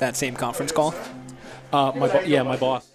that same conference call? My boss.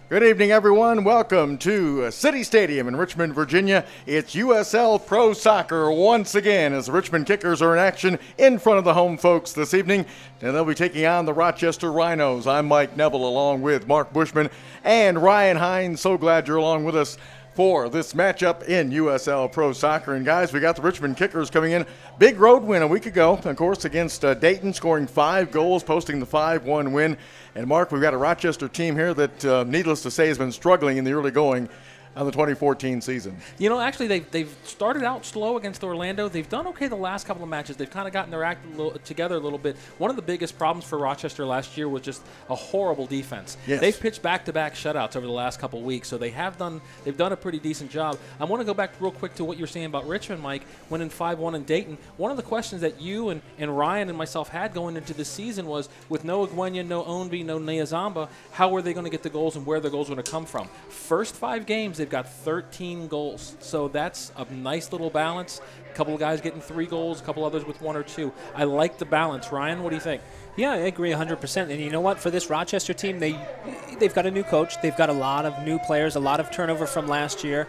Good evening, everyone. Welcome to City Stadium in Richmond, Virginia. It's USL Pro Soccer once again as the Richmond Kickers are in action in front of the home folks this evening. And they'll be taking on the Rochester Rhinos. I'm Mike Neville along with Mark Bushman and Ryan Hines. So glad you're along with us for this matchup in USL Pro Soccer. And guys, we got the Richmond Kickers coming in. Big road win a week ago, of course, against Dayton, scoring 5 goals, posting the 5-1 win. And Mark, we've got a Rochester team here that, needless to say, has been struggling in the early going on the 2014 season. You know, actually, they've started out slow against Orlando. They've done okay the last couple of matches. They've kind of gotten their act together a little bit. One of the biggest problems for Rochester last year was just a horrible defense. Yes. They've pitched back-to-back shutouts over the last couple of weeks, so they've done a pretty decent job. I want to go back real quick to what you're saying about Richmond, Mike, winning 5-1 in Dayton. One of the questions that you and Ryan and myself had going into this season was, with no Iguena, no Ownby, no Niazamba, how are they going to get the goals and where the goals are going to come from? First 5 games, they've got 13 goals. So that's a nice little balance. A couple of guys getting 3 goals, a couple others with 1 or 2. I like the balance. Ryan, what do you think? Yeah, I agree 100%. And you know what? For this Rochester team, they've got a new coach. They've got a lot of new players, a lot of turnover from last year.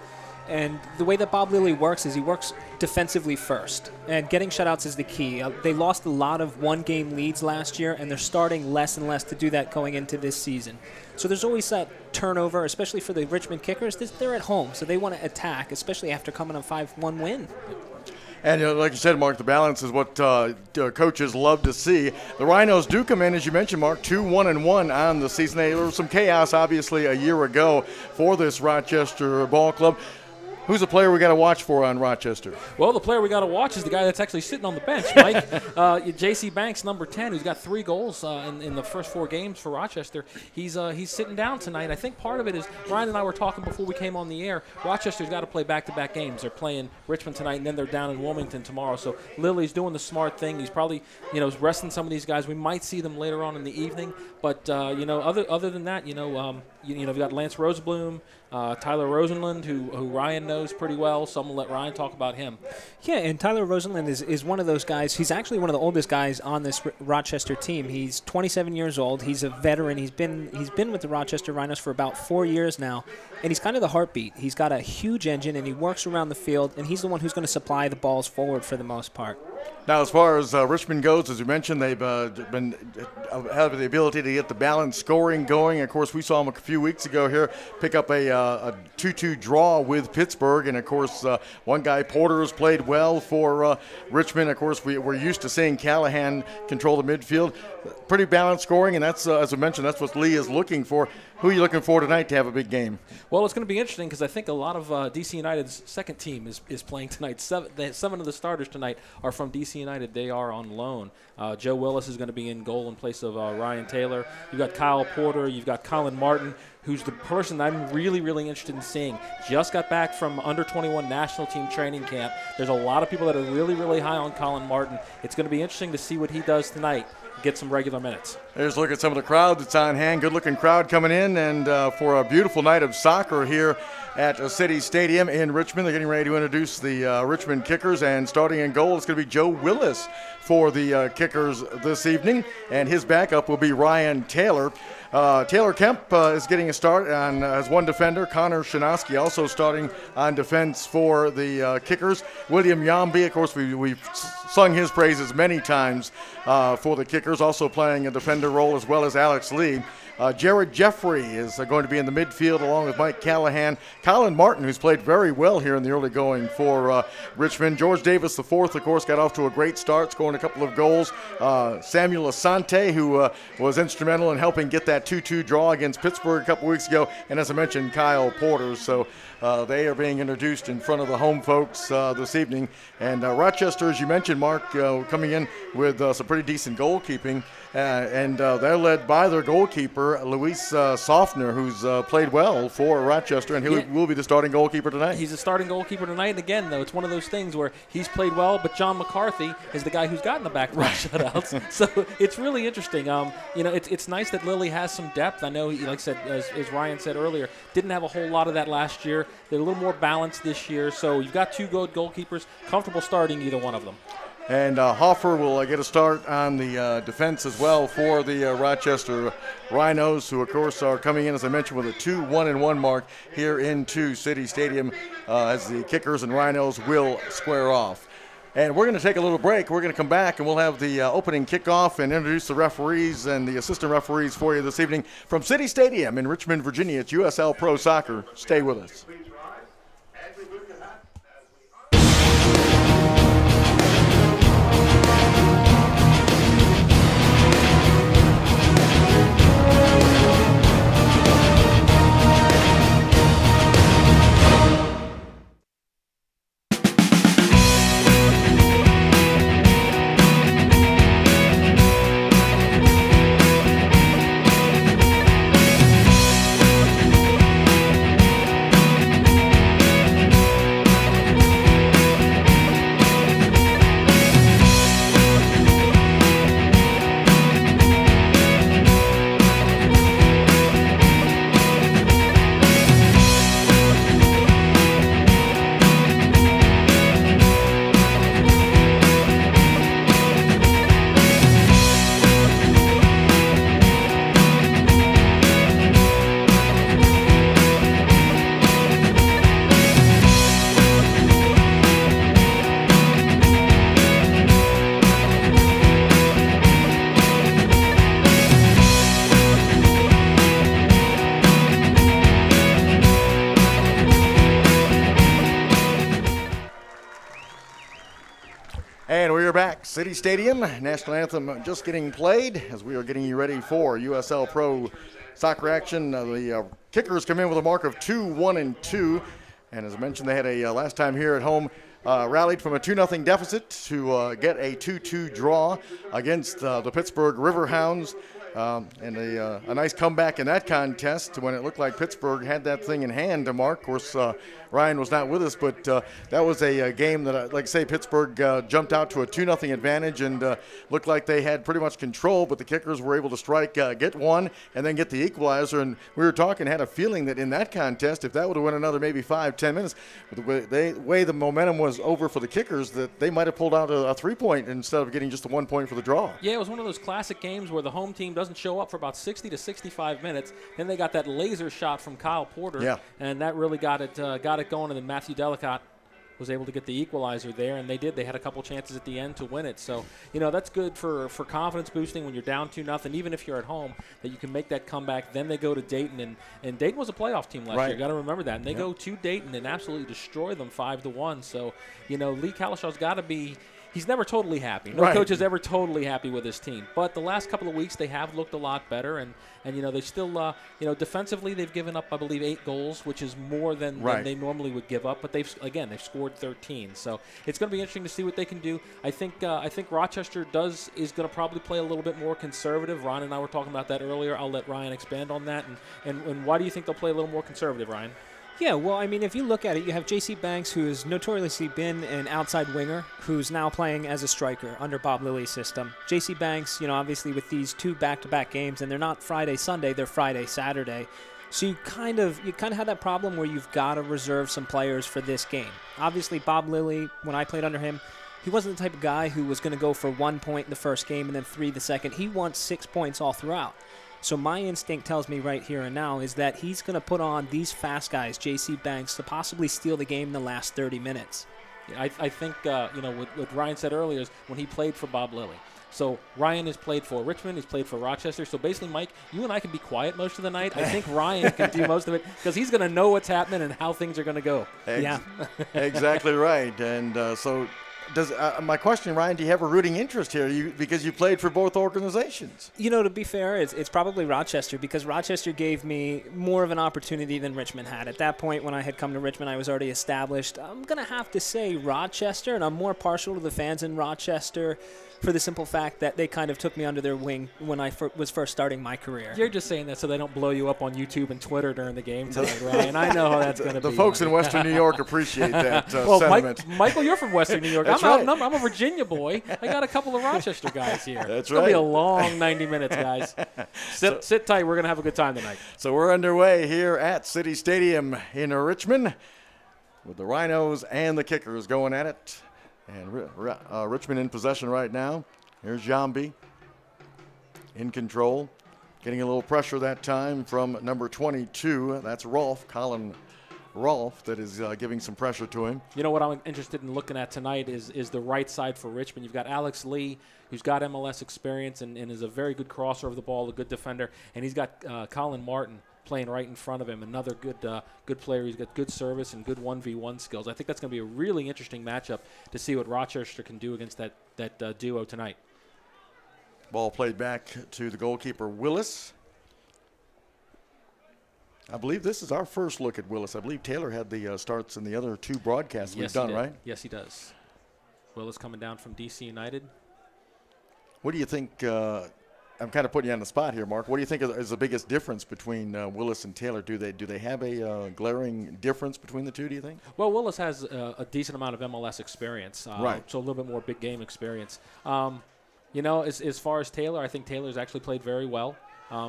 And the way that Bob Lilly works is he works defensively first. And getting shutouts is the key. They lost a lot of one-game leads last year, and they're starting less and less to do that going into this season. So there's always that turnover, especially for the Richmond Kickers. They're at home, so they want to attack, especially after coming on a 5-1 win. And like you said, Mark, the balance is what coaches love to see. The Rhinos do come in, as you mentioned, Mark, 2-1-1 on the season. There was some chaos, obviously, a year ago for this Rochester ball club. Who's the player we got to watch for on Rochester? Well, the player we got to watch is the guy that's actually sitting on the bench, Mike. J.C. Banks, number 10, who's got 3 goals in the first 4 games for Rochester. He's sitting down tonight. I think part of it is, Ryan and I were talking before we came on the air, Rochester's got to play back-to-back games. They're playing Richmond tonight, and then they're down in Wilmington tomorrow. So Lilly's doing the smart thing. He's probably, resting some of these guys. We might see them later on in the evening. But, other than that, we've got Lance Roseblum, Tyler Rosenlund, who Ryan knows pretty well, so I'm going to let Ryan talk about him. Yeah, and Tyler Rosenlund is one of those guys. He's actually one of the oldest guys on this Rochester team. He's 27 years old. He's a veteran. He's been with the Rochester Rhinos for about 4 years now, and he's kind of the heartbeat. He's got a huge engine, and he works around the field, and he's the one who's going to supply the balls forward for the most part. Now, as far as Richmond goes, as you mentioned, they've been have the ability to get the balanced scoring going. Of course, we saw them a few weeks ago here pick up a 2-2 draw with Pittsburgh, and of course, one guy, Porter, has played well for Richmond. Of course, we're used to seeing Callahan control the midfield. Pretty balanced scoring, and that's, as I mentioned, that's what Lee is looking for. Who are you looking for tonight to have a big game? Well, it's going to be interesting because I think a lot of D.C. United's second team is playing tonight. Seven of the starters tonight are from D.C. United. They are on loan. Joe Willis is going to be in goal in place of Ryan Taylor. You've got Kyle Porter. You've got Colin Martin, who's the person that I'm really, really interested in seeing. Just got back from under-21 national team training camp. There's a lot of people that are really, really high on Colin Martin. It's going to be interesting to see what he does tonight. Get some regular minutes. There's a look at some of the crowd that's on hand. Good-looking crowd coming in, and for a beautiful night of soccer here at City Stadium in Richmond. They're getting ready to introduce the Richmond Kickers, and starting in goal, it's going to be Joe Willis for the Kickers this evening, and his backup will be Ryan Taylor. Taylor Kemp is getting a start on as one defender. Connor Shinosky also starting on defense for the Kickers. William Yambi, of course, we've sung his praises many times for the Kickers, also playing a defender role, as well as Alex Lee. Jared Jeffrey is going to be in the midfield along with Mike Callahan. Colin Martin, who's played very well here in the early going for Richmond. George Davis IV, of course, got off to a great start, scoring a couple of goals. Samuel Asante, who was instrumental in helping get that 2-2 draw against Pittsburgh a couple weeks ago. And as I mentioned, Kyle Porter. So they are being introduced in front of the home folks this evening. And Rochester, as you mentioned, Mark, coming in with some pretty decent goalkeeping. And they're led by their goalkeeper, Luis Softner, who's played well for Rochester, and he will be the starting goalkeeper tonight. He's the starting goalkeeper tonight. And again, though, it's one of those things where he's played well, but John McCarthy is the guy who's gotten the back-to-back shutouts. So it's really interesting. It's nice that Lily has some depth. I know, like I said, as Ryan said earlier, didn't have a whole lot of that last year. They're a little more balanced this year. So you've got two good goalkeepers, comfortable starting either one of them. And Hoffer will get a start on the defense as well for the Rochester Rhinos, who, of course, are coming in, as I mentioned, with a 2-1-1 mark here into City Stadium as the Kickers and Rhinos will square off. And we're going to take a little break. We're going to come back, and we'll have the opening kickoff and introduce the referees and the assistant referees for you this evening from City Stadium in Richmond, Virginia. It's USL Pro Soccer. Stay with us. And we are back. City Stadium, national anthem just getting played as we are getting you ready for USL Pro Soccer action. The Kickers come in with a mark of 2-1-2. And as I mentioned, they had a last time here at home rallied from a 2-0 deficit to get a 2-2 draw against the Pittsburgh Riverhounds. And a nice comeback in that contest when it looked like Pittsburgh had that thing in hand to mark. Of course, Ryan was not with us, but that was a game that, like I say, Pittsburgh jumped out to a 2-0 advantage and looked like they had pretty much control, but the Kickers were able to strike, get one, and then get the equalizer. And we were talking, had a feeling that in that contest, if that would have went another maybe 5-10 minutes, the way the momentum was over for the Kickers, that they might have pulled out a 3-point instead of getting just a 1 point for the draw. Yeah, it was one of those classic games where the home team doesn't show up for about 60 to 65 minutes. Then they got that laser shot from Kyle Porter, and that really got it going. And then Matthew Delicott was able to get the equalizer there, and they did. They had a couple chances at the end to win it. So, that's good for confidence boosting when you're down 2-0, even if you're at home, that you can make that comeback. Then they go to Dayton, and Dayton was a playoff team last year. You got to remember that. And they go to Dayton and absolutely destroy them 5-1. So, Lee Calishaw's got to be. He's never totally happy. No coach is ever totally happy with his team. But the last couple of weeks, they have looked a lot better. And they still, defensively, they've given up, I believe, 8 goals, which is more than they normally would give up. But they've scored 13. So it's going to be interesting to see what they can do. I think Rochester is going to probably play a little bit more conservative. Ryan and I were talking about that earlier. I'll let Ryan expand on that. And why do you think they'll play a little more conservative, Ryan? Yeah, well, I mean, if you look at it, you have J.C. Banks, who has notoriously been an outside winger, who's now playing as a striker under Bob Lilly's system. J.C. Banks, obviously with these 2 back-to-back games, and they're not Friday-Sunday, they're Friday-Saturday. So you kind of have that problem where you've got to reserve some players for this game. Obviously, Bob Lilly, when I played under him, he wasn't the type of guy who was going to go for 1 point in the first game and then 3 the second. He wants 6 points all throughout. So my instinct tells me right here and now is that he's going to put on these fast guys, J.C. Banks, to possibly steal the game in the last 30 minutes. I think, what Ryan said earlier is when he played for Bob Lilly. So Ryan has played for Richmond. He's played for Rochester. So basically, Mike, you and I can be quiet most of the night. I think Ryan can do most of it because he's going to know what's happening and how things are going to go. Exactly right. And so my question, Ryan, do you have a rooting interest here because you played for both organizations? To be fair, it's probably Rochester because Rochester gave me more of an opportunity than Richmond had. At that point, when I had come to Richmond, I was already established. I'm going to have to say Rochester, and I'm more partial to the fans in Rochester for the simple fact that they kind of took me under their wing when I was first starting my career. You're just saying that so they don't blow you up on YouTube and Twitter during the game tonight, Ryan. I know how that's going to be. The folks in Western New York appreciate that sentiment. Michael, you're from Western New York. I'm a Virginia boy. I got a couple of Rochester guys here. That's right. It'll be a long 90 minutes, guys. Sit tight. We're going to have a good time tonight. So we're underway here at City Stadium in Richmond with the Rhinos and the Kickers going at it. And Richmond in possession right now. Here's Jambi in control. Getting a little pressure that time from number 22. That's Colin Rolfe, that is giving some pressure to him. What I'm interested in looking at tonight is the right side for Richmond. You've got Alex Lee, who's got MLS experience and is a very good crosser of the ball, a good defender. And he's got Colin Martin playing right in front of him, another good player. He's got good service and good 1v1 skills. I think that's going to be a really interesting matchup to see what Rochester can do against that duo tonight. Ball played back to the goalkeeper, Willis. I believe this is our first look at Willis. I believe Taylor had the starts in the other 2 broadcasts we've done, right? Yes, he does. Willis coming down from DC United. What do you think? I'm kind of putting you on the spot here, Mark. What do you think is the biggest difference between Willis and Taylor? Do they have a glaring difference between the two, do you think? Well, Willis has a decent amount of MLS experience, right. So a little bit more big game experience. As far as Taylor, I think Taylor's actually played very well.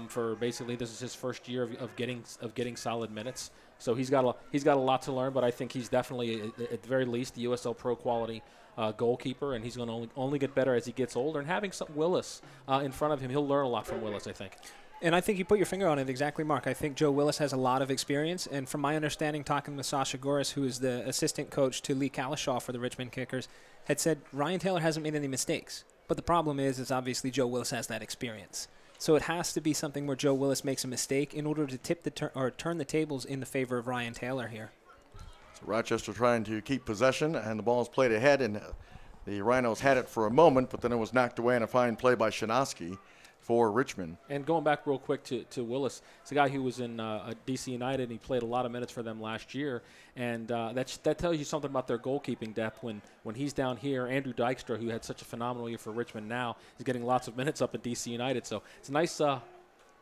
For basically this is his first year of getting solid minutes, so he's got a lot to learn. But I think he's definitely at the very least the USL Pro quality goalkeeper, and he's going to only get better as he gets older. And having Willis in front of him, he'll learn a lot from Willis, I think. And I think you put your finger on it exactly, Mark. I think Joe Willis has a lot of experience, and from my understanding, talking with Sasha Goris, who is the assistant coach to Lee Calishaw for the Richmond Kickers, had said Ryan Taylor hasn't made any mistakes. But the problem is obviously Joe Willis has that experience. So it has to be something where Joe Willis makes a mistake in order to tip turn the tables in the favor of Ryan Taylor here. So Rochester trying to keep possession, and the ball is played ahead, and the Rhinos had it for a moment, but then it was knocked away on a fine play by Shinosky for Richmond. And going back real quick to Willis, it's a guy who was in DC United, and he played a lot of minutes for them last year. And that tells you something about their goalkeeping depth. When he's down here, Andrew Dykstra, who had such a phenomenal year for Richmond now, is getting lots of minutes up at DC United. So it's a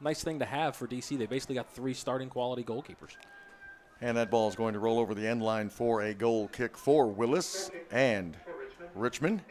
nice thing to have for DC. They basically got 3 starting quality goalkeepers. And that ball is going to roll over the end line for a goal kick for Willis and Richmond.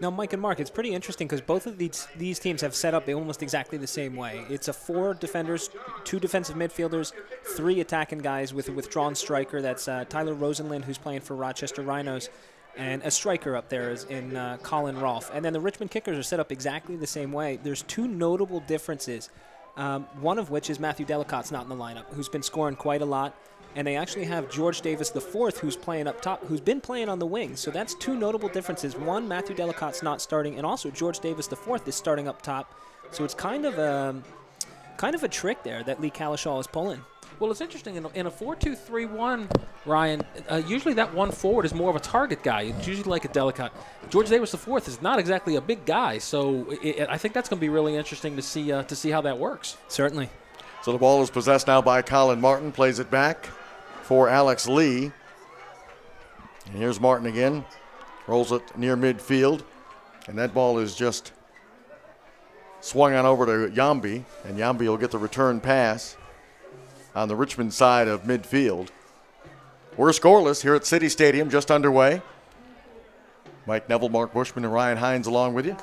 Now, Mike and Mark, it's pretty interesting because both of these teams have set up almost exactly the same way. It's a 4 defenders, 2 defensive midfielders, 3 attacking guys with a withdrawn striker. That's Tyler Rosenlund, who's playing for Rochester Rhinos, and a striker up there is in Colin Rolfe. And then the Richmond Kickers are set up exactly the same way. There's 2 notable differences, one of which is Matthew Delacott's not in the lineup, who's been scoring quite a lot. and they actually have George Davis IV, who's playing up top, who's been playing on the wings. So that's two notable differences. One, Matthew Delicotte's not starting, and also George Davis IV is starting up top. So it's kind of a trick there that Lee Kalishaw is pulling. Well, it's interesting. In a 4-2-3-1, Ryan, usually that one forward is more of a target guy. It's usually like a Delicotte. George Davis IV is not exactly a big guy, so I think that's going to be really interesting to see how that works. Certainly. So the ball is possessed now by Colin Martin, plays it back for Alex Lee. And here's Martin again, rolls it near midfield, and that ball is just swung on over to Yambi, and Yambi will get the return pass on the Richmond side of midfield. We're scoreless here at City Stadium, just underway. Mike Neville, Mark Bushman, and Ryan Hines along with you.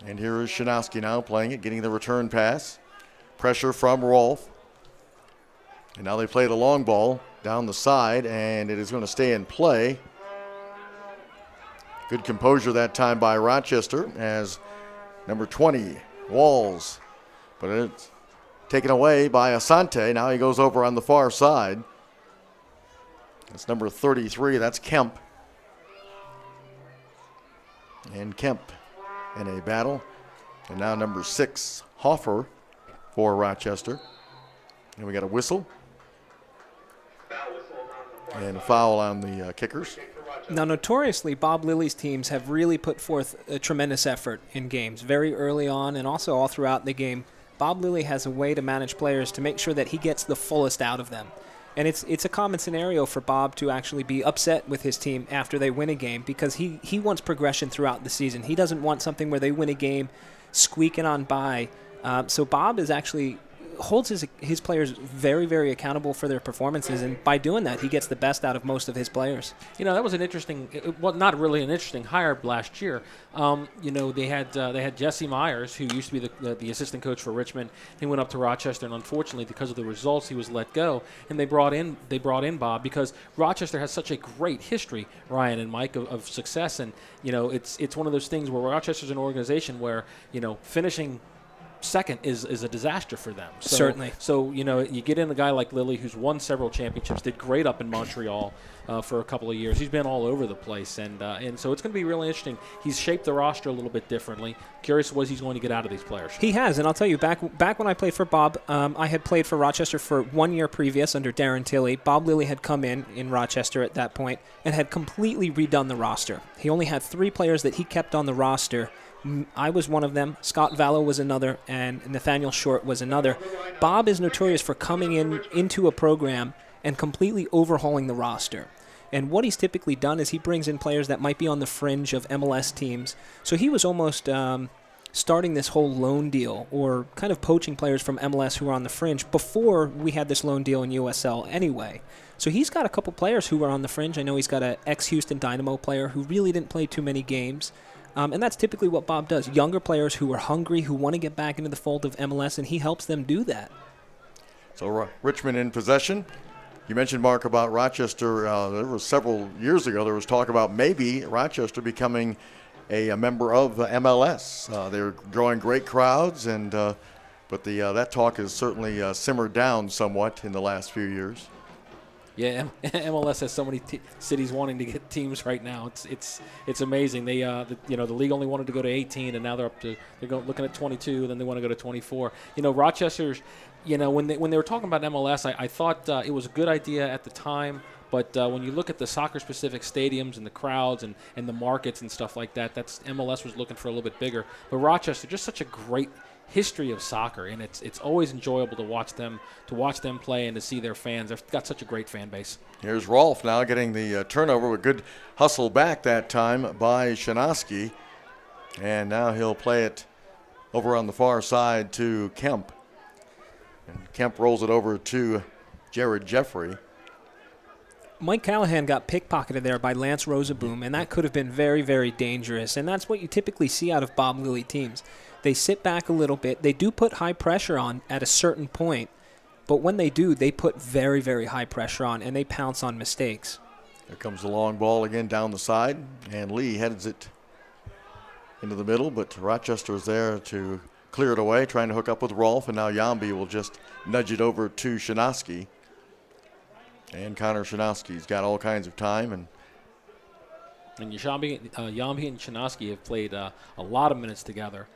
And here is Shinowski now playing it, getting the return pass. Pressure from Rolfe. And now they play the long ball down the side, and it is going to stay in play. Good composure that time by Rochester as number 20, Walls. But it's taken away by Asante. Now he goes over on the far side. That's number 33. That's Kemp. And Kemp in a battle. And now number 6, Hoffer for Rochester. And we got a whistle. And a foul on the Kickers. Now, notoriously, Bob Lilly's teams have really put forth a tremendous effort in games very early on and also all throughout the game. Bob Lilly has a way to manage players to make sure that he gets the fullest out of them. And it's a common scenario for Bob to actually be upset with his team after they win a game because he wants progression throughout the season. He doesn't want something where they win a game squeaking on by. So Bob is actually holds his players very, very accountable for their performances, and by doing that, he gets the best out of most of his players. You know, that was an interesting, well, not really an interesting hire last year. You know, they had Jesse Myers, who used to be the assistant coach for Richmond. He went up to Rochester, and unfortunately, because of the results, he was let go. And they brought in Bob because Rochester has such a great history, Ryan and Mike, of success. And you know, it's one of those things where Rochester's an organization where, you know, finishing second is a disaster for them. So, certainly. So, you know, you get in a guy like Lilly who's won several championships, did great up in Montreal for a couple of years. He's been all over the place, and so it's going to be really interesting. He's shaped the roster a little bit differently. Curious what he's going to get out of these players. He has, and I'll tell you, back when I played for Bob, I had played for Rochester for 1 year previous under Darren Tilley. Bob Lilly had come in Rochester at that point and had completely redone the roster. He only had 3 players that he kept on the roster. I was one of them, Scott Vallow was another, and Nathaniel Short was another. Bob is notorious for coming into a program and completely overhauling the roster. And what he's typically done is he brings in players that might be on the fringe of MLS teams. So he was almost starting this whole loan deal or kind of poaching players from MLS who were on the fringe before we had this loan deal in USL anyway. So he's got a couple players who were on the fringe. I know he's got an ex-Houston Dynamo player who really didn't play too many games. And that's typically what Bob does. Younger players who are hungry, who want to get back into the fold of MLS, and he helps them do that. So Richmond in possession. You mentioned, Mark, about Rochester. There was several years ago, there was talk about maybe Rochester becoming a member of MLS. They were drawing great crowds, and but that talk has certainly simmered down somewhat in the last few years. Yeah, MLS has so many cities wanting to get teams right now. It's amazing. They the league only wanted to go to 18, and now they're looking at 22. Then they want to go to 24. You know, Rochester's. You know, when they were talking about MLS, I thought it was a good idea at the time. But when you look at the soccer-specific stadiums and the crowds and the markets and stuff like that, that's MLS was looking for a little bit bigger. But Rochester, just such a great history of soccer, and it's always enjoyable to watch them play and to see their fans. They've got such a great fan base. Here's Rolfe now getting the turnover with good hustle back that time by Shinowski. And now he'll play it over on the far side to Kemp. And Kemp rolls it over to Jared Jeffrey. Mike Callahan got pickpocketed there by Lance Rosaboom, and that could have been very, very dangerous. And that's what you typically see out of Bob Lilly teams. They sit back a little bit. They do put high pressure on at a certain point, but when they do, they put very, very high pressure on, and they pounce on mistakes. Here comes the long ball again down the side, and Lee heads it into the middle, but Rochester is there to clear it away, trying to hook up with Rolfe, and now Yambi will just nudge it over to Shinowski. And Connor Shanowski's got all kinds of time. And Yambi and Chinaski have played a lot of minutes together.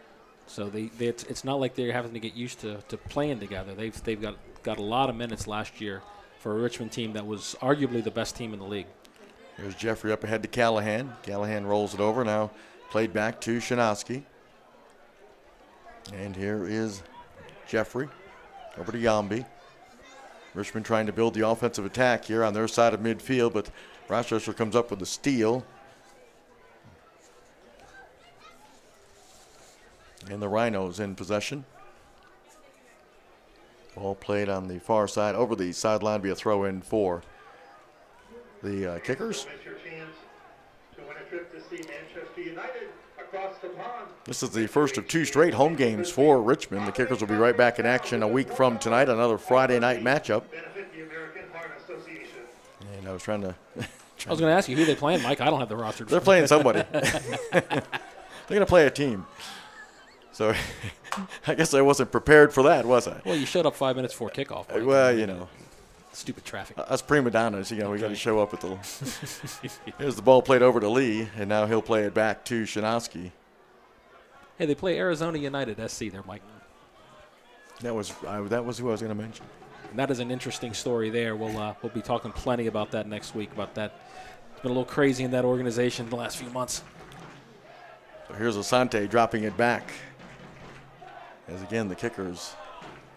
So it's not like they're having to get used to playing together. They've got a lot of minutes last year for a Richmond team that was arguably the best team in the league. Here's Jeffrey up ahead to Callahan. Callahan rolls it over. Now played back to Shanowski. And here is Jeffrey over to Yambi. Richmond trying to build the offensive attack here on their side of midfield, but Rochester comes up with a steal. And the Rhinos in possession. Ball played on the far side over the sideline, be a throw in for the Kickers. This is the first of 2 straight home games for Richmond. The Kickers will be right back in action a week from tonight, another Friday night matchup. And I was trying to... I was going to ask you who they playing, Mike. I don't have the roster. They're playing somebody. They're going to play a team. So I guess I wasn't prepared for that, was I? Well, you showed up 5 minutes before kickoff. Mike. Well, you know. Stupid traffic. Us prima donnas, we got to show up at the... Here's the ball played over to Lee, and now he'll play it back to Shanowski. Hey, they play Arizona United SC there, Mike. That was who I was going to mention. And that is an interesting story there. We'll be talking plenty about that next week, about that. It's been a little crazy in that organization in the last few months. So here's Asante dropping it back. As again, the Kickers.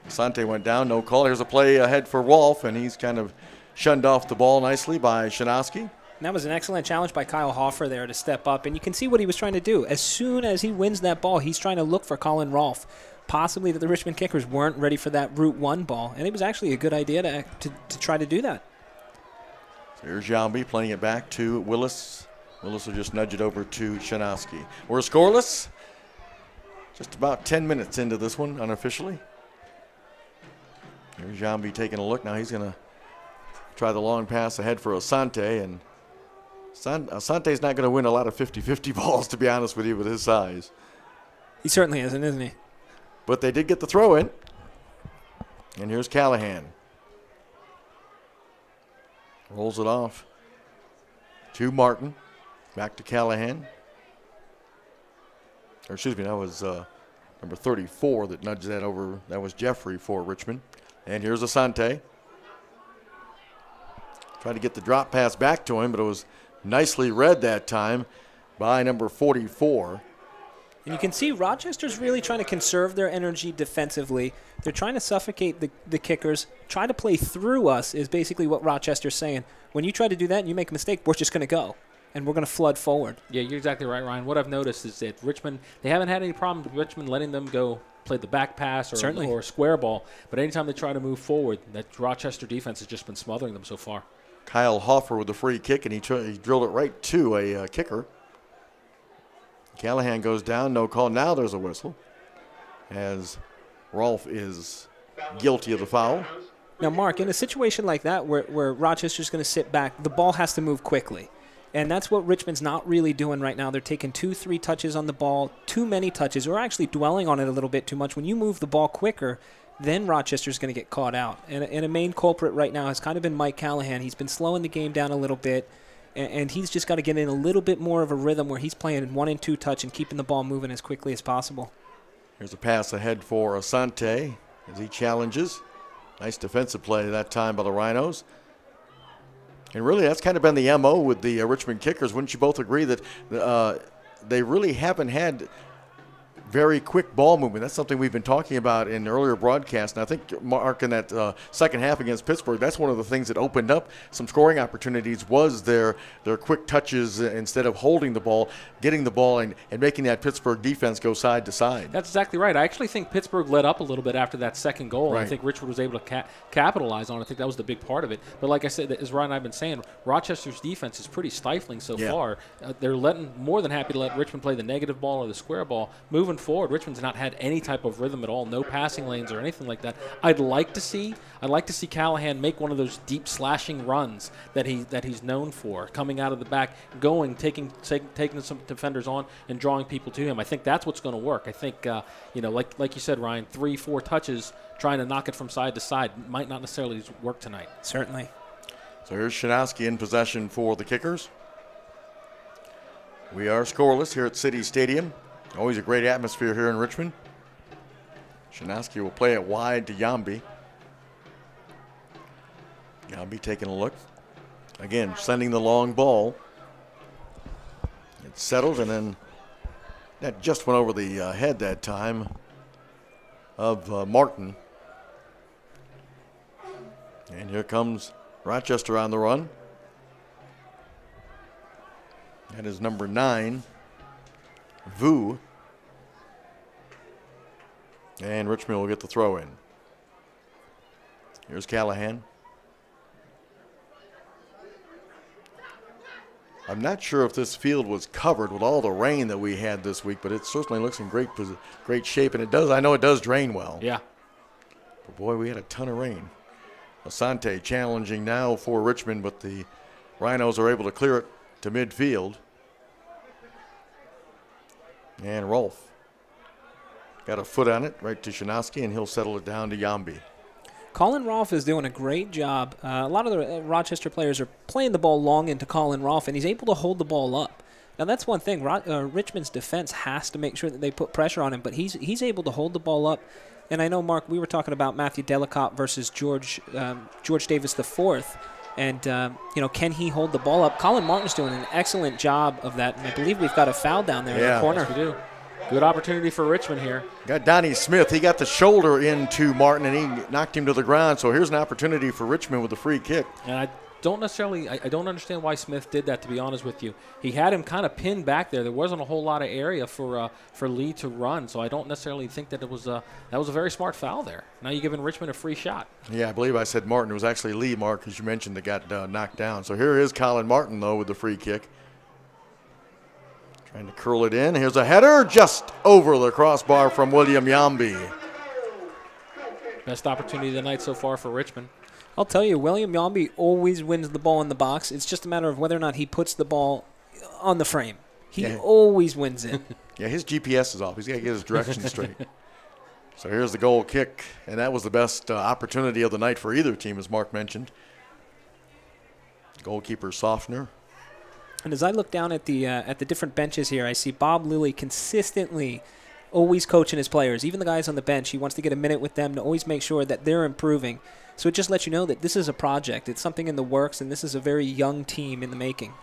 Asante went down, no call. Here's a play ahead for Rolfe, and he's kind of shunned off the ball nicely by Shanowski. And that was an excellent challenge by Kyle Hoffer there to step up, and you can see what he was trying to do. As soon as he wins that ball, he's trying to look for Colin Rolfe. Possibly that the Richmond Kickers weren't ready for that Route 1 ball, and it was actually a good idea to try to do that. So here's Yambi playing it back to Willis. Willis will just nudge it over to Shanowski. We're scoreless. Just about 10 minutes into this one, unofficially. Here's Yambi taking a look. Now he's going to try the long pass ahead for Asante, and Asante's not going to win a lot of 50-50 balls, to be honest with you, with his size. He certainly isn't he? But they did get the throw in. And here's Callahan. Rolls it off to Martin. Back to Callahan. Or excuse me, that was number 34 that nudged that over. That was Jeffrey for Richmond. And here's Asante. Tried to get the drop pass back to him, but it was nicely read that time by number 44. And you can see Rochester's really trying to conserve their energy defensively. They're trying to suffocate the Kickers. Try to play through us is basically what Rochester's saying. When you try to do that and you make a mistake, we're just going to go. And we're going to flood forward. Yeah, you're exactly right, Ryan. What I've noticed is that Richmond, they haven't had any problem with Richmond letting them go play the back pass or a square ball. But anytime they try to move forward, that Rochester defense has just been smothering them so far. Kyle Hoffer with the free kick, and he drilled it right to a kicker. Callahan goes down, no call. Now there's a whistle as Rolfe is guilty of the foul. Now, Mark, in a situation like that where Rochester's going to sit back, the ball has to move quickly. And that's what Richmond's not really doing right now. They're taking 2-3 touches on the ball, too many touches, or actually dwelling on it a little bit too much. When you move the ball quicker, then Rochester's going to get caught out. And a main culprit right now has kind of been Mike Callahan. He's been slowing the game down a little bit, and he's just got to get in a little bit more of a rhythm where he's playing 1 and 2 touch and keeping the ball moving as quickly as possible. Here's a pass ahead for Asante as he challenges. Nice defensive play that time by the Rhinos. And really, that's kind of been the MO with the Richmond Kickers. Wouldn't you both agree that they really haven't had very quick ball movement? That's something we've been talking about in earlier broadcasts. And I think, Mark, in that second half against Pittsburgh, that's one of the things that opened up some scoring opportunities was their quick touches instead of holding the ball, getting the ball, and making that Pittsburgh defense go side to side. That's exactly right. I actually think Pittsburgh let up a little bit after that second goal. Right. I think Richmond was able to capitalize on it. I think that was the big part of it. But like I said, as Ryan and I have been saying, Rochester's defense is pretty stifling so far. They're more than happy to let Richmond play the negative ball or the square ball. Moving forward, Richmond's not had any type of rhythm at all, no passing lanes or anything like that. I'd like to see Callahan make one of those deep slashing runs that he's known for, coming out of the back, going, taking some defenders on and drawing people to him. I think that's what's going to work. I think like you said, Ryan, 3-4 touches trying to knock it from side to side might not necessarily work tonight. Certainly. So here's Shinowski in possession for the Kickers. We are scoreless here at City Stadium. Always a great atmosphere here in Richmond. Shinowski will play it wide to Yambi. Yambi taking a look. Again, sending the long ball. It's settled, and then that just went over the head that time of Martin. And here comes Rochester on the run. That is number 9, Vu. And Richmond will get the throw in. Here's Callahan. I'm not sure if this field was covered with all the rain that we had this week, but it certainly looks in great shape, and it does. I know it does drain well. Yeah. But boy, we had a ton of rain. Asante challenging now for Richmond, but the Rhinos are able to clear it to midfield. And Rolfe got a foot on it right to Shinowski, and he'll settle it down to Yambi. Colin Rolfe is doing a great job. A lot of the Rochester players are playing the ball long into Colin Rolfe, and he's able to hold the ball up. Now, that's one thing. Richmond's defense has to make sure that they put pressure on him, but he's able to hold the ball up. And I know, Mark, we were talking about Matthew Delicott versus George Davis IV, and, can he hold the ball up? Colin Martin's doing an excellent job of that, and I believe we've got a foul down there in the corner. Yes, we do. Good opportunity for Richmond here. Got Donnie Smith. He got the shoulder into Martin, and he knocked him to the ground. So here's an opportunity for Richmond with a free kick. And I don't understand why Smith did that, to be honest with you. He had him kind of pinned back there. There wasn't a whole lot of area for Lee to run, so I don't necessarily think that that was a very smart foul there. Now you're giving Richmond a free shot. Yeah, I believe I said Martin. It was actually Lee, Mark, as you mentioned, that got knocked down. So here is Colin Martin, though, with the free kick. Trying to curl it in. Here's a header just over the crossbar from William Yambi. Best opportunity of the night so far for Richmond. I'll tell you, William Yambi always wins the ball in the box. It's just a matter of whether or not he puts the ball on the frame. He always wins it. Yeah, his GPS is off. He's got to get his direction straight. So here's the goal kick, and that was the best opportunity of the night for either team, as Mark mentioned. Goalkeeper Softner. And as I look down at the different benches here, I see Bob Lilly consistently always coaching his players. Even the guys on the bench, he wants to get a minute with them to always make sure that they're improving. So it just lets you know that this is a project. It's something in the works, and this is a very young team in the making.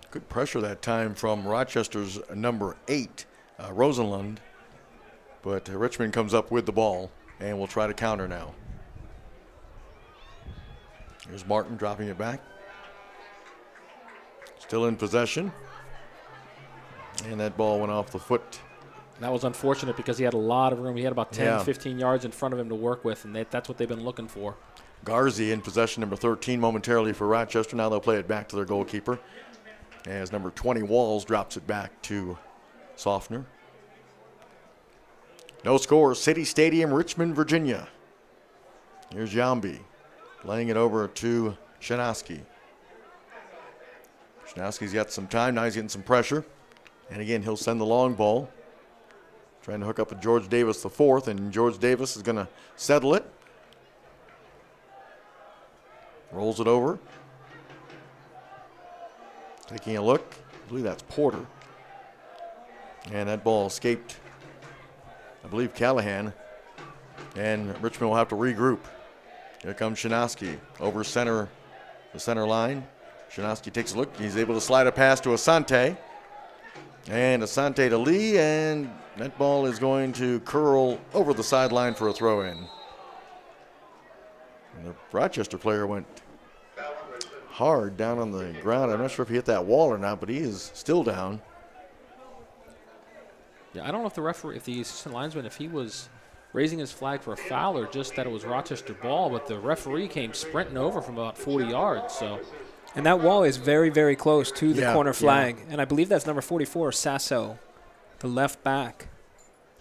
Good pressure that time from Rochester's number 8, Rosenlund. But Richmond comes up with the ball, and will try to counter now. Here's Martin dropping it back. Still in possession. And that ball went off the foot. That was unfortunate because he had a lot of room. He had about 10, 15 yards in front of him to work with, and that's what they've been looking for. Garzi in possession, number 13 momentarily for Rochester. Now they'll play it back to their goalkeeper. As number 20, Walls, drops it back to Softner. No score, City Stadium, Richmond, Virginia. Here's Yambi laying it over to Shinowski. Shinowski's got some time. Now he's getting some pressure. And again, he'll send the long ball. Trying to hook up with George Davis IV, and George Davis is going to settle it. Rolls it over. Taking a look. I believe that's Porter. And that ball escaped, I believe, Callahan. And Richmond will have to regroup. Here comes Shinowski over center, the center line. Shinowski takes a look. He's able to slide a pass to Asante. And Asante to Lee, and that ball is going to curl over the sideline for a throw-in. The Rochester player went hard down on the ground. I'm not sure if he hit that wall or not, but he is still down. Yeah, I don't know if the referee, if the assistant linesman, if he was raising his flag for a foul or just that it was Rochester ball, but the referee came sprinting over from about 40 yards, so. And that wall is very, very close to the corner flag. And I believe that's number 44, Sasso, the left back.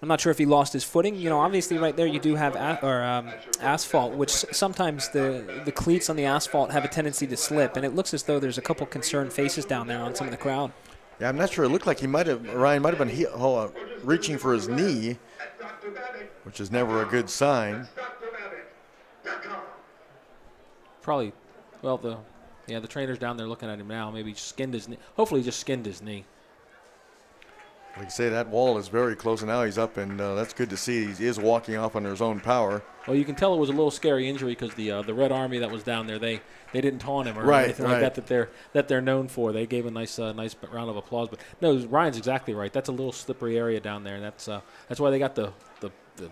I'm not sure if he lost his footing. You know, obviously right there you do have asphalt, which sometimes the cleats on the asphalt have a tendency to slip. And it looks as though there's a couple concerned faces down there on some of the crowd. Yeah, I'm not sure. It looked like Ryan might have been reaching for his knee, which is never a good sign. Probably Well, the trainer's down there looking at him now. Maybe skinned his knee. Hopefully, just skinned his knee. Like you say, that wall is very close, and now he's up, and that's good to see. He is walking off under his own power. Well, you can tell it was a little scary injury because the Red Army that was down there, they didn't taunt him or anything like that they're known for. They gave a nice round of applause. But no, Ryan's exactly right. That's a little slippery area down there, and that's why they got the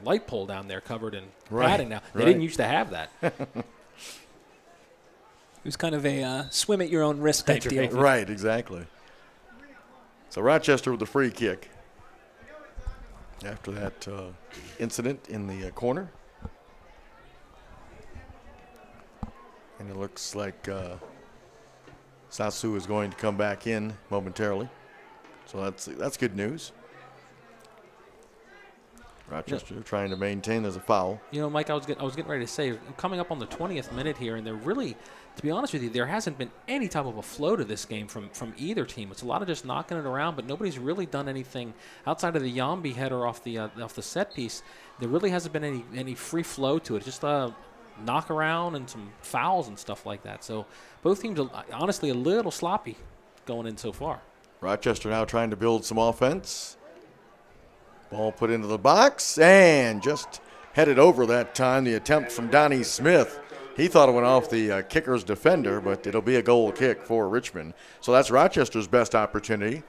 light pole down there covered in padding now. They didn't used to have that. It was kind of a swim at your own risk type deal. Right, exactly. So Rochester with the free kick after that incident in the corner. And it looks like Sasu is going to come back in momentarily. So that's good news. Rochester trying to maintain. There's a foul. You know, Mike, I was getting ready to say, coming up on the 20th minute here, and they're really, to be honest with you, there hasn't been any type of a flow to this game from either team. It's a lot of just knocking it around, but nobody's really done anything outside of the Yambi header off the set piece. There really hasn't been any free flow to it. Just knock around and some fouls and stuff like that. So both teams are honestly a little sloppy going in so far. Rochester now trying to build some offense. Ball put into the box and just headed over that time. The attempt from Donnie Smith. He thought it went off the Kickers defender, but it'll be a goal kick for Richmond. So that's Rochester's best opportunity.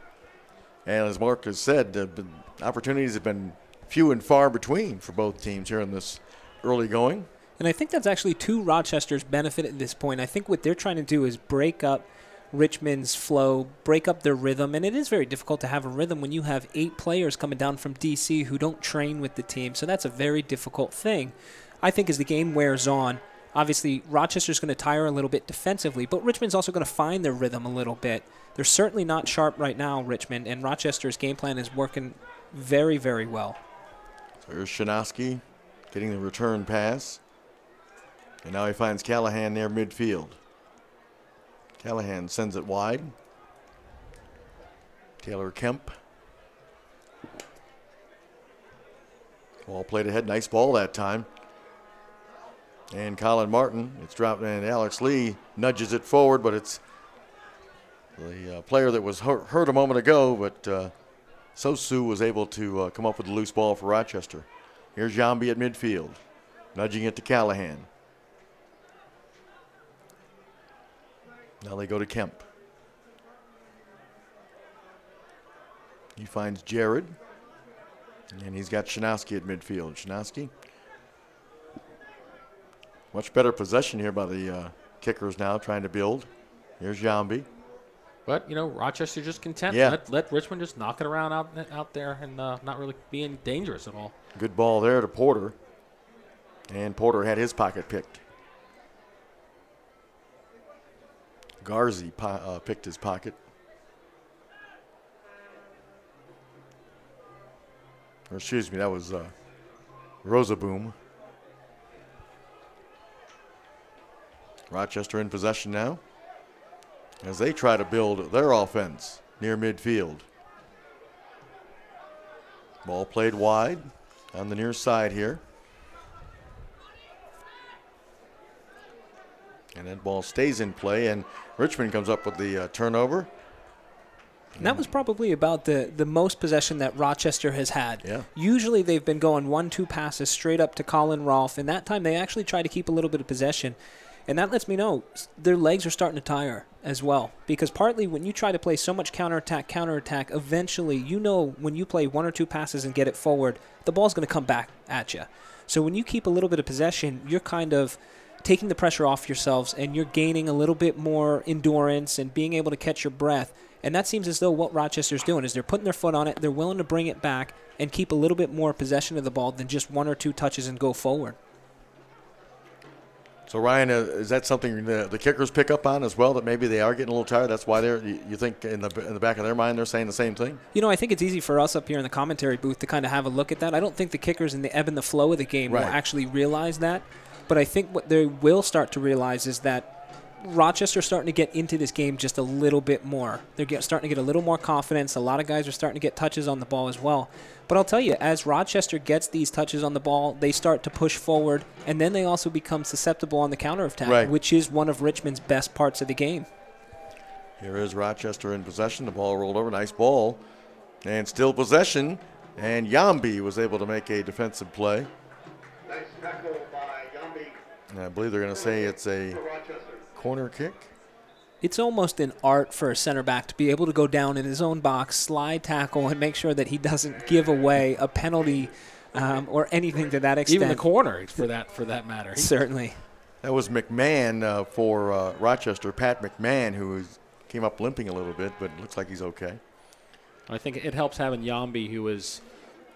And as Mark has said, the opportunities have been few and far between for both teams here in this early going. And I think that's actually to Rochester's benefit at this point. I think what they're trying to do is break up Richmond's flow, break up their rhythm, and it is very difficult to have a rhythm when you have 8 players coming down from D.C. who don't train with the team, so that's a very difficult thing. I think as the game wears on, obviously Rochester's going to tire a little bit defensively, but Richmond's also going to find their rhythm a little bit. They're certainly not sharp right now, Richmond, and Rochester's game plan is working very, very well. So here's Shinosky getting the return pass, and now he finds Callahan near midfield. Callahan sends it wide. Taylor Kemp. Ball played ahead. Nice ball that time. And Colin Martin. It's dropped, and Alex Lee nudges it forward, but it's the player that was hurt a moment ago, but Sosu was able to come up with a loose ball for Rochester. Here's Yambi at midfield, nudging it to Callahan. Now they go to Kemp. He finds Jared. And he's got Shinosky at midfield. Shinosky. Much better possession here by the Kickers now, trying to build. Here's Yambi. But, you know, Rochester just content. Yeah. Let Richmond just knock it around out there and not really being dangerous at all. Good ball there to Porter. And Porter had his pocket picked. Garzi picked his pocket. Or excuse me, that was Rosaboom. Rochester in possession now as they try to build their offense near midfield. Ball played wide on the near side here. And that ball stays in play, and Richmond comes up with the turnover. And that was probably about the most possession that Rochester has had. Yeah. Usually they've been going 1-2 passes straight up to Colin Rolfe, and that time they actually tried to keep a little bit of possession. And that lets me know their legs are starting to tire as well. Because partly when you try to play so much counterattack, eventually you know when you play 1 or 2 passes and get it forward, the ball's going to come back at you. So when you keep a little bit of possession, you're kind of taking the pressure off yourselves, and you're gaining a little bit more endurance and being able to catch your breath. And that seems as though what Rochester's doing is they're putting their foot on it, they're willing to bring it back and keep a little bit more possession of the ball than just 1 or 2 touches and go forward. So, Ryan, is that something the Kickers pick up on as well, that maybe they are getting a little tired? That's why you think in the back of their mind they're saying the same thing? You know, I think it's easy for us up here in the commentary booth to kind of have a look at that. I don't think the Kickers in the ebb and the flow of the game will actually realize that. But I think what they will start to realize is that Rochester's starting to get into this game just a little bit more. They're starting to get a little more confidence. A lot of guys are starting to get touches on the ball as well. But I'll tell you, as Rochester gets these touches on the ball, they start to push forward, and then they also become susceptible on the counterattack, which is one of Richmond's best parts of the game. Here is Rochester in possession. The ball rolled over. Nice ball. And still possession. And Yambi was able to make a defensive play. Nice tackle by Yambi. And I believe they're going to say it's a corner kick. It's almost an art for a center back to be able to go down in his own box, slide tackle, and make sure that he doesn't give away a penalty or anything to that extent. Even the corner, for that matter. Certainly. That was McMahon for Rochester, Pat McMahon, who came up limping a little bit, but it looks like he's okay. I think it helps having Yambi, who is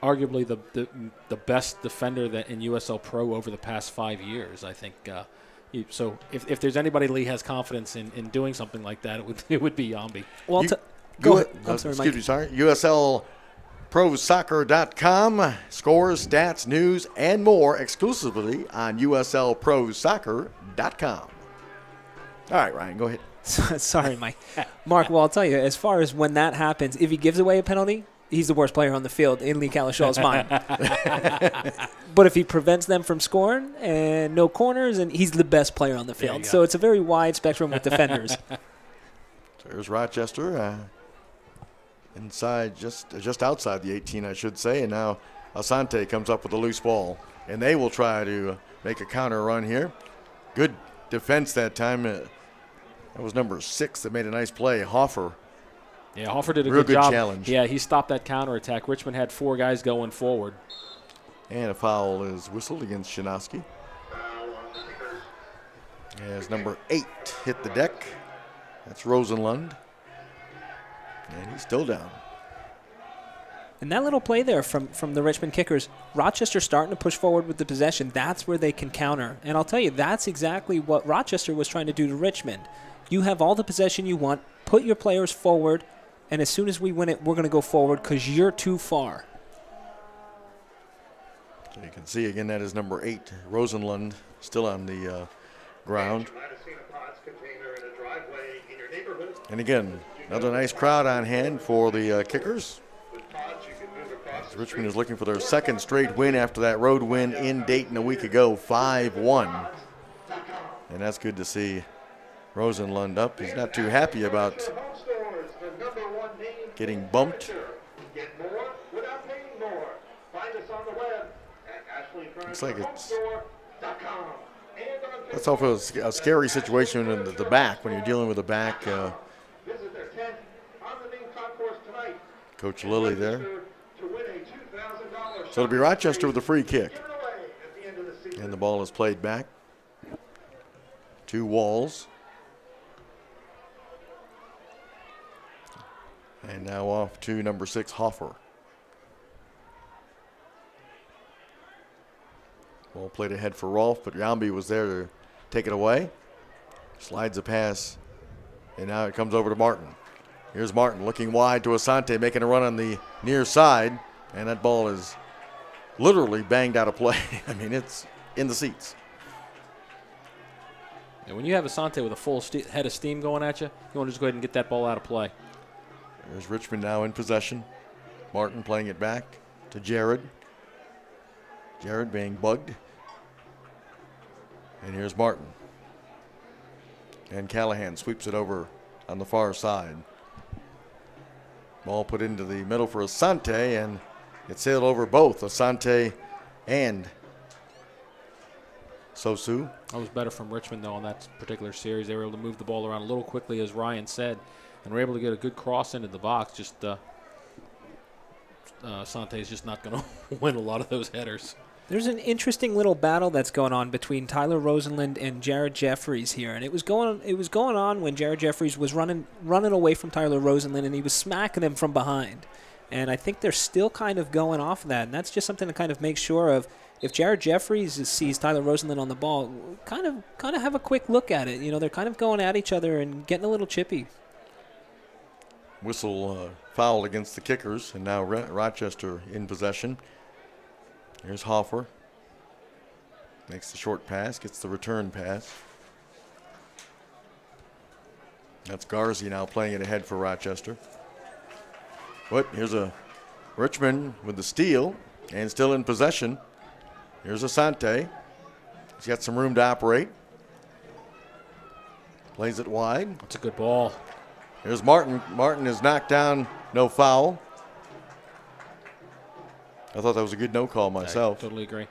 arguably the best defender in USL Pro over the past 5 years. I think so. If there's anybody Lee has confidence in doing something like that, it would be Yambi. Well, go ahead. Excuse me, sorry. USLProSoccer.com. Scores, stats, news, and more exclusively on USLProSoccer.com. All right, Ryan, go ahead. Sorry, Mike. Mark, well, I'll tell you, as far as when that happens, if he gives away a penalty, he's the worst player on the field in Lee Calishaw's mind. But if he prevents them from scoring and no corners, and he's the best player on the field. So it's a very wide spectrum with defenders. There's Rochester inside, just outside the 18, I should say. And now Asante comes up with a loose ball. And they will try to make a counter run here. Good defense that time. That was number 6 that made a nice play, Hoffer. Yeah, Hoffer did a Real good job. Challenge. Yeah, he stopped that counterattack. Richmond had 4 guys going forward. And a foul is whistled against Shinoski. As number 8 hit the deck. That's Rosenlund. And he's still down. And that little play there from the Richmond Kickers, Rochester starting to push forward with the possession. That's where they can counter. And I'll tell you, that's exactly what Rochester was trying to do to Richmond. You have all the possession you want, put your players forward, and as soon as we win it, we're going to go forward because you're too far. So you can see again that is number 8, Rosenlund, still on the ground. And again, another nice crowd on hand for the Kickers. Richmond is looking for their second straight win after that road win in Dayton a week ago, 5-1. And that's good to see Rosenlund up. He's not too happy about getting bumped. Looks like that's also a scary situation in the back when you're dealing with the back. Coach Lilly there. So it'll be Rochester with a free kick. And the ball is played back to Walls. And now off to number 6, Hoffer. Ball played ahead for Rolfe, but Yambi was there to take it away. Slides a pass, and now it comes over to Martin. Here's Martin looking wide to Asante, making a run on the near side, and that ball is literally banged out of play. I mean, it's in the seats. And when you have Asante with a full head of steam going at you, you want to just go ahead and get that ball out of play. There's Richmond now in possession. Martin playing it back to Jared. Jared being bugged. And here's Martin. And Callahan sweeps it over on the far side. Ball put into the middle for Asante, and it sailed over both Asante and Sosu. That was better from Richmond, though, on that particular series. They were able to move the ball around a little quickly, as Ryan said, and were able to get a good cross into the box. Just Asante is just not going to win a lot of those headers. There's an interesting little battle that's going on between Tyler Rosenlund and Jared Jeffries here, and it was going on when Jared Jeffries was running away from Tyler Rosenlund, and he was smacking him from behind. And I think they're still kind of going off of that, and that's just something to kind of make sure of. If Jared Jeffries sees Tyler Rosenlund on the ball, kind of have a quick look at it. You know, they're kind of going at each other and getting a little chippy. Whistle foul against the Kickers, and now Rochester in possession. Here's Hoffer. Makes the short pass, gets the return pass. That's Garzi now playing it ahead for Rochester. But here's a Richmond with the steal and still in possession. Here's Asante. He's got some room to operate. Plays it wide. That's a good ball. Here's Martin. Martin is knocked down, no foul. I thought that was a good no call myself. I totally agree.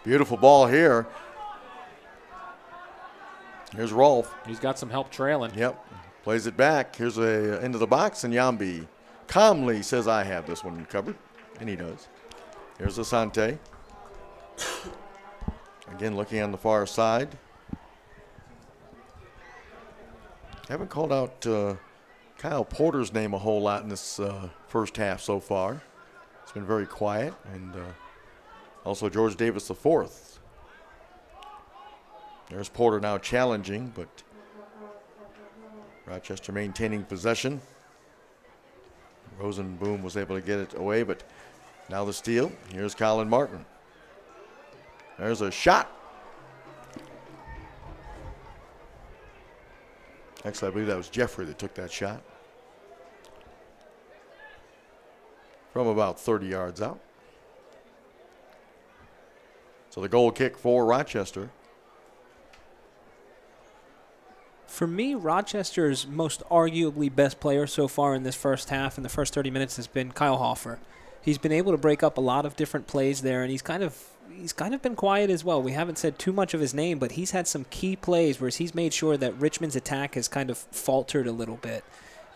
Beautiful ball here. Here's Rolfe. He's got some help trailing. Yep. Plays it back. Here's a into the box, and Yambi calmly says, I have this one covered. And he does. Here's Asante. Again, looking on the far side. Haven't called out Kyle Porter's name a whole lot in this first half so far. It's been very quiet. And also George Davis IV. There's Porter now challenging, but Rochester maintaining possession. Rosenboom was able to get it away, but now the steal. Here's Colin Martin. There's a shot. Actually, I believe that was Jeffrey that took that shot. From about 30 yards out. So the goal kick for Rochester. For me, Rochester's most arguably best player so far in this first half, in the first 30 minutes, has been Kyle Hoffer. He's been able to break up a lot of different plays there, and he's kind of been quiet as well. We haven't said too much of his name, but he's had some key plays where he's made sure that Richmond's attack has kind of faltered a little bit.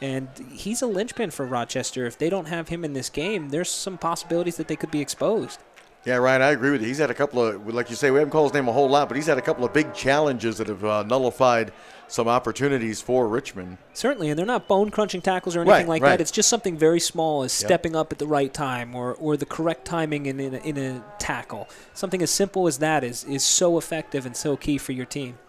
And he's a linchpin for Rochester. If they don't have him in this game, there's some possibilities that they could be exposed. Yeah, Ryan, I agree with you. He's had a couple of, like you say, we haven't called his name a whole lot, but he's had a couple of big challenges that have nullified some opportunities for Richmond. Certainly, and they're not bone-crunching tackles or anything like that. It's just something very small as stepping up at the right time or the correct timing in a tackle. Something as simple as that is so effective and so key for your team.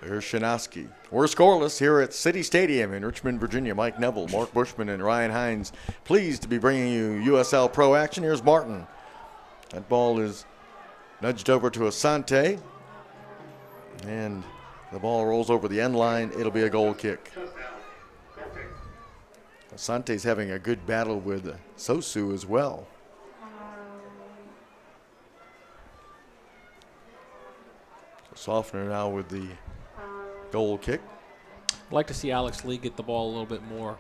There's Shinoski. We're scoreless here at City Stadium in Richmond, Virginia. Mike Neville, Mark Bushman, and Ryan Hines pleased to be bringing you USL Pro action. Here's Martin. That ball is nudged over to Asante. And the ball rolls over the end line. It'll be a goal kick. Asante's having a good battle with Sosu as well. Softener now with the goal kick. I'd like to see Alex Lee get the ball a little bit more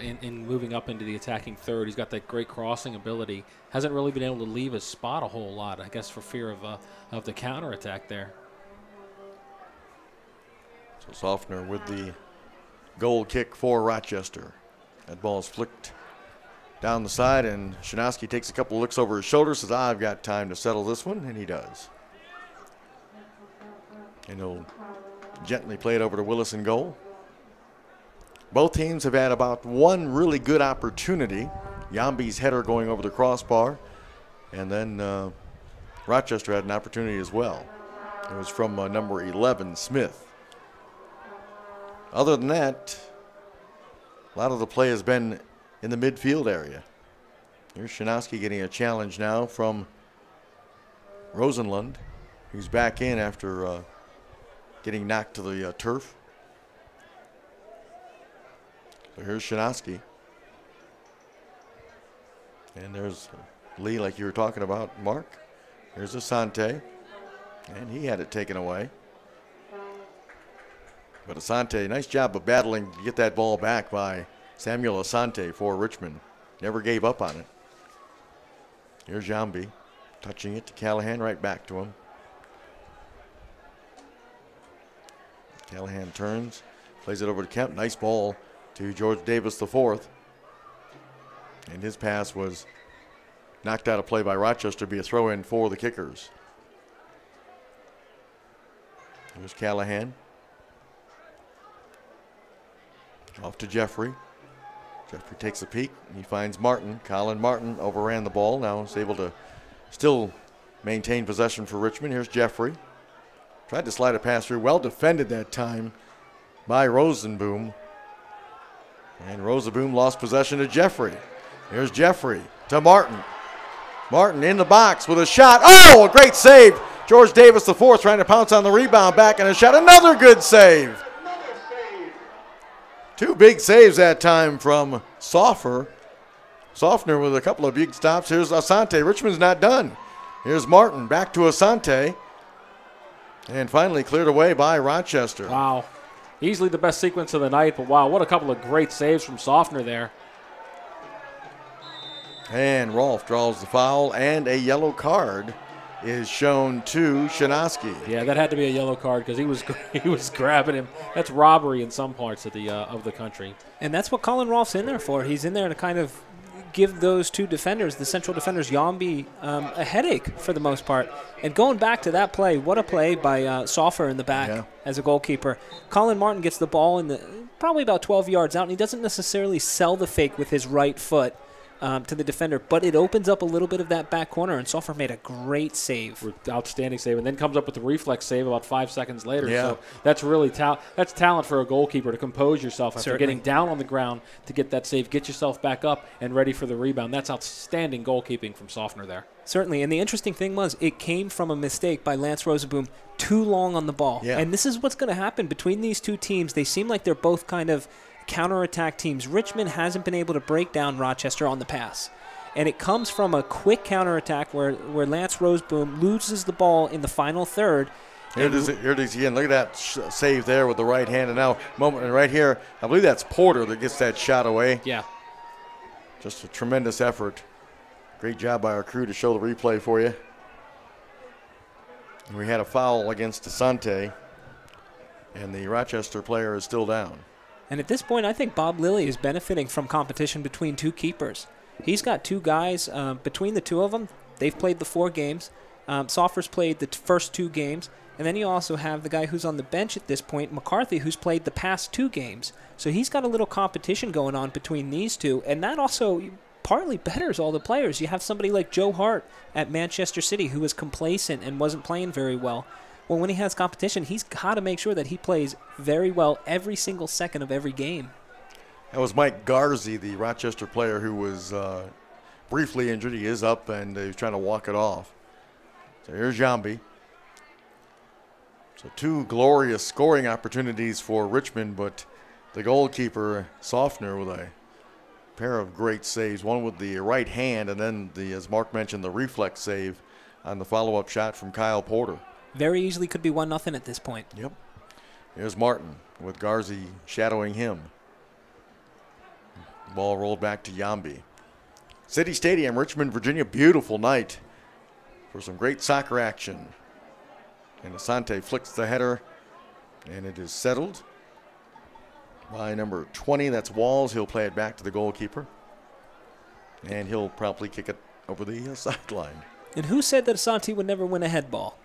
in moving up into the attacking third. He's got that great crossing ability. Hasn't really been able to leave his spot a whole lot, I guess, for fear of the counterattack there. So Softener with the goal kick for Rochester. That ball is flicked down the side, and Shinoski takes a couple of looks over his shoulder, says, I've got time to settle this one, and he does. And he'll gently play it over to Willis in goal. Both teams have had about one really good opportunity. Yambi's header going over the crossbar, and then Rochester had an opportunity as well. It was from number 11, Smith. Other than that, a lot of the play has been in the midfield area. Here's Shinoski getting a challenge now from Rosenlund, who's back in after getting knocked to the turf. So here's Shinoski. And there's Lee, like you were talking about, Mark. Here's Asante. And he had it taken away. But Asante, nice job of battling to get that ball back by Samuel Asante for Richmond. Never gave up on it. Here's Jambi touching it to Callahan, right back to him. Callahan turns, plays it over to Kemp. Nice ball to George Davis IV. And his pass was knocked out of play by Rochester, be a throw-in for the Kickers. Here's Callahan. Off to Jeffrey. Jeffrey takes a peek, and he finds Martin. Colin Martin overran the ball. Now is able to still maintain possession for Richmond. Here's Jeffrey. Tried to slide a pass through. Well defended that time by Rosenboom. And Rosenboom lost possession to Jeffrey. Here's Jeffrey to Martin. Martin in the box with a shot. Oh, a great save. George Davis IV trying to pounce on the rebound, back and a shot. Another good save. Two big saves that time from Soffner with a couple of big stops. Here's Asante. Richmond's not done. Here's Martin. Back to Asante. And finally cleared away by Rochester. Wow. Easily the best sequence of the night, but wow, what a couple of great saves from Soffner there. And Rolfe draws the foul, and a yellow card is shown to Shinoski. Yeah, that had to be a yellow card because he was grabbing him. That's robbery in some parts of the country. And that's what Colin Rolfe's in there for. He's in there to kind of give those two defenders, the central defenders, Yambi, a headache for the most part. And going back to that play, what a play by Soffner in the back as a goalkeeper. Colin Martin gets the ball in probably about 12 yards out, and he doesn't necessarily sell the fake with his right foot to the defender, but it opens up a little bit of that back corner, and Soffner made a great save. Outstanding save, and then comes up with the reflex save about 5 seconds later. Yeah. So that's really that's talent for a goalkeeper to compose yourself after getting down on the ground to get that save, get yourself back up and ready for the rebound. That's outstanding goalkeeping from Soffner there. Certainly, and the interesting thing was it came from a mistake by Lance Rosenboom too long on the ball. Yeah. And this is what's going to happen between these two teams. They seem like they're both kind of counterattack teams. Richmond hasn't been able to break down Rochester on the pass. And it comes from a quick counterattack where Lance Rosenboom loses the ball in the final third. Here it is again. Look at that save there with the right hand. And now, right here, I believe that's Porter that gets that shot away. Yeah. Just a tremendous effort. Great job by our crew to show the replay for you. And we had a foul against Asante, and the Rochester player is still down. And at this point, I think Bob Lilly is benefiting from competition between two keepers. He's got two guys. Between the two of them, they've played the 4 games. Soffner's played the first 2 games. And then you also have the guy who's on the bench at this point, McCarthy, who's played the past 2 games. So he's got a little competition going on between these two. And that also partly betters all the players. You have somebody like Joe Hart at Manchester City who was complacent and wasn't playing very well. Well, when he has competition, he's got to make sure that he plays very well every single second of every game. That was Mike Garzi, the Rochester player who was briefly injured. He is up, and he's trying to walk it off. So here's Jambi. So 2 glorious scoring opportunities for Richmond, but the goalkeeper, Soffner, with a pair of great saves, one with the right hand, and then, as Mark mentioned, the reflex save on the follow-up shot from Kyle Porter. Very easily could be 1-0 at this point. Yep. Here's Martin with Garzi shadowing him. Ball rolled back to Yambi. City Stadium, Richmond, Virginia. Beautiful night for some great soccer action. And Asante flicks the header, and it is settled by number 20. That's Walls. He'll play it back to the goalkeeper, and he'll probably kick it over the sideline. And who said that Asante would never win a head ball?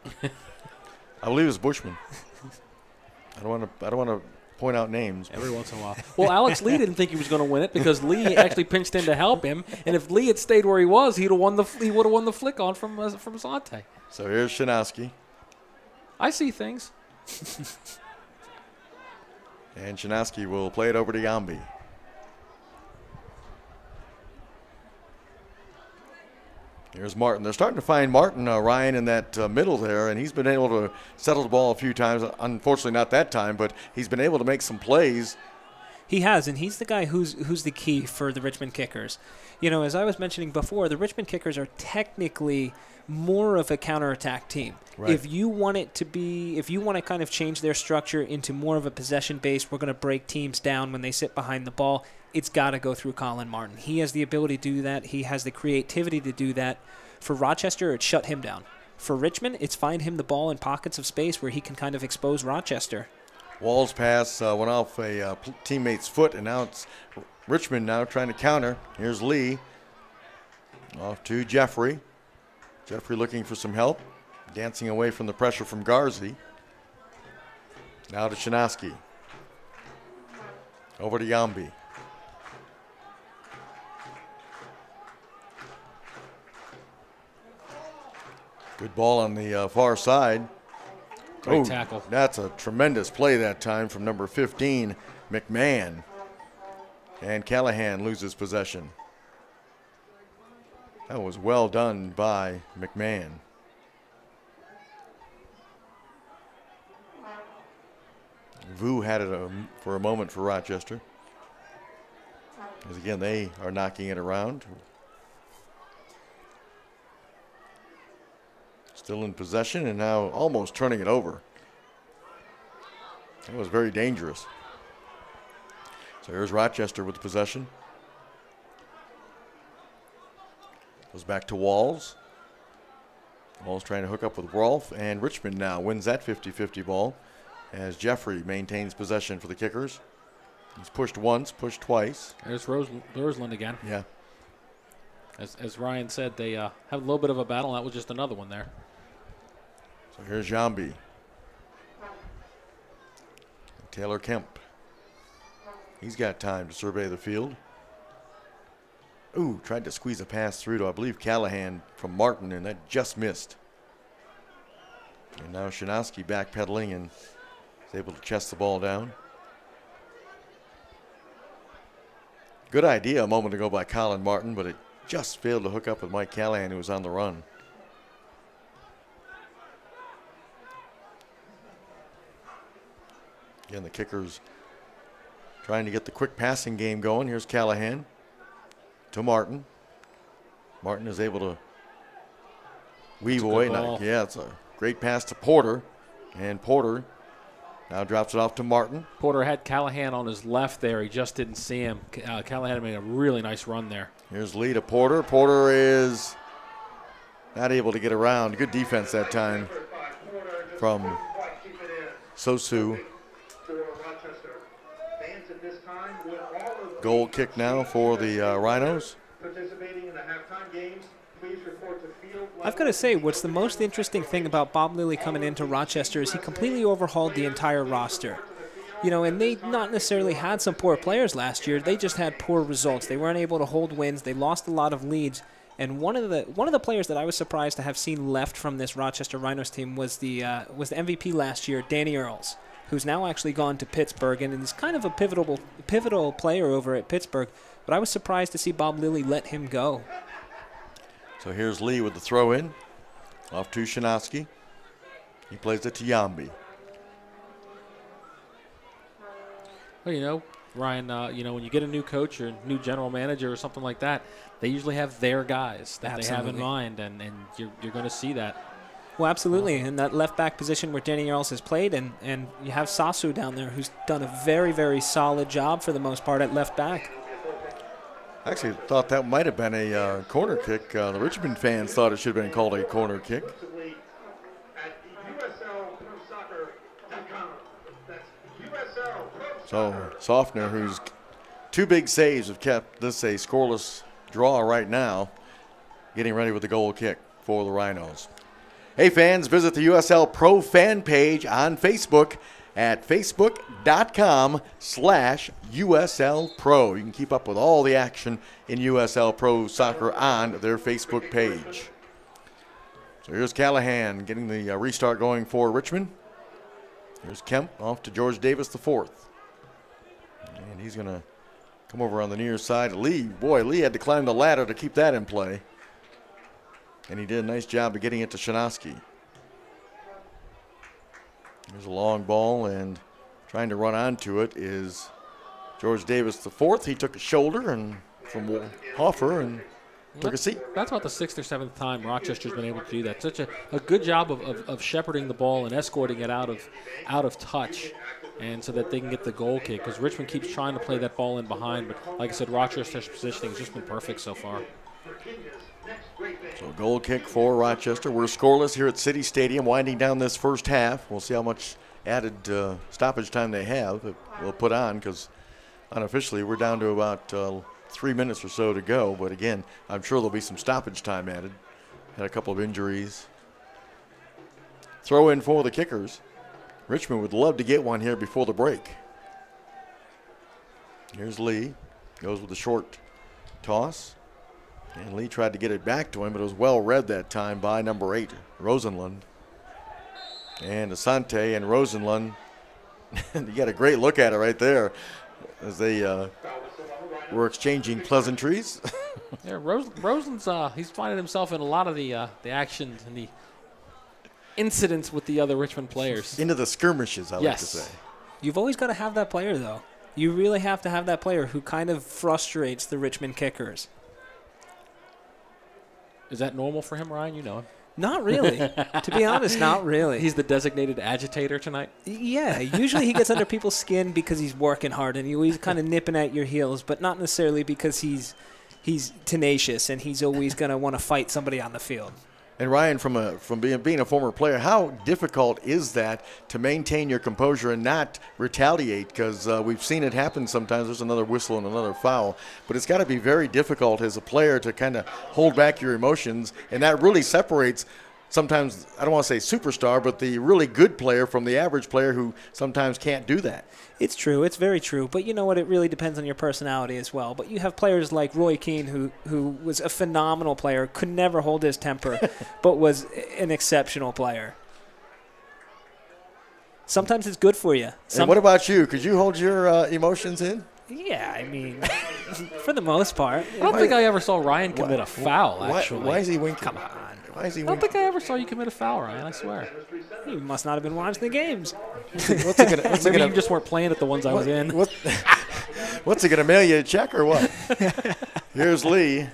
I believe it's Bushman. I don't want to point out names. Every once in a while. Well, Alex Lee didn't think he was going to win it because Lee actually pinched in to help him, and if Lee had stayed where he was, he would have won the flick on from Asante. So here's Shinoski. I see things. And Shinoski will play it over to Yambi. Here's Martin. They're starting to find Martin, Ryan, in that middle there, and he's been able to settle the ball a few times. Unfortunately, not that time, but he's been able to make some plays. He has, and he's the guy who's the key for the Richmond Kickers. You know, as I was mentioning before, the Richmond Kickers are technically more of a counterattack team. Right. If you want to kind of change their structure into more of a possession base, we're going to break teams down when they sit behind the ball, it's got to go through Colin Martin. He has the ability to do that. He has the creativity to do that. For Rochester, it's shut him down. For Richmond, it's find him the ball in pockets of space where he can kind of expose Rochester. Wall's pass went off a teammate's foot, and now it's Richmond now trying to counter. Here's Lee. Off to Jeffrey. Jeffrey looking for some help. Dancing away from the pressure from Garzi. Now to Shinoski. Over to Yambi. Good ball on the far side. Great tackle. That's a tremendous play that time from number 15, McMahon. And Callahan loses possession. That was well done by McMahon. Vu had it for a moment for Rochester. As again, they are knocking it around. Still in possession and now almost turning it over. That was very dangerous. So here's Rochester with possession. Goes back to Walls. Walls trying to hook up with Rolfe, and Richmond now wins that 50-50 ball as Jeffrey maintains possession for the Kickers. He's pushed once, pushed twice. There's Roseland again. Yeah. As Ryan said, they have a little bit of a battle. That was just another one there. So here's Jambi. Taylor Kemp. He's got time to survey the field. Ooh, tried to squeeze a pass through to, I believe, Callahan from Martin, and that just missed. And now Shinowski backpedaling and is able to chest the ball down. Good idea a moment ago by Colin Martin, but it just failed to hook up with Mike Callahan, who was on the run. Again, the Kickers trying to get the quick passing game going. Here's Callahan to Martin. Martin is able to weave away. Yeah, it's a great pass to Porter. And Porter now drops it off to Martin. Porter had Callahan on his left there. He just didn't see him. Callahan made a really nice run there. Here's Lee to Porter. Porter is not able to get around. Good defense that time from Sosu. Goal kick now for the Rhinos. I've got to say, what's the most interesting thing about Bob Lilly coming into Rochester is he completely overhauled the entire roster. You know, and they not necessarily had some poor players last year. They just had poor results. They weren't able to hold wins. They lost a lot of leads. And one of the players that I was surprised to have seen left from this Rochester Rhinos team was the MVP last year, Danny Earls, who's now actually gone to Pittsburgh and is kind of a pivotal player over at Pittsburgh. But I was surprised to see Bob Lilly let him go. So here's Lee with the throw in. Off to Shinowski. He plays it to Jambi. Well, you know, Ryan, you know, when you get a new coach or new general manager or something like that, they usually have their guys that Absolutely. they have in mind, and you're going to see that. Well, absolutely. In that left back position where Danny Earls has played, and you have Sasu down there who's done a very, very solid job for the most part at left back. I actually thought that might have been a corner kick. The Richmond fans thought it should have been called a corner kick. So Softner, who's two big saves, have kept this a scoreless draw right now, getting ready with the goal kick for the Rhinos. Hey fans, visit the USL Pro fan page on Facebook at facebook.com/USL Pro. You can keep up with all the action in USL Pro Soccer on their Facebook page. So here's Callahan getting the restart going for Richmond. Here's Kemp off to George Davis IV. And he's going to come over on the near side. Lee had to climb the ladder to keep that in play. And he did a nice job of getting it to Shinowski. There's a long ball, and trying to run onto it is George Davis IV. He took a shoulder and from Hoffer and took a seat. That's about the 6th or 7th time Rochester's been able to do that. Such a good job of shepherding the ball and escorting it out of touch, and so that they can get the goal kick, because Richmond keeps trying to play that ball in behind. But like I said, Rochester's positioning has just been perfect so far. So goal kick for Rochester. We're scoreless here at City Stadium, winding down this first half. We'll see how much added stoppage time they have. We'll put on, because unofficially we're down to about 3 minutes or so to go. But again, I'm sure there'll be some stoppage time added. Had a couple of injuries. Throw in for the Kickers. Richmond would love to get one here before the break. Here's Lee. Goes with a short toss. And Lee tried to get it back to him, but it was well read that time by number 8, Rosenlund. And Asante and Rosenlund, you got a great look at it right there as they were exchanging pleasantries. Yeah, Rosenlund's he's finding himself in a lot of the action and the incidents with the other Richmond players. Into the skirmishes, I like to say. You've always got to have that player, though. You really have to have that player who kind of frustrates the Richmond Kickers. Is that normal for him, Ryan? You know him. Not really. To be honest, not really. He's the designated agitator tonight? Yeah, usually he gets under people's skin because he's working hard and he's kind of nipping at your heels, but not necessarily because he's tenacious and he's always going to want to fight somebody on the field. And Ryan, from being a former player, how difficult is that to maintain your composure and not retaliate? Because we've seen it happen sometimes. There's another whistle and another foul. But it's got to be very difficult as a player to kind of hold back your emotions. And that really separates sometimes, I don't want to say superstar, but the really good player from the average player who sometimes can't do that. It's true. It's very true. But you know what? It really depends on your personality as well. But you have players like Roy Keane, who was a phenomenal player, could never hold his temper, but was an exceptional player. Sometimes it's good for you. And what about you? Could you hold your emotions in? Yeah, I mean, for the most part. I don't think I ever saw Ryan commit a foul, actually. Why is he winking? Come on. Why is he I don't winking? think I ever saw you commit a foul, Ryan, I swear. You must not have been watching the games. Maybe you just weren't playing at the ones I was in. What's he going to mail you a check or what? Here's Lee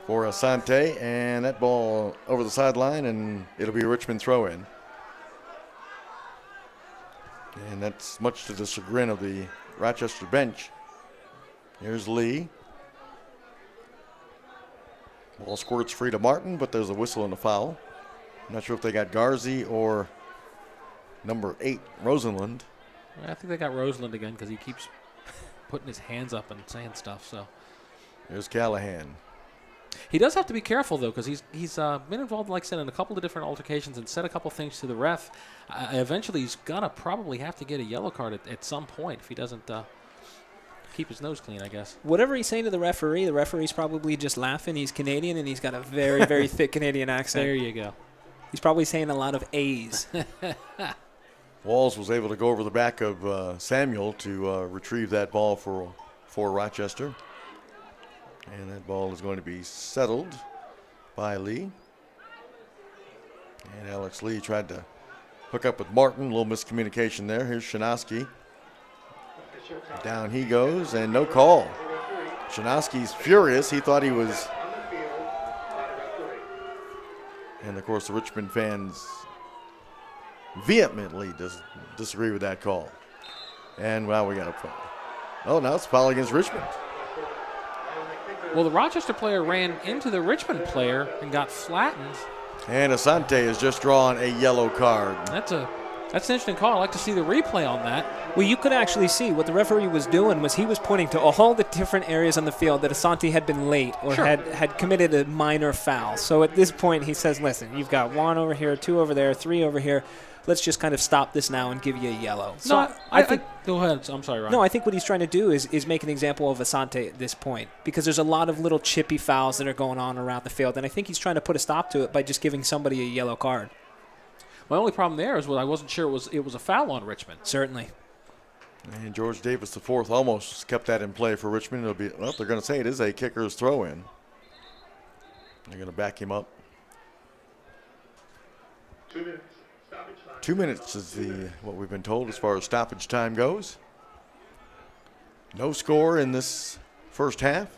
for Asante, and that ball over the sideline, and it'll be a Richmond throw-in. And that's much to the chagrin of the Rochester bench. Here's Lee. Ball squirts free to Martin, but there's a whistle and a foul. I'm not sure if they got Garzi or number 8, Rosenland. I think they got Roseland again because he keeps putting his hands up and saying stuff. So Here's Callahan. he does have to be careful, though, because he's been involved, like I said, in a couple of different altercations and said a couple things to the ref. Eventually, he's going to probably have to get a yellow card at some point if he doesn't keep his nose clean, I guess. Whatever he's saying to the referee's probably just laughing. He's Canadian, and he's got a very, very thick Canadian accent. There you go. He's probably saying a lot of A's. Walls was able to go over the back of Samuel to retrieve that ball for Rochester. And that ball is going to be settled by Lee. And Alex Lee tried to hook up with Martin. A little miscommunication there. Here's Shinosky. Down he goes, and no call. Shinosky's furious. He thought he was. And, of course, the Richmond fans vehemently disagree with that call. And, well, we got a foul. Oh, now it's a foul against Richmond. Well, the Rochester player ran into the Richmond player and got flattened. And Asante has just drawn a yellow card. That's an interesting call. I'd like to see the replay on that. Well, you could actually see what the referee was doing was he was pointing to all the different areas on the field that Asante had been late or had committed a minor foul. So at this point, he says, listen, you've got 1 over here, 2 over there, 3 over here. Let's just kind of stop this now and give you a yellow. So No, I think. Go ahead. I'm sorry, Ryan. No, I think what he's trying to do is make an example of Asante at this point because there's a lot of little chippy fouls that are going on around the field, and I think he's trying to put a stop to it by just giving somebody a yellow card. My only problem there is I wasn't sure it was a foul on Richmond. Certainly. And George Davis IV almost kept that in play for Richmond. It'll be, well, they're going to say it is a kicker's throw-in. They're going to back him up. 2 minutes. Stoppage time. 2 minutes is what we've been told as far as stoppage time goes. No score in this first half.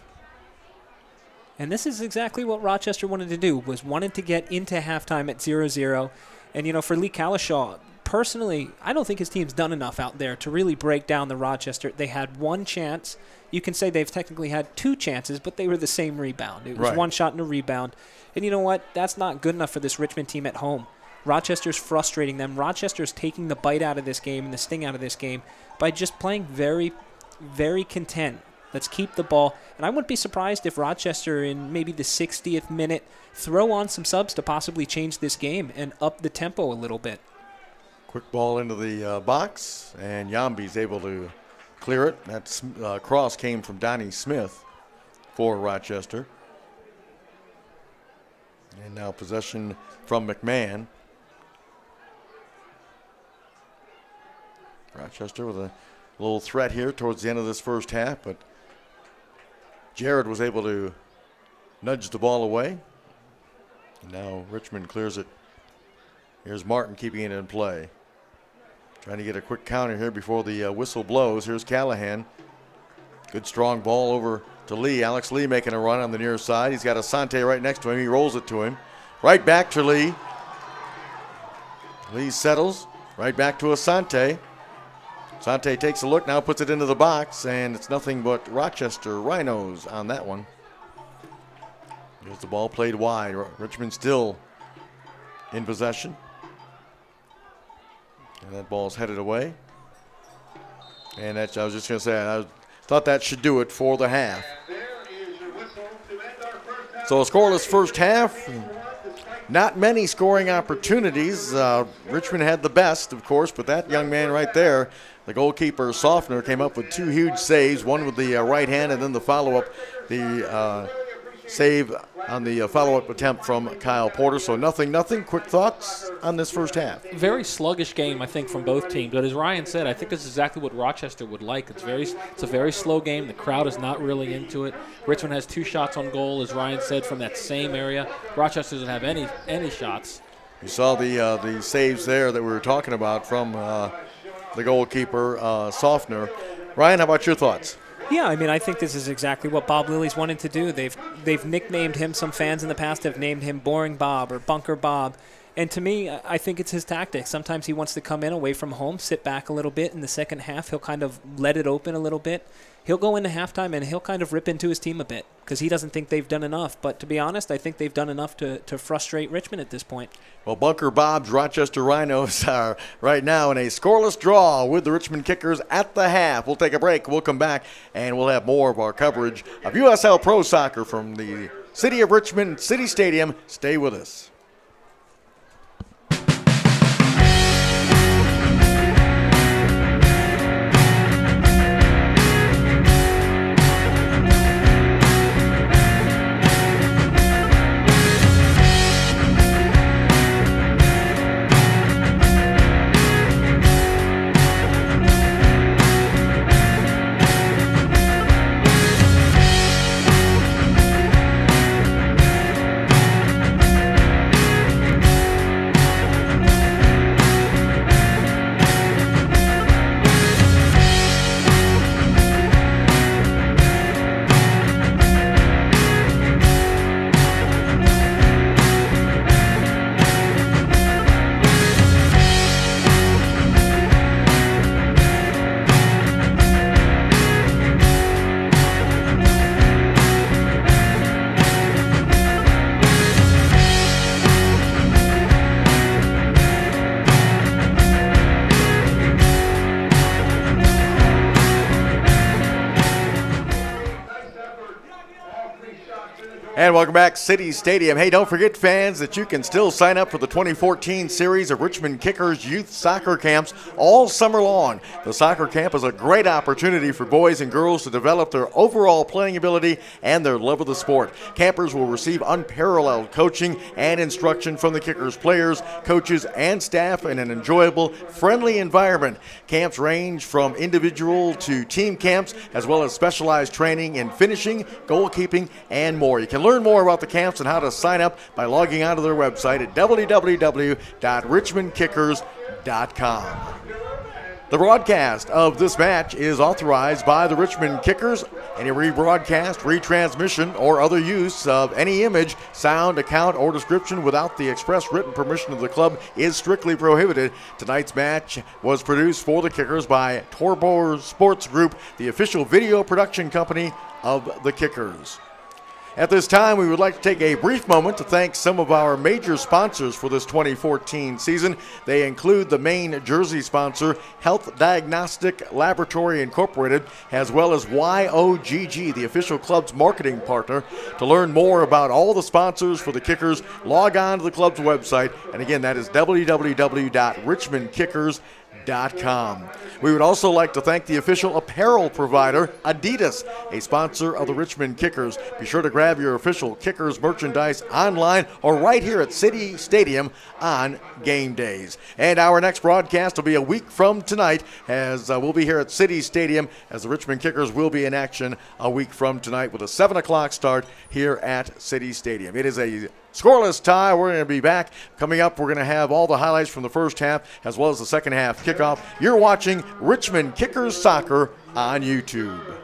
And this is exactly what Rochester wanted to do, was wanted to get into halftime at 0-0. And, you know, for Lee Calishaw, personally, I don't think his team's done enough out there to really break down the Rochester. They had one chance. You can say they've technically had 2 chances, but they were the same rebound. It was right. 1 shot and a rebound. And you know what? That's not good enough for this Richmond team at home. Rochester's frustrating them. Rochester's taking the bite out of this game and the sting out of this game by just playing very, very content. Let's keep the ball. And I wouldn't be surprised if Rochester in maybe the 60th minute throw on some subs to possibly change this game and up the tempo a little bit. Quick ball into the box, and Yambi's able to clear it. That cross came from Donnie Smith for Rochester. And now possession from McMahon. Rochester with a little threat here towards the end of this first half, but Jared was able to nudge the ball away. Now Richmond clears it. Here's Martin keeping it in play. Trying to get a quick counter here before the whistle blows. Here's Callahan. Good strong ball over to Lee. Alex Lee making a run on the near side. He's got Asante right next to him. He rolls it to him. Right back to Lee. Lee settles. Right back to Asante. Asante takes a look, now puts it into the box, and it's nothing but Rochester Rhinos on that one. Here's the ball played wide. Richmond still in possession. And that ball's headed away. And that's, I was just going to say, I thought that should do it for the half. So a scoreless first half. Not many scoring opportunities. Richmond had the best, of course, but that young man right there, the goalkeeper, Softner, came up with 2 huge saves, one with the right hand and then the follow-up, the save on the follow-up attempt from Kyle Porter. So nothing. Quick thoughts on this first half? Very sluggish game, I think, from both teams. But as Ryan said, I think this is exactly what Rochester would like. It's a very slow game. The crowd is not really into it. Richmond has 2 shots on goal, as Ryan said, from that same area. Rochester doesn't have any shots. You saw the saves there that we were talking about from the goalkeeper, Softner. Ryan, how about your thoughts? Yeah, I mean, I think this is exactly what Bob Lilly's wanted to do. They've nicknamed him, some fans in the past have named him Boring Bob or Bunker Bob. And to me, I think it's his tactic. Sometimes he wants to come in away from home, sit back a little bit. In the second half, he'll kind of let it open a little bit. He'll go into halftime and he'll kind of rip into his team a bit because he doesn't think they've done enough. But to be honest, I think they've done enough to frustrate Richmond at this point. Well, Bunker Bob's Rochester Rhinos are right now in a scoreless draw with the Richmond Kickers at the half. We'll take a break. We'll come back, and we'll have more of our coverage of USL Pro Soccer from the city of Richmond, City Stadium. Stay with us. And welcome back, City Stadium. Hey, don't forget, fans, that you can still sign up for the 2014 series of Richmond Kickers youth soccer camps all summer long. The soccer camp is a great opportunity for boys and girls to develop their overall playing ability and their love of the sport. Campers will receive unparalleled coaching and instruction from the Kickers players, coaches, and staff in an enjoyable, friendly environment. Camps range from individual to team camps, as well as specialized training in finishing, goalkeeping, and more. You can learn more about the camps and how to sign up by logging onto their website at www.richmondkickers.com. The broadcast of this match is authorized by the Richmond Kickers. Any rebroadcast, retransmission, or other use of any image, sound, account, or description without the express written permission of the club is strictly prohibited. Tonight's match was produced for the Kickers by Tourbeau Sports Group, the official video production company of the Kickers. At this time, we would like to take a brief moment to thank some of our major sponsors for this 2014 season. They include the main jersey sponsor, Health Diagnostic Laboratory Incorporated, as well as YOGG, the official club's marketing partner. To learn more about all the sponsors for the Kickers, log on to the club's website. And again, that is www.richmondkickers.com. We would also like to thank the official apparel provider, Adidas, a sponsor of the Richmond Kickers. Be sure to grab your official Kickers merchandise online or right here at City Stadium on game days. And our next broadcast will be a week from tonight, as we'll be here at City Stadium, as the Richmond Kickers will be in action a week from tonight with a 7 o'clock start here at City Stadium. It is a Scoreless tie. We're going to be back. Coming up, we're going to have all the highlights from the first half as well as the second half kickoff. You're watching Richmond Kickers Soccer on YouTube.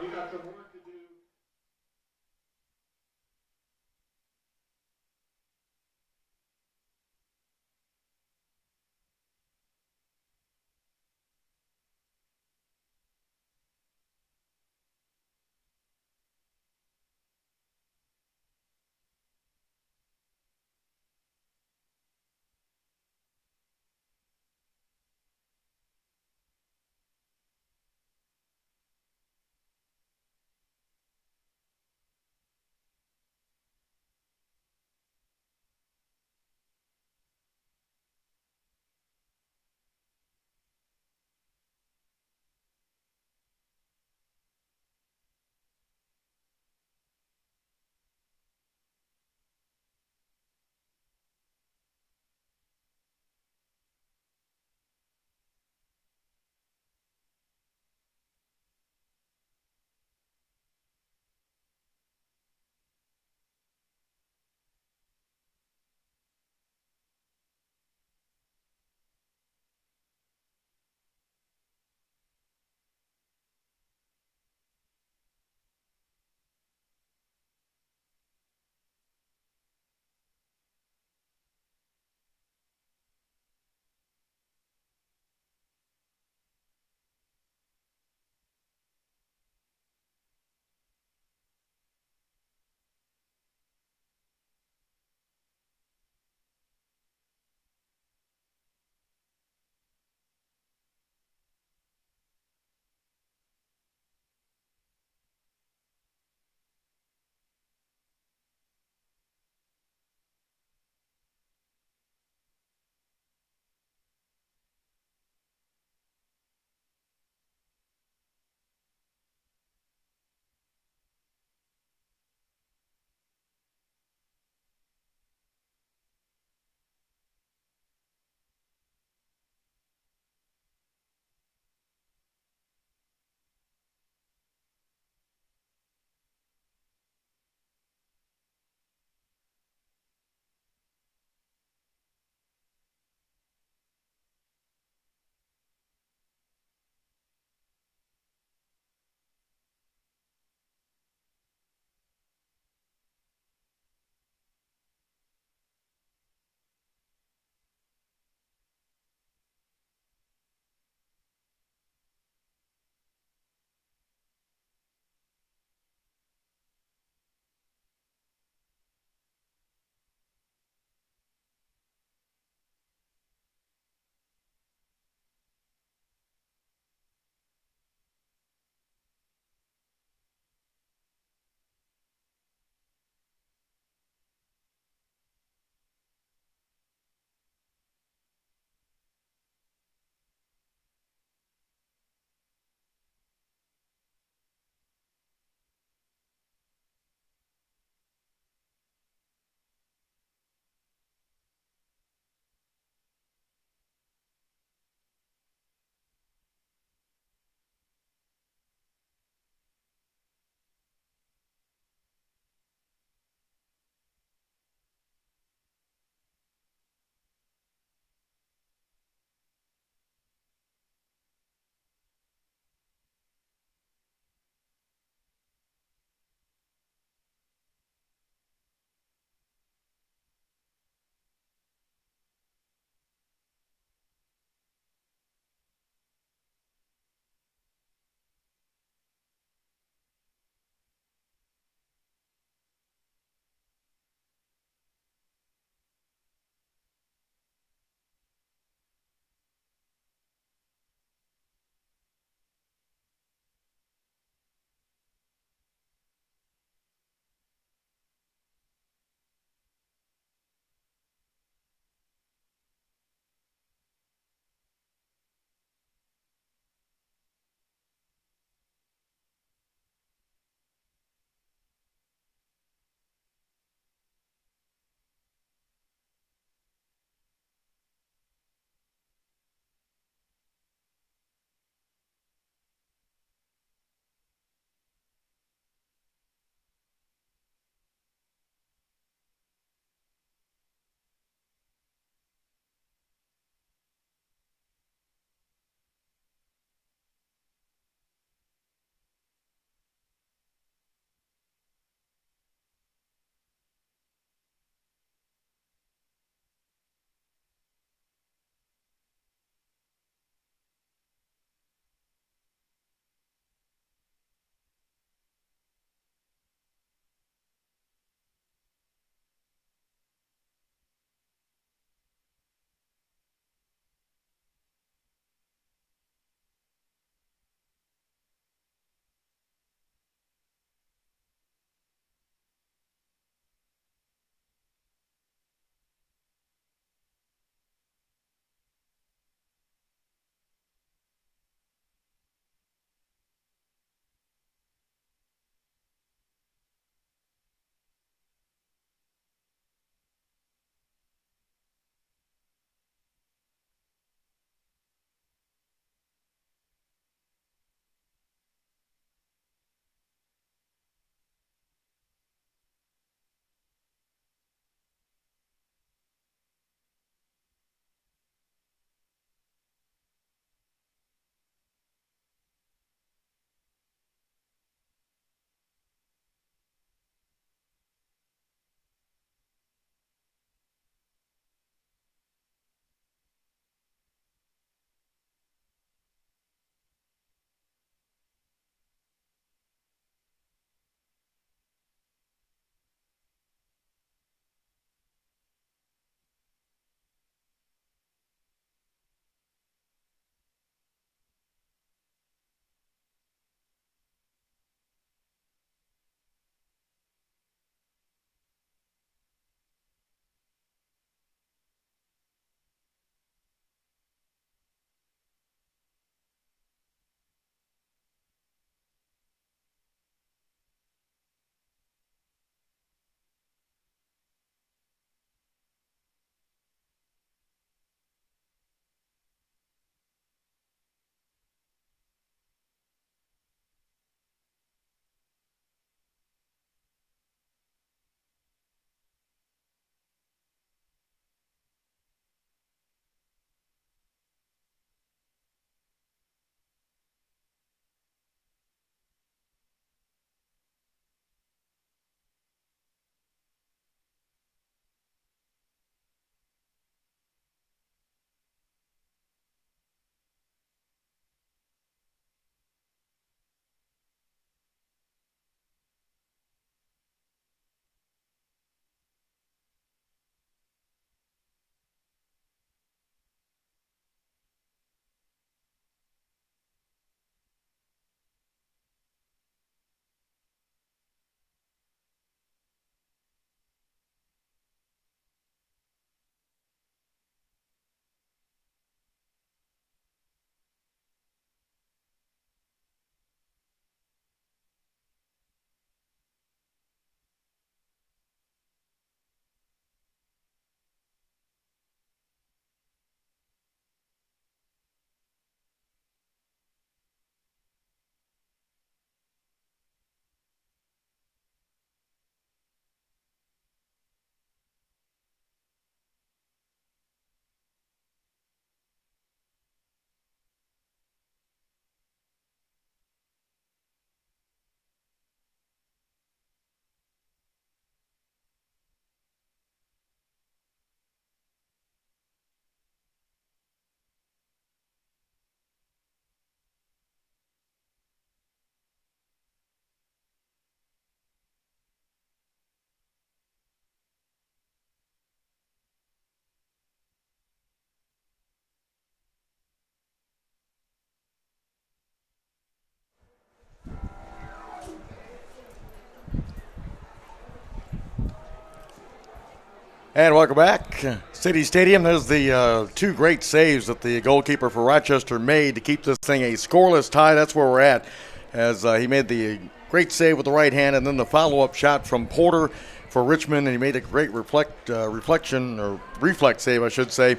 And welcome back. City Stadium, there's the two great saves that the goalkeeper for Rochester made to keep this thing a scoreless tie. That's where we're at, as he made the great save with the right hand, and then the follow-up shot from Porter for Richmond, and he made a great reflection, or reflex save, I should say.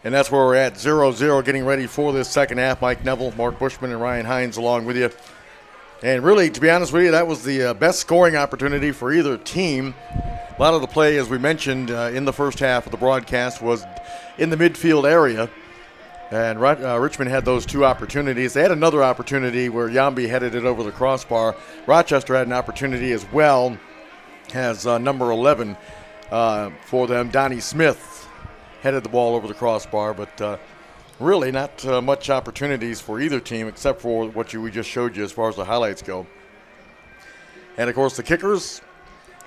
And that's where we're at, 0-0, getting ready for this second half. Mike Neville, Mark Bushman, and Ryan Hines along with you. And really, to be honest with you, that was the best scoring opportunity for either team. A lot of the play, as we mentioned in the first half of the broadcast, was in the midfield area. And Richmond had those two opportunities. They had another opportunity where Yambi headed it over the crossbar. Rochester had an opportunity as well, as number 11 for them. Donnie Smith headed the ball over the crossbar, but really not much opportunities for either team except for what we just showed you as far as the highlights go. And, of course, the Kickers,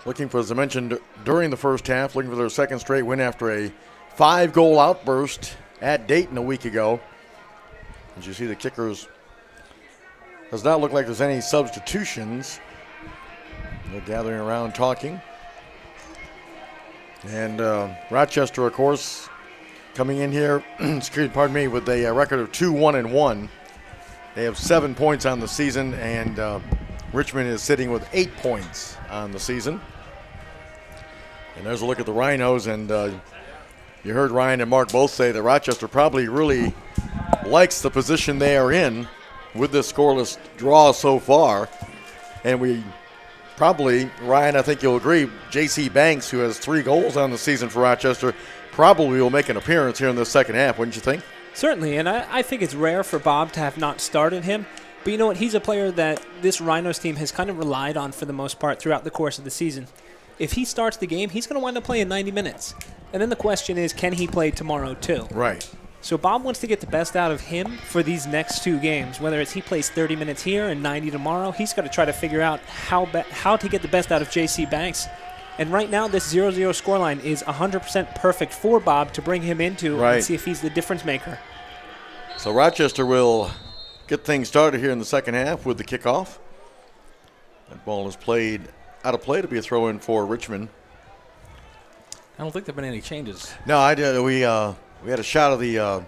looking for, as I mentioned, during the first half, looking for their second straight win after a 5-goal outburst at Dayton a week ago. As you see, the Kickers, does not look like there's any substitutions. They're gathering around talking. And Rochester, of course, coming in here, with a record of 2-1-1. They have 7 points on the season, and Richmond is sitting with 8 points on the season. And there's a look at the Rhinos, and you heard Ryan and Mark both say that Rochester probably really likes the position they are in with this scoreless draw so far. And we probably, Ryan, I think you'll agree, J.C. Banks, who has 3 goals on the season for Rochester, probably will make an appearance here in the second half, wouldn't you think? Certainly, and I think it's rare for Bob to have not started him. But you know what? He's a player that this Rhinos team has kind of relied on for the most part throughout the course of the season. If he starts the game, he's going to wind up playing 90 minutes. And then the question is, can he play tomorrow too? Right. So Bob wants to get the best out of him for these next 2 games. Whether it's he plays 30 minutes here and 90 tomorrow, he's got to try to figure out how to get the best out of J.C. Banks. And right now, this 0-0 scoreline is 100% perfect for Bob to bring him into and see if he's the difference maker. So Rochester will get things started here in the second half with the kickoff. That ball is played out of play to be a throw-in for Richmond. I don't think there have been any changes. No, I did. We had a shot of the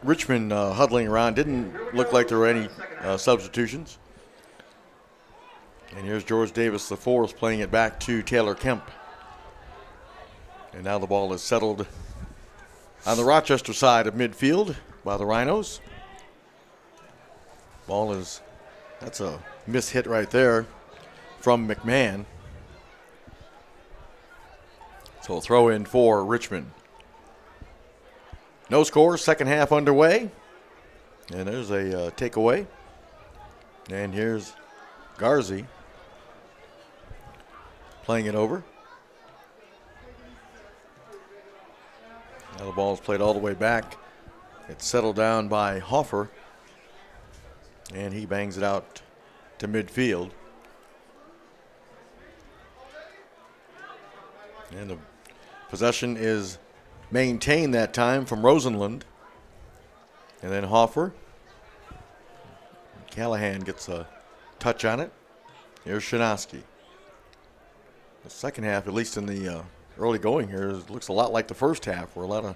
Richmond huddling around. Didn't look like there were any substitutions. And here's George Davis IV playing it back to Taylor Kemp. And now the ball is settled on the Rochester side of midfield by the Rhinos. Ball is, that's a mishit right there from McMahon. So a throw in for Richmond. No score, second half underway. And there's a takeaway. And here's Garzi playing it over. Now the ball is played all the way back. It's settled down by Hoffer. And he bangs it out to midfield. And the possession is maintained that time from Rosenlund. And then Hoffer. Callahan gets a touch on it. Here's Shinosky. The second half, at least in the early going here, looks a lot like the first half, where a lot of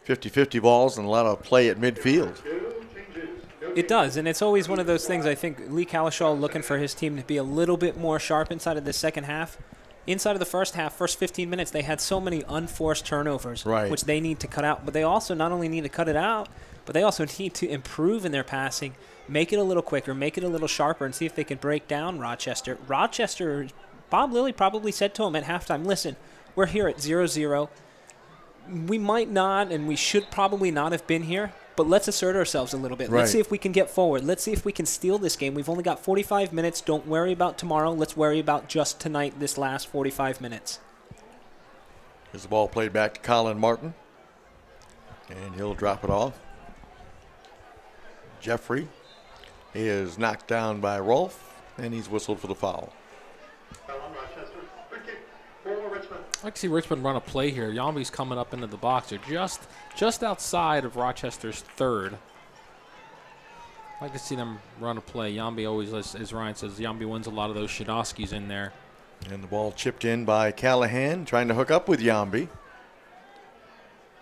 50-50 balls and a lot of play at midfield. It does, and it's always one of those things. I think Lee Kalishaw looking for his team to be a little bit more sharp inside of the second half. Inside of the first half, first 15 minutes, they had so many unforced turnovers, which they need to cut out. But they also not only need to cut it out, but they also need to improve in their passing, make it a little quicker, make it a little sharper, and see if they can break down Rochester. Rochester, Bob Lilly probably said to him at halftime, listen, we're here at 0-0. We might not, and we should probably not have been here, but let's assert ourselves a little bit. Let's see if we can get forward. Let's see if we can steal this game. We've only got 45 minutes. Don't worry about tomorrow. Let's worry about just tonight, this last 45 minutes. Here's the ball played back to Colin Martin. And he'll drop it off. Jeffrey is knocked down by Rolfe, and he's whistled for the foul. I'd like to see Richmond run a play here. Yambi's coming up into the box. They're just outside of Rochester's third. I'd like to see them run a play. Yambi always, as Ryan says, Yambi wins a lot of those Shidoskis in there. And the ball chipped in by Callahan, trying to hook up with Yambi.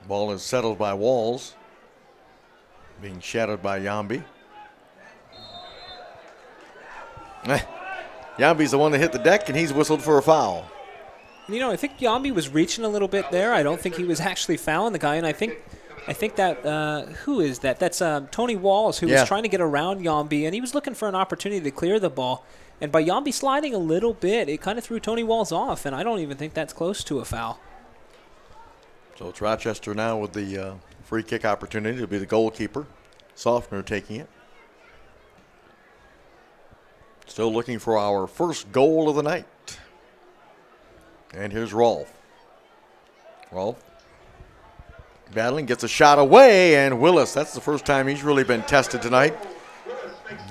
Ball is settled by Walls. Being shadowed by Yambi. Yambi's the one that hit the deck, and he's whistled for a foul. You know, I think Yambi was reaching a little bit there. I don't think he was actually fouling the guy, and I think that who is that? That's Tony Walls, who was trying to get around Yambi, and he was looking for an opportunity to clear the ball. And by Yambi sliding a little bit, it kind of threw Tony Walls off, and I don't even think that's close to a foul. So it's Rochester now with the free kick opportunity to be the goalkeeper. Softner taking it. Still looking for our first goal of the night. And here's Rolfe. Rolfe battling, gets a shot away, and Willis, that's the first time he's really been tested tonight.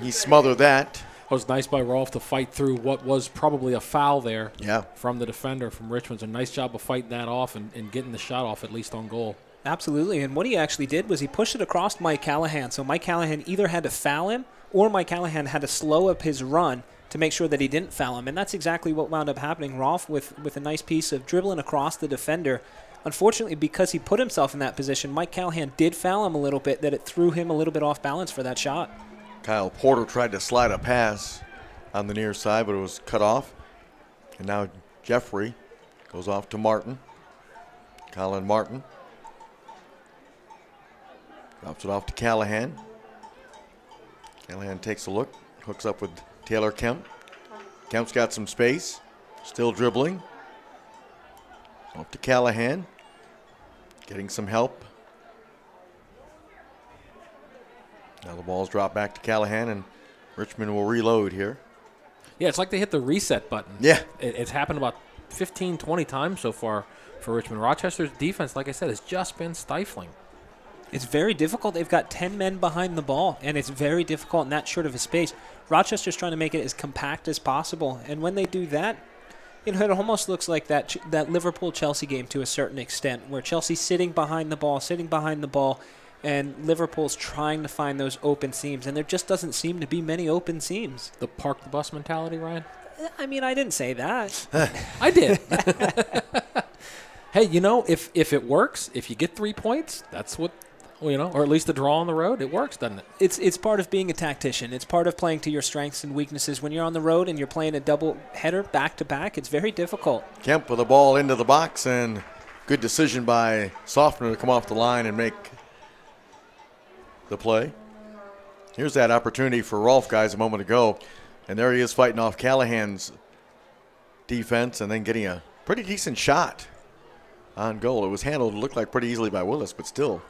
He smothered that. It was nice by Rolfe to fight through what was probably a foul there from the defender from Richmond. So nice job of fighting that off and getting the shot off at least on goal. Absolutely, and what he actually did was he pushed it across Mike Callahan. So Mike Callahan either had to foul him or Mike Callahan had to slow up his run to make sure that he didn't foul him. And that's exactly what wound up happening. Rolfe with a nice piece of dribbling across the defender. Unfortunately, because he put himself in that position, Mike Callahan did foul him a little bit, that it threw him a little bit off balance for that shot. Kyle Porter tried to slide a pass on the near side, but it was cut off. And now Jeffrey goes off to Martin. Colin Martin drops it off to Callahan. Callahan takes a look, hooks up with Taylor Kemp. Kemp's got some space, still dribbling. Off to Callahan, getting some help. Now the ball's dropped back to Callahan, and Richmond will reload here. Yeah, it's like they hit the reset button. Yeah. It's happened about 15, 20 times so far for Richmond. Rochester's defense, like I said, has just been stifling. It's very difficult. They've got 10 men behind the ball, and it's very difficult in that short of a space. Rochester's trying to make it as compact as possible, and when they do that, it almost looks like that Liverpool-Chelsea game to a certain extent, where Chelsea's sitting behind the ball, and Liverpool's trying to find those open seams, and there just doesn't seem to be many open seams. The park the bus mentality, Ryan? I mean, I didn't say that. I did. Hey, if it works, if you get 3 points, that's what, or at least the draw on the road, it works, doesn't it? It's part of being a tactician. It's part of playing to your strengths and weaknesses. When you're on the road and you're playing a double header back-to-back, it's very difficult. Kemp with the ball into the box, and good decision by Softner to come off the line and make the play. Here's that opportunity for Rolfe, guys, a moment ago. And there he is fighting off Callahan's defense and then getting a pretty decent shot on goal. It was handled, it looked like pretty easily by Willis, but still.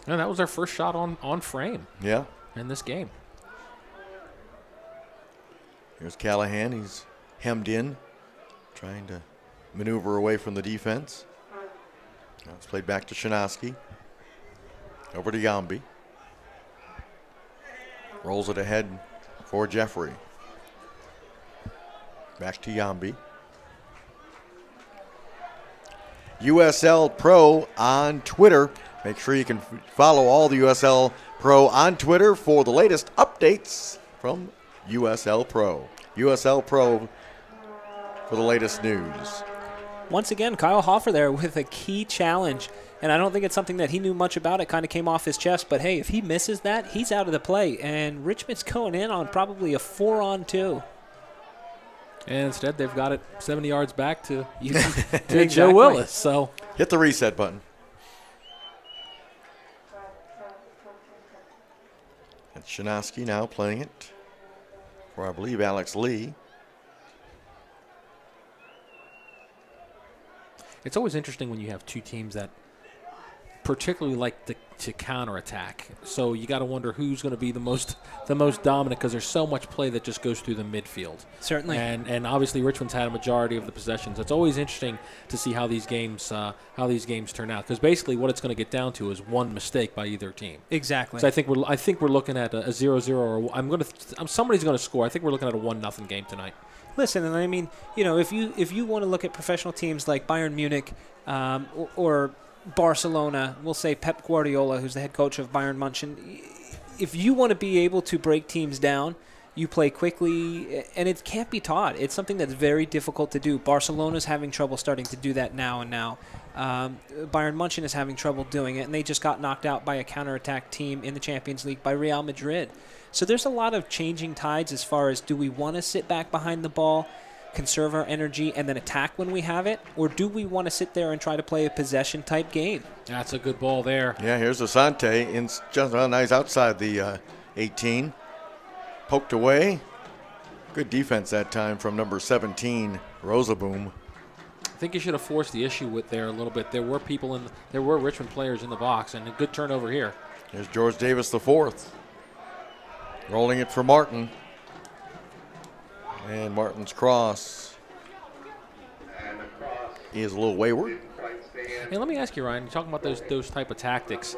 And that was their first shot on frame in this game. Here's Callahan. He's hemmed in, trying to maneuver away from the defense. Now it's played back to Shinosky. Over to Yambi. Rolls it ahead for Jeffrey. Back to Yambi. USL Pro on Twitter. Make sure you can follow all the USL Pro on Twitter for the latest updates from USL Pro. USL Pro for the latest news. Once again, Kyle Hoffer there with a key challenge. And I don't think it's something that he knew much about. It kind of came off his chest. But, hey, if he misses that, he's out of the play. And Richmond's going in on probably a 4-on-2. And instead, they've got it 70 yards back to Exactly. Joe Willis. So hit the reset button. And Shinosky now playing it for, I believe, Alex Lee. It's always interesting when you have two teams that particularly like to counterattack. So you got to wonder who's going to be the most dominant, because there's so much play that just goes through the midfield. Certainly. And obviously Richmond's had a majority of the possessions. It's always interesting to see how these games turn out, because basically what it's going to get down to is one mistake by either team. Exactly. So I think we're looking at a 0-0, or somebody's going to score. I think we're looking at a 1-0 game tonight. Listen, and I mean, if you want to look at professional teams like Bayern Munich or Barcelona, we'll say Pep Guardiola, who's the head coach of Bayern München, if you want to be able to break teams down, You play quickly, and it can't be taught. It's something that's very difficult to do. Barcelona's having trouble starting to do that now. Bayern München is having trouble doing it, and they just got knocked out by a counterattack team in the Champions League by Real Madrid. So there's a lot of changing tides as far as, do we want to sit back behind the ball, conserve our energy, and then attack when we have it, or do we want to sit there and try to play a possession-type game? That's a good ball there. Yeah, here's Asante. Just nice outside the 18. Poked away. Good defense that time from number 17, Rosaboom. I think you should have forced the issue with there a little bit. There were Richmond players in the box, and a good turnover here. Here's George Davis the fourth. Rolling it for Martin. And Martin's cross is a little wayward. Hey, let me ask you, Ryan, you're talking about those type of tactics.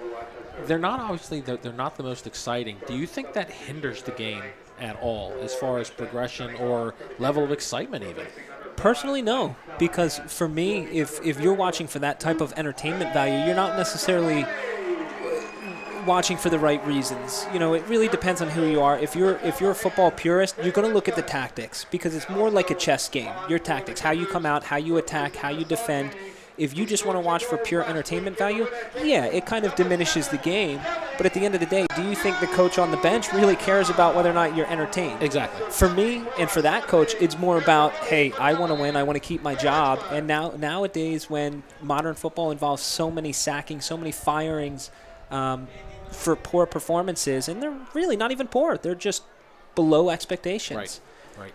They're not the most exciting. Do you think that hinders the game at all as far as progression or level of excitement even? Personally, no, because for me, if you're watching for that type of entertainment value, you're not necessarily watching for the right reasons. You know, it really depends on who you are. If you're a football purist, you're going to look at the tactics, because it's more like a chess game. Your tactics, how you come out, how you attack, how you defend. If you just want to watch for pure entertainment value, yeah, it kind of diminishes the game. But at the end of the day, do you think the coach on the bench really cares about whether or not you're entertained? Exactly. For me and for that coach, it's more about, hey, I want to win, I want to keep my job. And nowadays, when modern football involves so many sackings, so many firings for poor performances, and they're really not even poor, they're just below expectations. Right.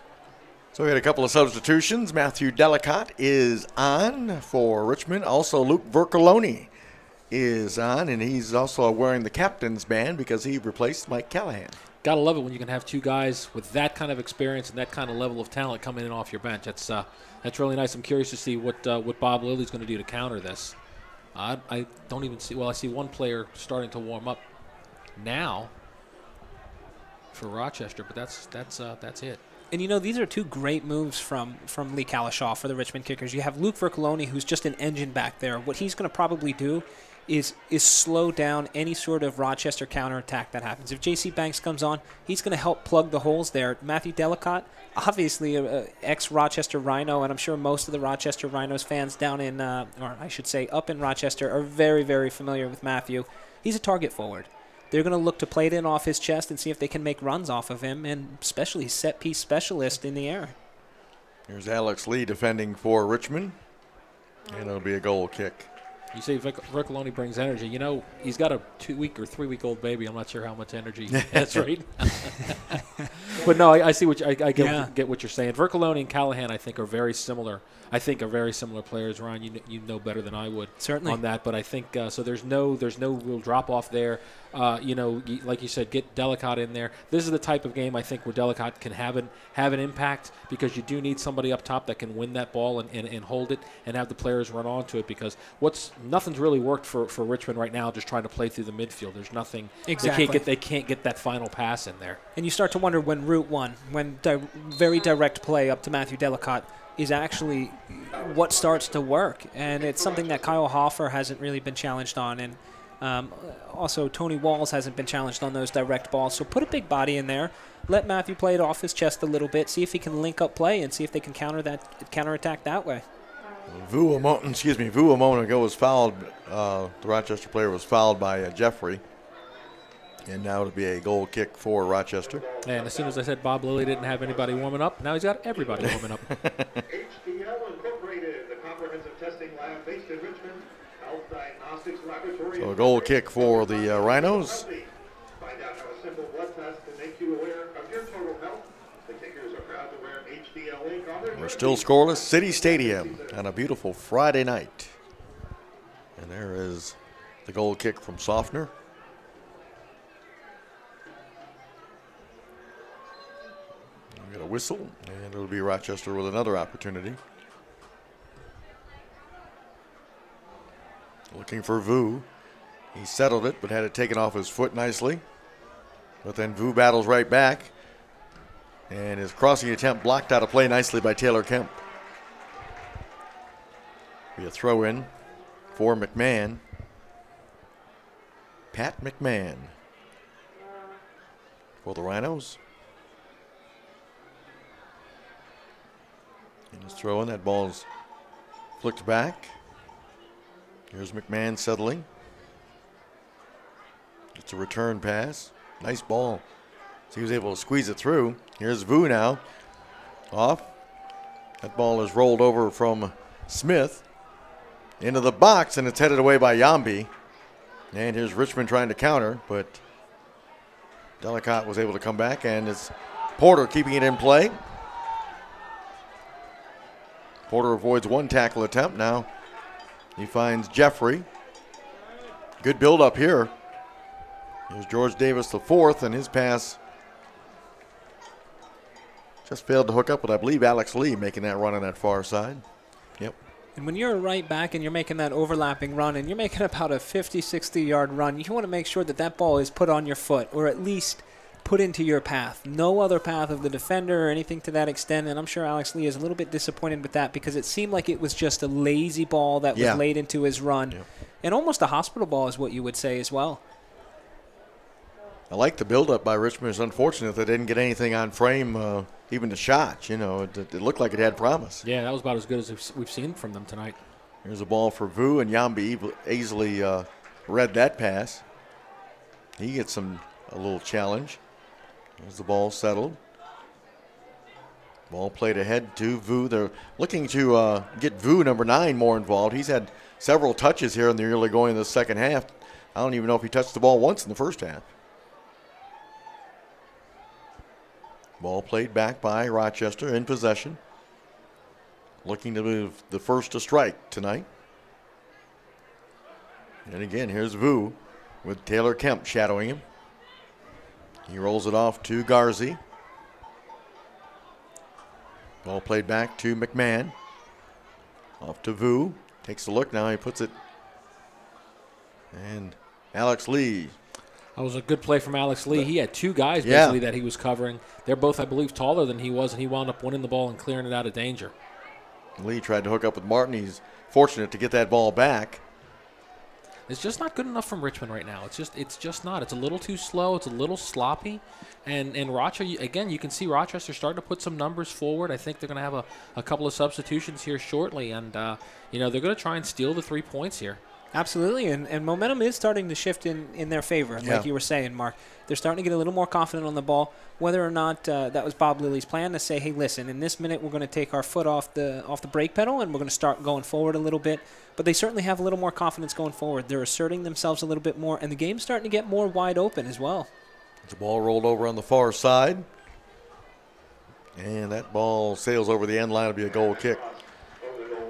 So we had a couple of substitutions. Matthew Delicott is on for Richmond. Also, Luke Vercoloni is on, and he's also wearing the captain's band because he replaced Mike Callahan. Gotta love it when you can have two guys with that kind of experience and that kind of level of talent coming in off your bench. That's really nice. I'm curious to see what Bob Lilly's going to do to counter this. I don't even see. Well, I see one player starting to warm up now for Rochester, but that's it. And, you know, these are two great moves from Lee Kalishaw for the Richmond Kickers. You have Luke Vercoloni, who's just an engine back there. What he's going to probably do is slow down any sort of Rochester counterattack that happens. If J.C. Banks comes on, he's going to help plug the holes there. Matthew Delicott, obviously an ex-Rochester Rhino, and I'm sure most of the Rochester Rhinos fans down in, or I should say up in Rochester, are very, very familiar with Matthew. He's a target forward. They're going to look to play it in off his chest and see if they can make runs off of him, and especially set-piece specialist in the air. Here's Alex Lee defending for Richmond, and it'll be a goal kick. You say Vercoloni brings energy. You know, he's got a 2-week or 3-week-old baby. I'm not sure how much energy he has, right? But no, I see what I get what you're saying. Vercoloni and Callahan, I think, are very similar. I think are very similar players. Ryan, you know better than I would certainly on that. But I think so. There's no real drop off there. You know, like you said, get Delicott in there. This is the type of game I think where Delicott can have an impact, because you do need somebody up top that can win that ball and hold it and have the players run onto it. Because nothing's really worked for Richmond right now. Just trying to play through the midfield. There's nothing. Exactly. They can't get that final pass in there. And you start to wonder when Route 1, when very direct play up to Matthew Delicott is actually what starts to work. And it's something that Kyle Hoffer hasn't really been challenged on. And also Tony Walls hasn't been challenged on those direct balls. So put a big body in there. Let Matthew play it off his chest a little bit. See if he can link up play and see if they can counterattack that way. Vuamonago was fouled. The Rochester player was fouled by Jeffrey. And now it'll be a goal kick for Rochester. And as soon as I said Bob Lilly didn't have anybody warming up, now he's got everybody warming up. HDL Incorporated, the comprehensive testing lab based in Richmond. Health Diagnostics Laboratory. So a goal kick for the Rhinos. Find out how a simple blood test can make you aware of your total health. The Kickers are proud to wear HDL ink on their We're still scoreless. City Stadium on a beautiful Friday night. And there is the goal kick from Softner. We got a whistle, and it'll be Rochester with another opportunity. Looking for Vu. He settled it, but had it taken off his foot nicely. But then Vu battles right back. And his crossing attempt blocked out of play nicely by Taylor Kemp. Be a throw in for McMahon. Pat McMahon for the Rhinos. He's throwing. That ball's flicked back. Here's McMahon settling. It's a return pass. Nice ball. So he was able to squeeze it through. Here's Vu now. Off. That ball is rolled over from Smith into the box, and it's headed away by Yambi. And here's Richmond trying to counter, but Delicott was able to come back, and it's Porter keeping it in play. Porter avoids one tackle attempt. Now he finds Jeffrey. Good build up here. Here's George Davis the fourth, and his pass just failed to hook up with, I believe, Alex Lee making that run on that far side. Yep. And when you're a right back and you're making that overlapping run and you're making about a 50, 60-yard run, you want to make sure that that ball is put on your foot or at least put into your path. No other path of the defender or anything to that extent, and I'm sure Alex Lee is a little bit disappointed with that because it seemed like it was just a lazy ball that was laid into his run. Yeah. And almost a hospital ball is what you would say as well. I like the buildup by Richmond. It's unfortunate they didn't get anything on frame, even the shot. You know, it looked like it had promise. Yeah, that was about as good as we've seen from them tonight. Here's a ball for Vu, and Yambi easily read that pass. He gets a little challenge. There's the ball settled. Ball played ahead to Vu. They're looking to get Vu, number 9, more involved. He's had several touches here in the early going of the second half. I don't even know if he touched the ball once in the first half. Ball played back by Rochester in possession. Looking to move the first to strike tonight. And again, here's Vu with Taylor Kemp shadowing him. He rolls it off to Garzi. Ball played back to McMahon. Off to Vu. Takes a look now. He puts it. And Alex Lee. That was a good play from Alex Lee. He had two guys basically that he was covering. They're both, I believe, taller than he was, and he wound up winning the ball and clearing it out of danger. Lee tried to hook up with Martin. He's fortunate to get that ball back. It's just not good enough from Richmond right now. It's just not. It's a little too slow. It's a little sloppy. And Rochester, again, you can see Rochester starting to put some numbers forward. I think they're going to have a couple of substitutions here shortly. And, they're going to try and steal the 3 points here. Absolutely, and momentum is starting to shift in their favor, like you were saying, Mark. They're starting to get a little more confident on the ball, whether or not that was Bob Lilly's plan to say, hey, listen, in this minute we're going to take our foot off the brake pedal and we're going to start going forward a little bit. But they certainly have a little more confidence going forward. They're asserting themselves a little bit more, and the game's starting to get more wide open as well. The ball rolled over on the far side, and that ball sails over the end line. It'll be a goal kick.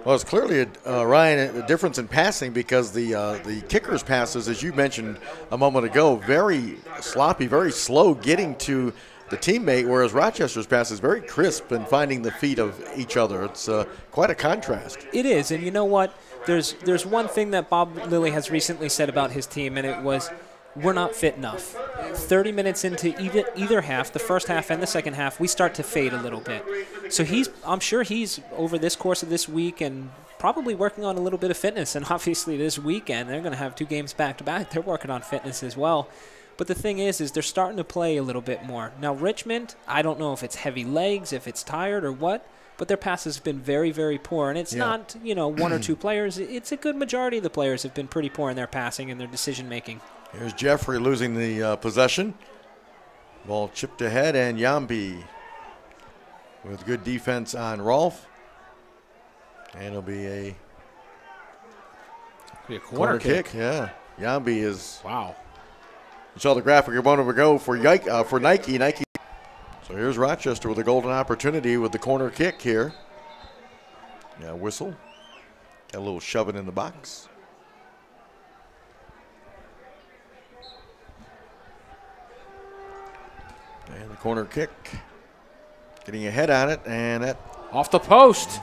Well, it's clearly, Ryan, a difference in passing because the Kickers' passes, as you mentioned a moment ago, very sloppy, very slow getting to the teammate, whereas Rochester's pass is very crisp and finding the feet of each other. It's quite a contrast. It is, and you know what? There's one thing that Bob Lilly has recently said about his team, and it was, we're not fit enough. 30 minutes into either half, the first half and the second half, we start to fade a little bit. So I'm sure he's, over this course of this week, and probably working on a little bit of fitness. And obviously this weekend, they're going to have 2 games back-to-back. They're working on fitness as well. But the thing is they're starting to play a little bit more. Now, Richmond, I don't know if it's heavy legs, if it's tired or what, but their passes have been very, very poor. And it's not, 1 or 2 players. It's a good majority of the players have been pretty poor in their passing and their decision-making. Here's Jeffrey losing the possession. Ball chipped ahead, and Yambi with good defense on Rolfe. And it'll be a corner kick. Yeah, Yambi is. Wow. You saw the graphic a moment ago for Nike. So here's Rochester with a golden opportunity with the corner kick here. Yeah, whistle. Got a little shoving in the box. And the corner kick. Getting ahead on it, and that. Off the post.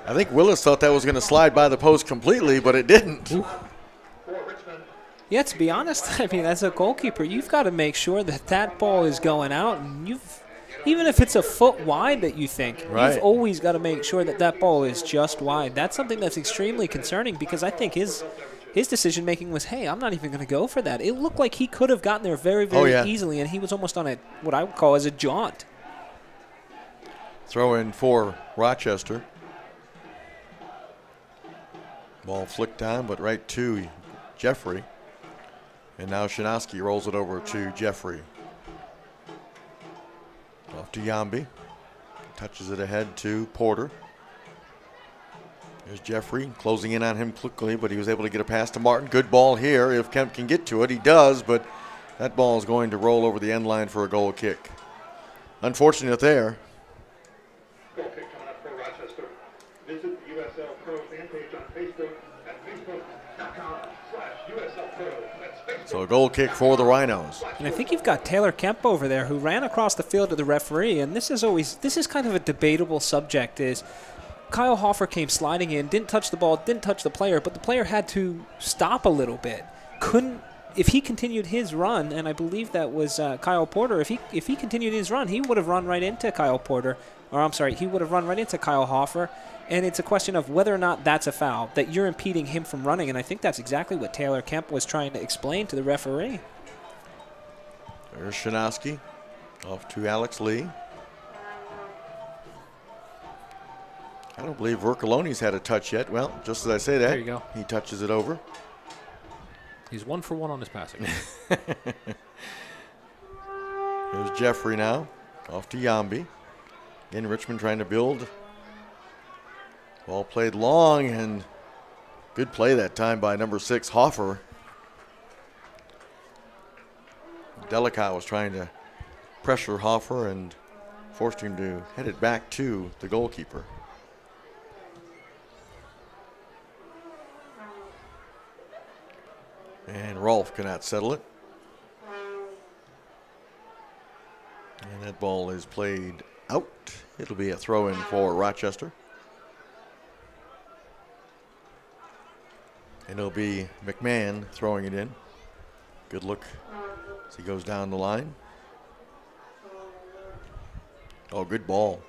I think Willis thought that was going to slide by the post completely, but it didn't. Ooh. Yeah, to be honest, I mean, as a goalkeeper, you've got to make sure that ball is going out, and even if it's a foot wide that you think, you've always got to make sure that ball is just wide. That's something that's extremely concerning because I think his decision-making was, hey, I'm not even going to go for that. It looked like he could have gotten there very, very easily, and he was almost on what I would call as a jaunt. throw in for Rochester. Ball flicked on, but right to Jeffrey. And now Shinowski rolls it over to Jeffrey. Off to Yambi. Touches it ahead to Porter. There's Jeffrey closing in on him quickly, but he was able to get a pass to Martin. Good ball here. If Kemp can get to it, he does, but that ball is going to roll over the end line for a goal kick. Unfortunate there. Goal kick coming up for Rochester. Visit the USL Pro fan page on Facebook at facebook.com/USL Pro. That's Facebook. So a goal kick for the Rhinos. And I think you've got Taylor Kemp over there who ran across the field to the referee, and this is kind of a debatable subject. Is Kyle Hoffer came sliding in, didn't touch the ball, didn't touch the player, but the player had to stop a little bit. If he continued his run, and I believe that was Kyle Porter, if he continued his run, he would have run right into Kyle Porter, or I'm sorry, he would have run right into Kyle Hoffer. And it's a question of whether or not that's a foul, that you're impeding him from running, and I think that's exactly what Taylor Kemp was trying to explain to the referee. There's Shinowski off to Alex Lee. I don't believe Vercoloni's had a touch yet. Well, just as I say that, there you go. He touches it over. He's 1 for 1 on his passing. Here's Jeffrey now, off to Yambi. Again, Richmond trying to build. Ball played long, and good play that time by number 6, Hoffer. Delicott was trying to pressure Hoffer and forced him to head it back to the goalkeeper. And Rolfe cannot settle it. And that ball is played out. It'll be a throw-in for Rochester. And it'll be McMahon throwing it in. Good look as he goes down the line. Oh, good ball.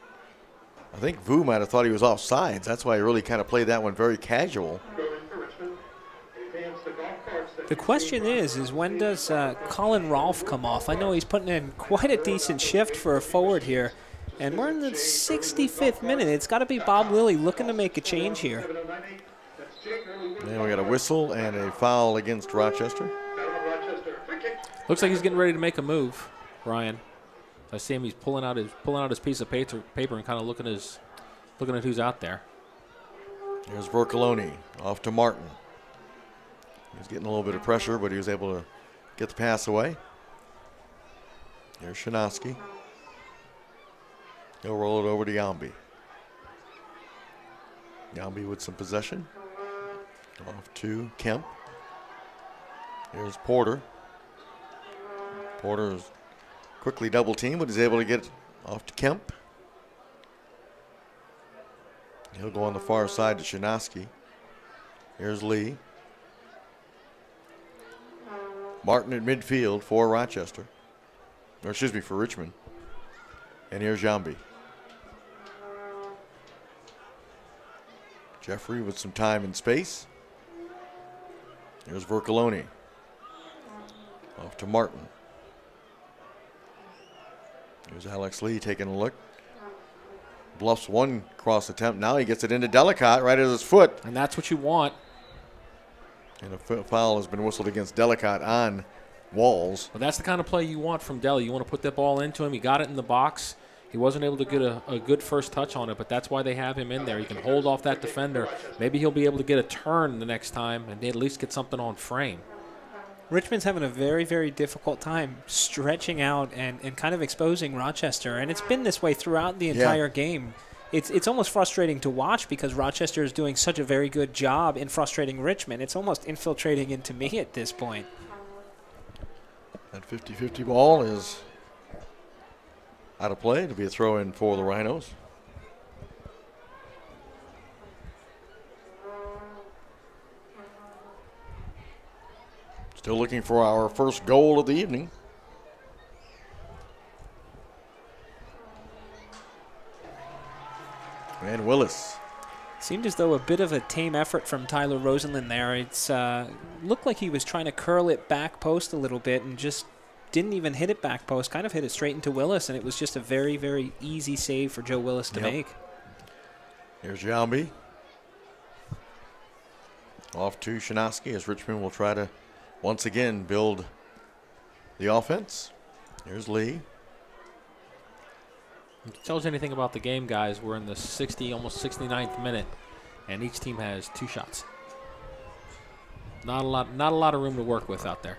I think Vu might have thought he was offsides. That's why he really kind of played that one very casual. The question is when does Colin Rolfe come off? I know he's putting in quite a decent shift for a forward here. And we're in the 65th minute. It's got to be Bob Lilly looking to make a change here. And we got a whistle and a foul against Rochester. Looks like he's getting ready to make a move, Ryan. I see him. He's pulling out his piece of paper and kind of looking at who's out there. Here's Vercoloni off to Martin. He's getting a little bit of pressure, but he was able to get the pass away. Here's Shinowski. He'll roll it over to Yambi. Yambi with some possession. Off to Kemp. Here's Porter. Porter's quickly double teamed, but he's able to get off to Kemp. He'll go on the far side to Shinowski. Here's Lee. Martin at midfield for Rochester. Or excuse me, for Richmond. And here's Yambi. Jeffrey with some time and space. Here's Vercoloni. Off to Martin. Here's Alex Lee taking a look. Bluffs one cross attempt. Now he gets it into Delicott right at his foot. And that's what you want. And a foul has been whistled against Delicott on Walls. Well, that's the kind of play you want from Deli. You want to put that ball into him. He got it in the box. He wasn't able to get a good first touch on it, but that's why they have him in there. He can hold off that defender. Maybe he'll be able to get a turn the next time and at least get something on frame. Richmond's having a very, very difficult time stretching out and kind of exposing Rochester, and it's been this way throughout the entire game. It's almost frustrating to watch because Rochester is doing such a very good job in frustrating Richmond. It's almost infiltrating into me at this point. That 50-50 ball is out of play to be a throw-in for the Rhinos. Still looking for our first goal of the evening. And Willis. Seemed as though a bit of a tame effort from Tyler Rosenlund there. It's looked like he was trying to curl it back post a little bit and just didn't even hit it back post, kind of hit it straight into Willis, and it was just a very, very easy save for Joe Willis to make. Here's Yambi. Off to Shinoski as Richmond will try to once again build the offense. Here's Lee. If it tells you anything about the game, guys, we're in the almost 69th minute, and each team has 2 shots. Not a lot of room to work with out there.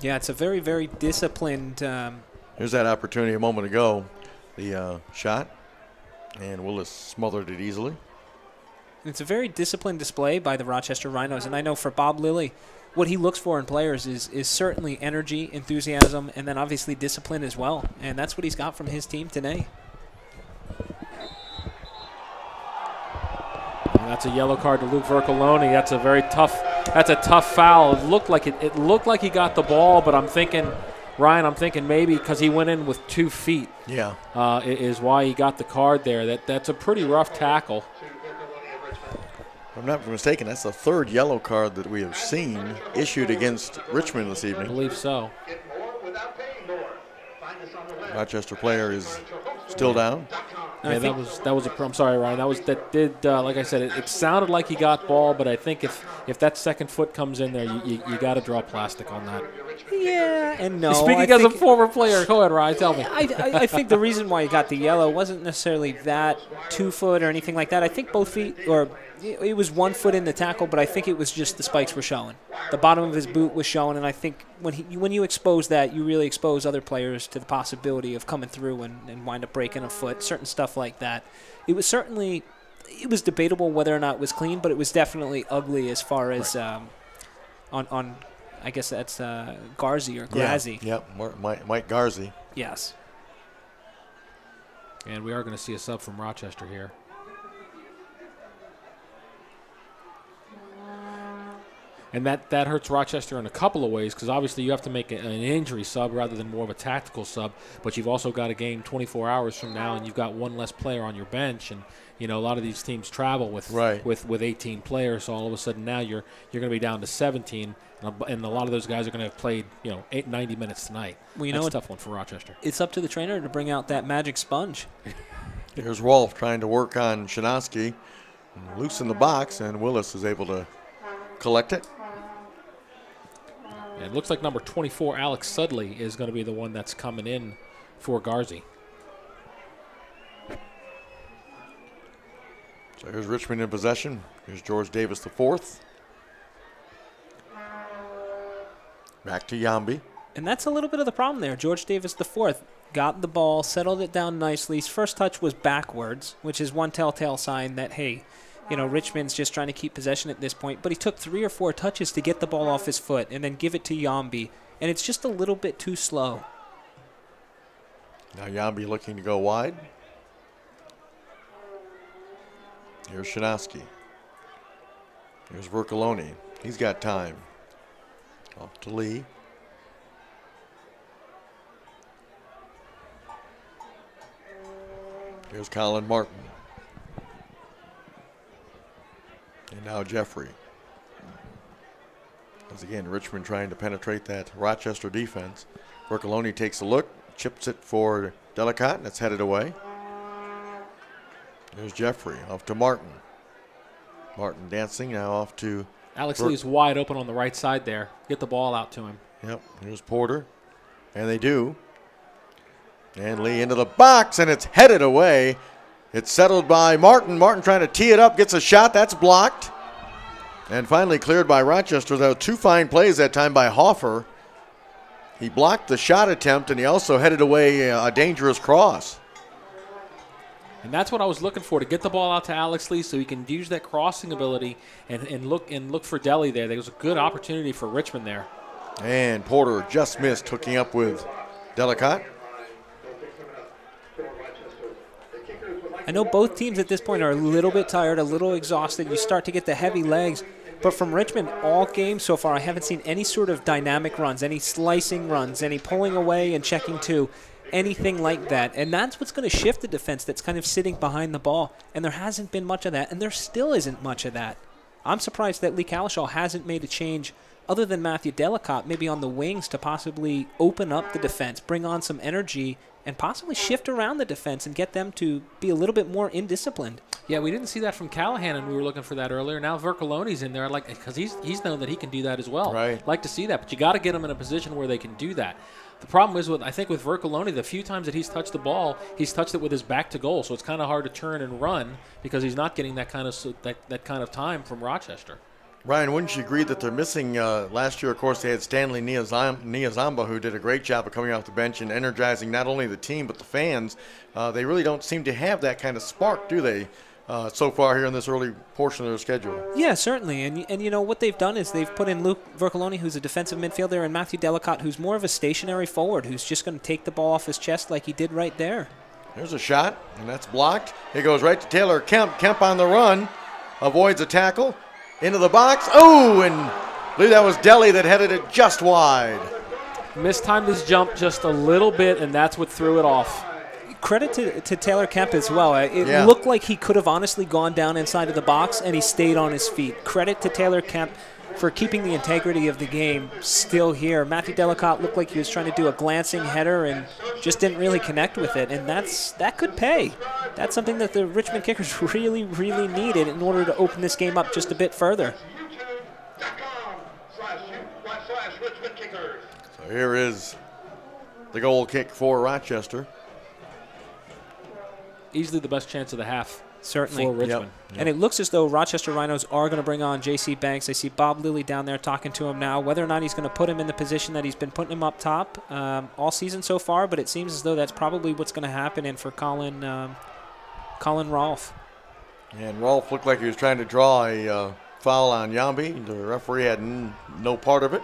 Yeah, it's a very, very disciplined. Here's that opportunity a moment ago. The shot, and Willis smothered it easily. It's a very disciplined display by the Rochester Rhinos, and I know for Bob Lilly, what he looks for in players is certainly energy, enthusiasm, and then obviously discipline as well. And that's what he's got from his team today. And that's a yellow card to Luke Vercoloni. That's a very tough. That's a tough foul. It looked like it looked like he got the ball, but I'm thinking, Ryan, maybe because he went in with 2 feet. Yeah, is why he got the card there. That's a pretty rough tackle. if I'm not mistaken, that's the 3rd yellow card that we have seen issued against Richmond this I evening. believe so. Rochester player is still down. Yeah, that was I'm sorry, Ryan. Like I said, it sounded like he got ball, but I think if that second foot comes in there, you got to draw plastic on that. Yeah and no. Speaking as a former player, go ahead, Ryan. Tell me. I think the reason why he got the yellow wasn't necessarily that 2 foot or anything like that. I think both feet, or it was 1 foot in the tackle, but I think it was just the spikes were showing. The bottom of his boot was showing, and I think when you expose that, you really expose other players to the possibility of coming through and wind up breaking a foot, certain stuff like that. It was debatable whether or not it was clean, but it was definitely ugly as far as on I guess that's Garzi or Grazzi. Yeah, Mike Garzi. Yes. And we are going to see a sub from Rochester here. And that hurts Rochester in a couple of ways, because obviously you have to make an injury sub rather than more of a tactical sub. But you've also got a game 24 hours from now, and you've got 1 less player on your bench. And a lot of these teams travel with 18 players. So all of a sudden now you're going to be down to 17, and a lot of those guys are going to have played 90 minutes tonight. Well, that's a tough one for Rochester. It's up to the trainer to bring out that magic sponge. Here's Rolfe trying to work on Shinoski, loosen the box, and Willis is able to collect it. And it looks like number 24, Alex Sudley, is going to be the one that's coming in for Garzi. So here's Richmond in possession. Here's George Davis IV. Back to Yambi. And that's a little bit of the problem there. George Davis IV got the ball, settled it down nicely. His first touch was backwards, which is one telltale sign that, hey, Richmond's just trying to keep possession at this point. But he took 3 or 4 touches to get the ball off his foot and then give it to Yambi. And it's just a little bit too slow. Now Yambi looking to go wide. Here's Shinoski. Here's Vercoloni. He's got time. Off to Lee. Here's Colin Martin. And now Jeffrey. Once again, Richmond trying to penetrate that Rochester defense. Vercoloni takes a look, chips it for Delicott, and it's headed away. There's Jeffrey, off to Martin. Martin dancing, now off to... Alex Lee's wide open on the right side there. Get the ball out to him. Yep, here's Porter. And they do. And Lee into the box, and it's headed away. It's settled by Martin. Martin trying to tee it up, gets a shot. That's blocked. And finally cleared by Rochester. There were 2 fine plays that time by Hoffer. He blocked the shot attempt, and he also headed away a dangerous cross. And that's what I was looking for, to get the ball out to Alex Lee so he can use that crossing ability and look for Deli there. There was a good opportunity for Richmond there. And Porter just missed hooking up with Delicott. I know both teams at this point are a little bit tired, a little exhausted. You start to get the heavy legs. But from Richmond, all game so far, I haven't seen any sort of dynamic runs, any slicing runs, any pulling away and checking to, anything like that. And that's what's going to shift the defense that's kind of sitting behind the ball. And there hasn't been much of that, and there still isn't much of that. I'm surprised that Lee Calishaw hasn't made a change other than Matthew Delicott, maybe on the wings, to possibly open up the defense, bring on some energy, and possibly shift around the defense and get them to be a little bit more indisciplined. Yeah, we didn't see that from Callahan, and we were looking for that earlier. Now Vercoloni's in there, because he's known that he can do that as well. Right. Like to see that, but you got to get him in a position where they can do that. The problem is, I think with Vercoloni, the few times that he's touched the ball, he's touched it with his back to goal, so it's kind of hard to turn and run because he's not getting that kind of time from Rochester. Ryan, wouldn't you agree that they're missing last year? Of course, they had Stanley Niazamba, who did a great job of coming off the bench and energizing not only the team but the fans. They really don't seem to have that kind of spark, do they, so far here in this early portion of their schedule? Yeah, certainly. And you know, what they've done is they've put in Luke Vercoloni, who's a defensive midfielder, and Matthew Delicott, who's more of a stationary forward, who's just going to take the ball off his chest like he did right there. There's a shot, and that's blocked. It goes right to Taylor Kemp. Kemp on the run, avoids a tackle. Into the box. Oh, and I believe that was Deli that headed it just wide. Mistimed his jump just a little bit, and that's what threw it off. Credit to Taylor Kemp as well. It looked like he could have honestly gone down inside of the box, and he stayed on his feet. Credit to Taylor Kemp for keeping the integrity of the game still here. Matthew Delicott looked like he was trying to do a glancing header and just didn't really connect with it, and that could pay. That's something that the Richmond Kickers really, really needed in order to open this game up just a bit further. So here is the goal kick for Rochester. Easily the best chance of the half. Certainly. For Richmond. Yep. And it looks as though Rochester Rhinos are going to bring on J.C. Banks. I see Bob Lilly down there talking to him now. Whether or not he's going to put him in the position that he's been putting him up top all season so far, but it seems as though that's probably what's going to happen. And for Colin Rolfe. And Rolfe looked like he was trying to draw a foul on Yambi. The referee had no part of it.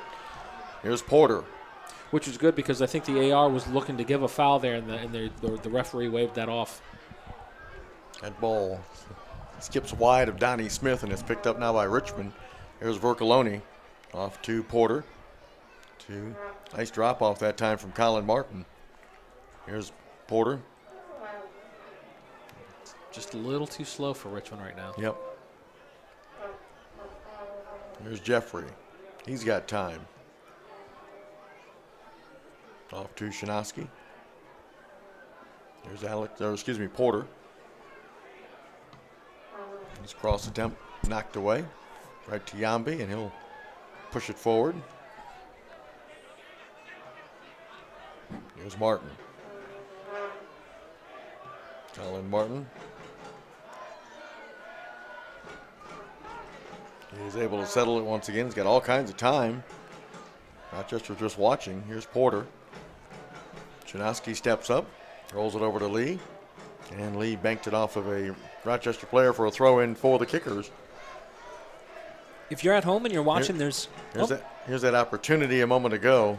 Here's Porter. Which was good because I think the AR was looking to give a foul there, and the referee waved that off. That ball skips wide of Donnie Smith and is picked up now by Richmond. Here's Vercoloni off to Porter. Nice drop off that time from Colin Martin. Here's Porter. Just a little too slow for Richmond right now. Yep. Here's Jeffrey. He's got time. Off to Shinoski. There's Porter. His cross attempt knocked away. Right to Yambi, and he'll push it forward. Here's Martin. Colin Martin. He's able to settle it once again. He's got all kinds of time. Rochester just watching. Here's Porter. Chinoski steps up, rolls it over to Lee, and Lee banked it off of a Rochester player for a throw-in for the Kickers. If you're at home and you're watching, here's that opportunity a moment ago.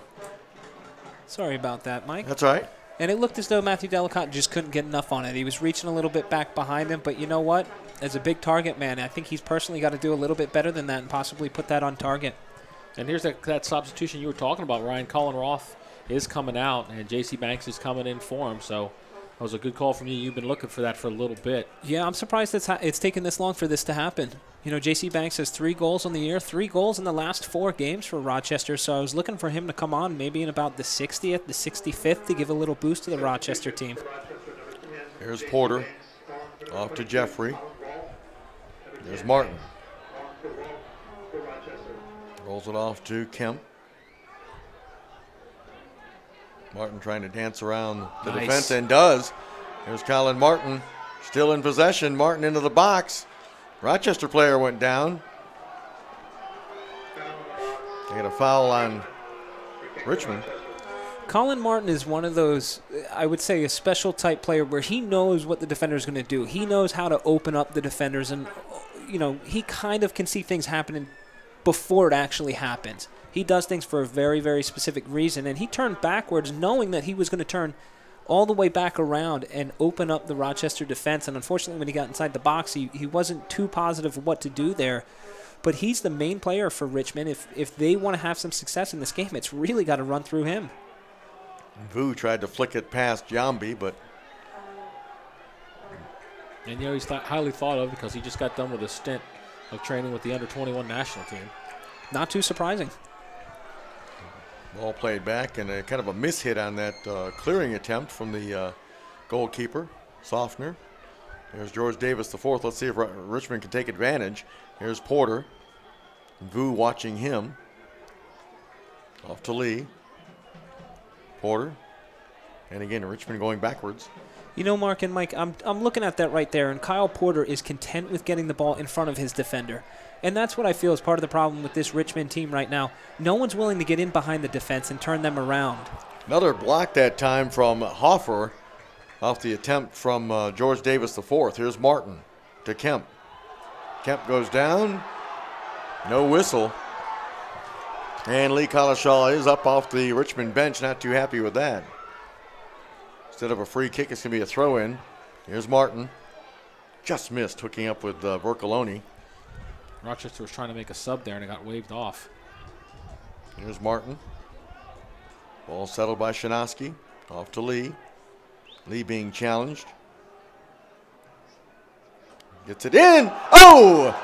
Sorry about that, Mike. That's all right. And it looked as though Matthew Delicott just couldn't get enough on it. He was reaching a little bit back behind him, but you know what? As a big target man, I think he's personally got to do a little bit better than that and possibly put that on target. And here's that substitution you were talking about, Ryan. Colin Rolfe is coming out, and J.C. Banks is coming in for him, so that was a good call from you. You've been looking for that for a little bit. Yeah, I'm surprised it's taken this long for this to happen. You know, J.C. Banks has 3 goals on the year, 3 goals in the last 4 games for Rochester, so I was looking for him to come on maybe in about the 60th, the 65th to give a little boost to the Rochester team. Here's Porter, off to Jeffrey. There's Martin. Rolls it off to Kemp. Martin trying to dance around the defense, and does. Here's Colin Martin, still in possession. Martin into the box. Rochester player went down. They get a foul on Richmond. Colin Martin is one of those, I would say, a special type player where he knows what the defender is going to do. He knows how to open up the defenders, and you know, he kind of can see things happening before it actually happens. He does things for a very, very specific reason, and he turned backwards knowing that he was going to turn all the way back around and open up the Rochester defense. And unfortunately, when he got inside the box, he wasn't too positive of what to do there. But he's the main player for Richmond. If they want to have some success in this game, it's really got to run through him. Vu tried to flick it past Yambi, but... And, you know, he's highly thought of because he just got done with a stint of training with the under-21 national team. Not too surprising. Ball played back, and a kind of a mishit on that clearing attempt from the goalkeeper, Softner. There's George Davis the fourth. Let's see if Richmond can take advantage. Here's Porter. Vu watching him. Off to Lee. Porter. And again, Richmond going backwards. You know, Mark and Mike, I'm looking at that right there, and Kyle Porter is content with getting the ball in front of his defender. And that's what I feel is part of the problem with this Richmond team right now. No one's willing to get in behind the defense and turn them around. Another block that time from Hoffer off the attempt from George Davis the fourth. Here's Martin to Kemp. Kemp goes down. No whistle. And Lee Collishaw is up off the Richmond bench. Not too happy with that. Instead of a free kick, it's going to be a throw-in. Here's Martin. Just missed hooking up with Bercoloni. Rochester was trying to make a sub there, and it got waved off. Here's Martin. Ball settled by Shinosky. Off to Lee. Lee being challenged. Gets it in. Oh!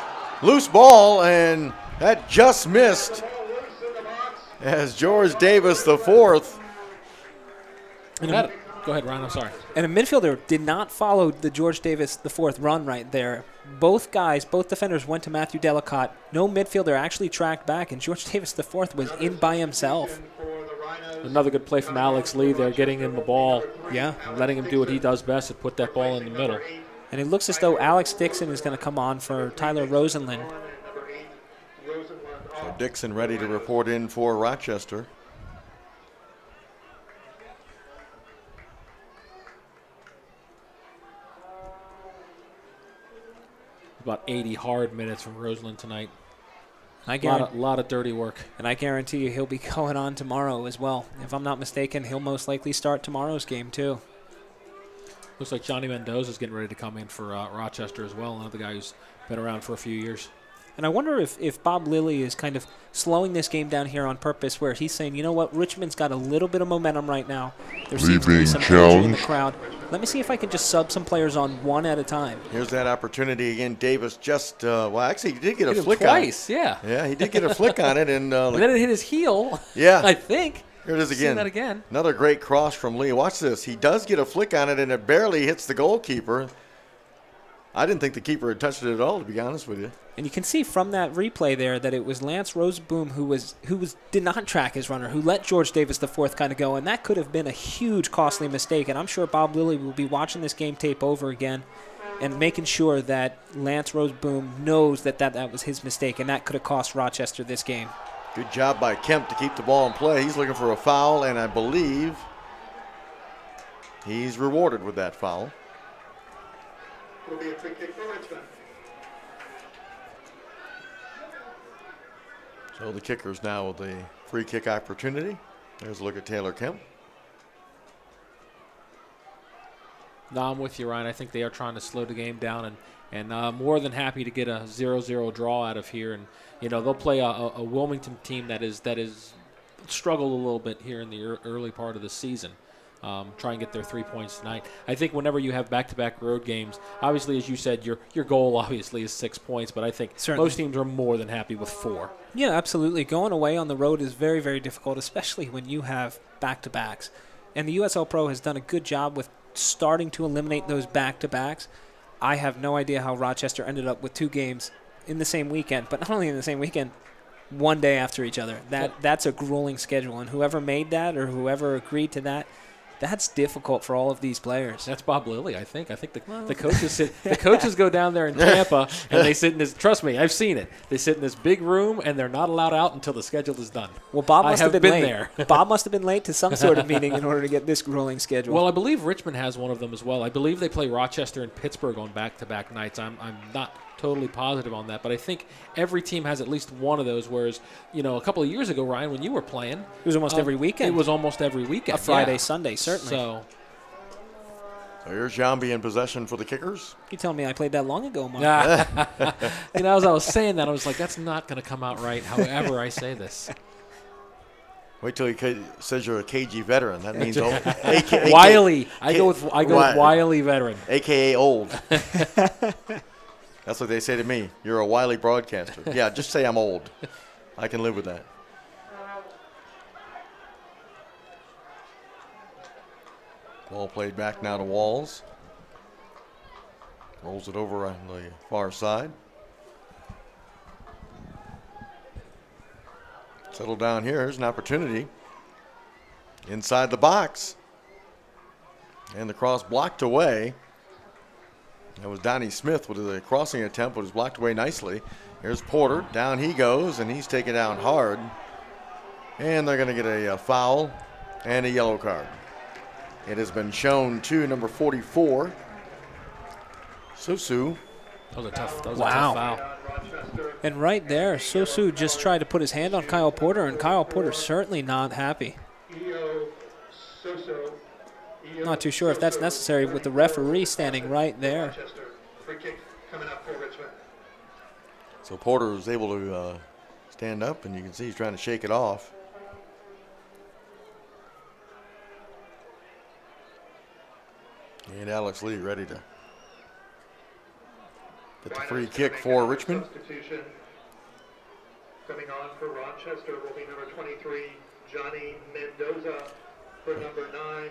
Loose ball, and that just missed as George Davis the fourth. Go ahead, Ryan. I'm sorry. And a midfielder did not follow the George Davis the fourth run right there. Both defenders went to Matthew Delicott. No midfielder actually tracked back, and George Davis the fourth was in by himself. Another good play from Alex Lee there, getting him the ball. Yeah. Letting him do what he does best and put that ball in the middle. And it looks as though Alex Dixon is going to come on for Tyler Rosenlund. So Dixon ready to report in for Rochester. About 80 hard minutes from Roseland tonight. A lot of dirty work. And I guarantee you he'll be going on tomorrow as well. If I'm not mistaken, he'll most likely start tomorrow's game too. Looks like Johnny Mendoza is getting ready to come in for Rochester as well, another guy who's been around for a few years. And I wonder if Bob Lilly is kind of slowing this game down here on purpose, where he's saying, you know what, Richmond's got a little bit of momentum right now. There seems to be some energy in the crowd. Let me see if I can just sub some players on one at a time. Here's that opportunity again. Davis just, well, actually, he did get a flick twice, on it. Yeah. Yeah, he did get a flick on it. And then it hit his heel, yeah. I think. Here it is again. That again. Another great cross from Lee. Watch this. He does get a flick on it, and it barely hits the goalkeeper. I didn't think the keeper had touched it at all, to be honest with you. And you can see from that replay there that it was Lance Roseboom who did not track his runner, who let George Davis the fourth kind of go, and that could have been a huge costly mistake. And I'm sure Bob Lilly will be watching this game tape over again and making sure that Lance Roseboom knows that was his mistake, and that could have cost Rochester this game. Good job by Kemp to keep the ball in play. He's looking for a foul, and I believe he's rewarded with that foul. It'll be a free kick for Richmond. So the Kickers now with the free kick opportunity. There's a look at Taylor Kemp. No, I'm with you, Ryan. I think they are trying to slow the game down, and more than happy to get a 0-0 draw out of here. And you know, they'll play a Wilmington team that is struggled a little bit here in the early part of the season. Try and get their 3 points tonight. I think whenever you have back-to-back road games, obviously, as you said, your goal obviously is 6 points, but I think most teams are more than happy with 4. Yeah, absolutely. Going away on the road is very, very difficult, especially when you have back-to-backs. And the USL Pro has done a good job with starting to eliminate those back-to-backs. I have no idea how Rochester ended up with 2 games in the same weekend, but not only in the same weekend, one day after each other. That's a grueling schedule, and whoever made that or whoever agreed to that, that's difficult for all of these players. That's Bob Lilly, I think. I think the coaches go down there in Tampa and they sit in this. Trust me, I've seen it. They sit in this big room and they're not allowed out until the schedule is done. Well, Bob must have been late. there. Bob must have been late to some sort of meeting in order to get this grueling schedule. Well, I believe Richmond has one of them as well. I believe they play Rochester and Pittsburgh on back-to-back nights. I'm not totally positive on that, but I think every team has at least one of those, whereas, you know, a couple of years ago, Ryan, when you were playing, it was almost every weekend. It was almost every weekend. A Friday, Sunday, certainly. So here's Jambi in possession for the Kickers. You telling me I played that long ago, Mark? You know, as I was saying that, I was like, that's not going to come out right, however I say this. Wait till he says you're a KG veteran. That means old. Wiley. I go with Wiley veteran. AKA old. That's what they say to me. You're a wily broadcaster. Yeah, just say I'm old. I can live with that. Ball played back now to Walls. Rolls it over on the far side. Settle down here. Here's an opportunity. Inside the box. And the cross blocked away. That was Donnie Smith with a crossing attempt, but was blocked away nicely. Here's Porter. Down he goes, and he's taken down hard. And they're going to get a foul and a yellow card. It has been shown to number 44, Sosu. That was a tough foul. And right there, Sosu just tried to put his hand on Kyle Porter, and Kyle Porter's certainly not happy. Not too sure if that's necessary with the referee standing right there. So Porter was able to stand up, and you can see he's trying to shake it off. And Alex Lee ready to get the free kick for Richmond. Substitution coming on for Rochester will be number 23, Johnny Mendoza, for number 9,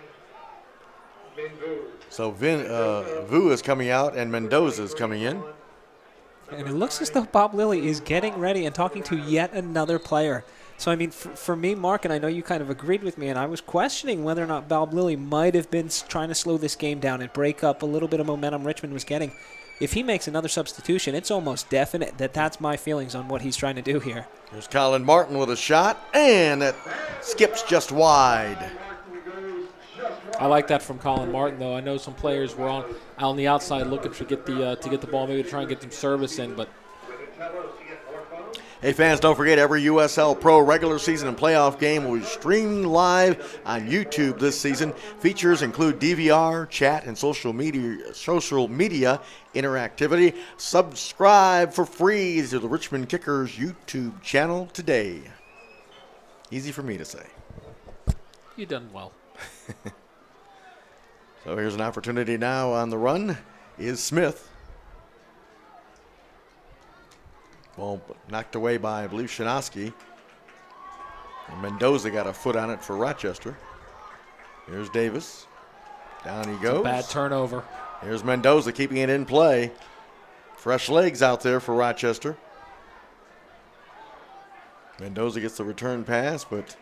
Minvu. So Vu is coming out and Mendoza is coming in. And it looks as though Bob Lilly is getting ready and talking to yet another player. So, I mean, for me, Mark, and I know you kind of agreed with me, and I was questioning whether or not Bob Lilly might have been trying to slow this game down and break up a little bit of momentum Richmond was getting. If he makes another substitution, it's almost definite that that's my feelings on what he's trying to do here. Here's Colin Martin with a shot, and that skips just wide. I like that from Colin Martin, though. I know some players were on the outside looking to get the ball, maybe to try and get some service in, but. Hey fans, don't forget every USL Pro regular season and playoff game will be streamed live on YouTube this season. Features include DVR, chat, and social media interactivity. Subscribe for free to the Richmond Kickers YouTube channel today. Easy for me to say. You done well. So here's an opportunity now on the run is Smith. Ball knocked away by, I believe, Shinosky. And Mendoza got a foot on it for Rochester. Here's Davis. Down he goes. Bad turnover. Here's Mendoza keeping it in play. Fresh legs out there for Rochester. Mendoza gets the return pass, but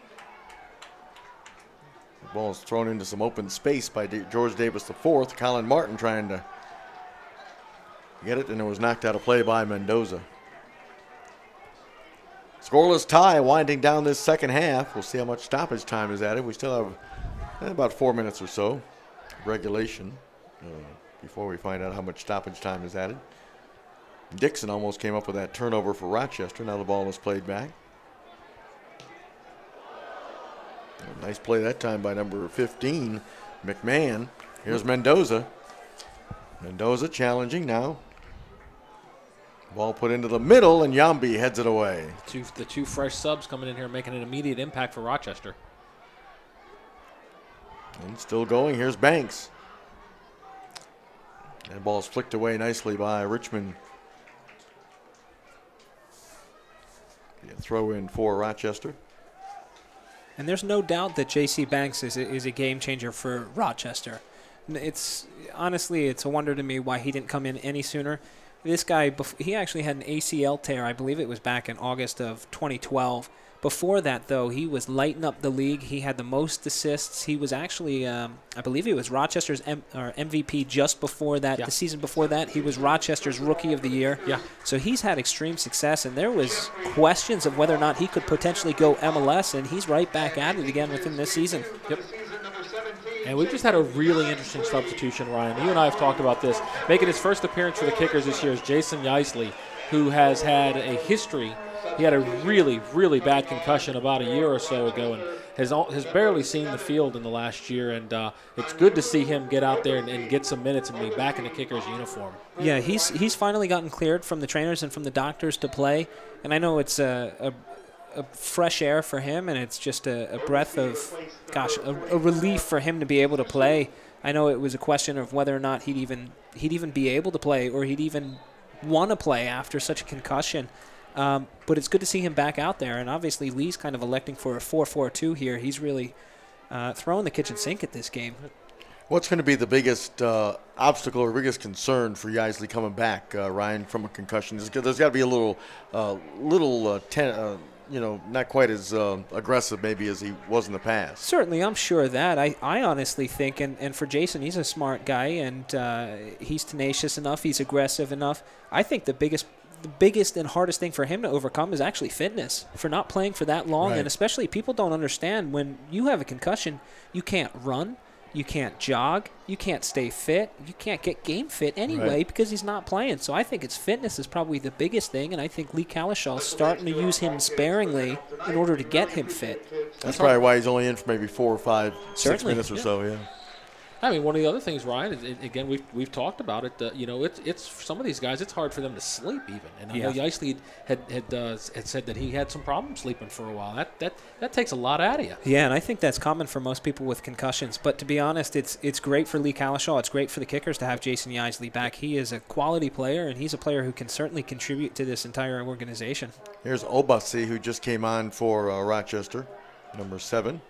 the ball is thrown into some open space by George Davis IV. Colin Martin trying to get it, and it was knocked out of play by Mendoza. Scoreless tie winding down this second half. We'll see how much stoppage time is added. We still have about 4 minutes or so regulation before we find out how much stoppage time is added. Dixon almost came up with that turnover for Rochester. Now the ball is played back. Nice play that time by number 15, McMahon. Here's Mendoza. Mendoza challenging now. Ball put into the middle, and Yambi heads it away. The two fresh subs coming in here making an immediate impact for Rochester. And still going. Here's Banks. And the ball's flicked away nicely by Richmond. Throw in for Rochester. And there's no doubt that J.C. Banks is a game changer for Rochester. Honestly, it's a wonder to me why he didn't come in any sooner. This guy, he actually had an ACL tear. I believe it was back in August of 2012. Before that, though, he was lighting up the league. He had the most assists. He was actually, I believe he was Rochester's MVP just before that. Yeah. The season before that, he was Rochester's Rookie of the Year. Yeah. So he's had extreme success, and there was questions of whether or not he could potentially go MLS, and he's right back at it again within this season. Yep. And we've just had a really interesting substitution, Ryan. You and I have talked about this. Making his first appearance for the Kickers this year is Jason Yeisley, who has had a history. He had a really, really bad concussion about a year or so ago and has barely seen the field in the last year. And it's good to see him get out there and get some minutes and be back in the Kickers uniform. Yeah, he's finally gotten cleared from the trainers and from the doctors to play. And I know it's a fresh air for him, and it's just a breath of, a relief for him to be able to play. I know it was a question of whether or not he'd even be able to play, or he'd even want to play after such a concussion. But it's good to see him back out there. And obviously Lee's kind of electing for a 4-4-2 here. He's really throwing the kitchen sink at this game. What's going to be the biggest obstacle or biggest concern for Yaisley coming back, Ryan, from a concussion? There's got to be a little, not quite as aggressive maybe as he was in the past. Certainly, I'm sure of that. I honestly think, and for Jason, he's a smart guy, and he's tenacious enough, he's aggressive enough. I think the biggest and hardest thing for him to overcome is actually fitness, for not playing for that long. Right. And especially people don't understand when you have a concussion, you can't run. You can't jog. You can't stay fit. You can't get game fit anyway because he's not playing. So I think his fitness is probably the biggest thing, and I think Lee Kalishaw's starting to use him sparingly in order to get him fit. That's probably why he's only in for maybe 4 or 5, 6 minutes or so, yeah. I mean, one of the other things, Ryan, is, again, we've talked about it. It's for some of these guys, it's hard for them to sleep even. And I know Yaisley had said that he had some problems sleeping for a while. That takes a lot out of you. Yeah, and I think that's common for most people with concussions. But to be honest, it's great for Lee Kalishaw. It's great for the Kickers to have Jason Yaisley back. He is a quality player, and he's a player who can certainly contribute to this entire organization. Here's Obasi, who just came on for Rochester, number 7.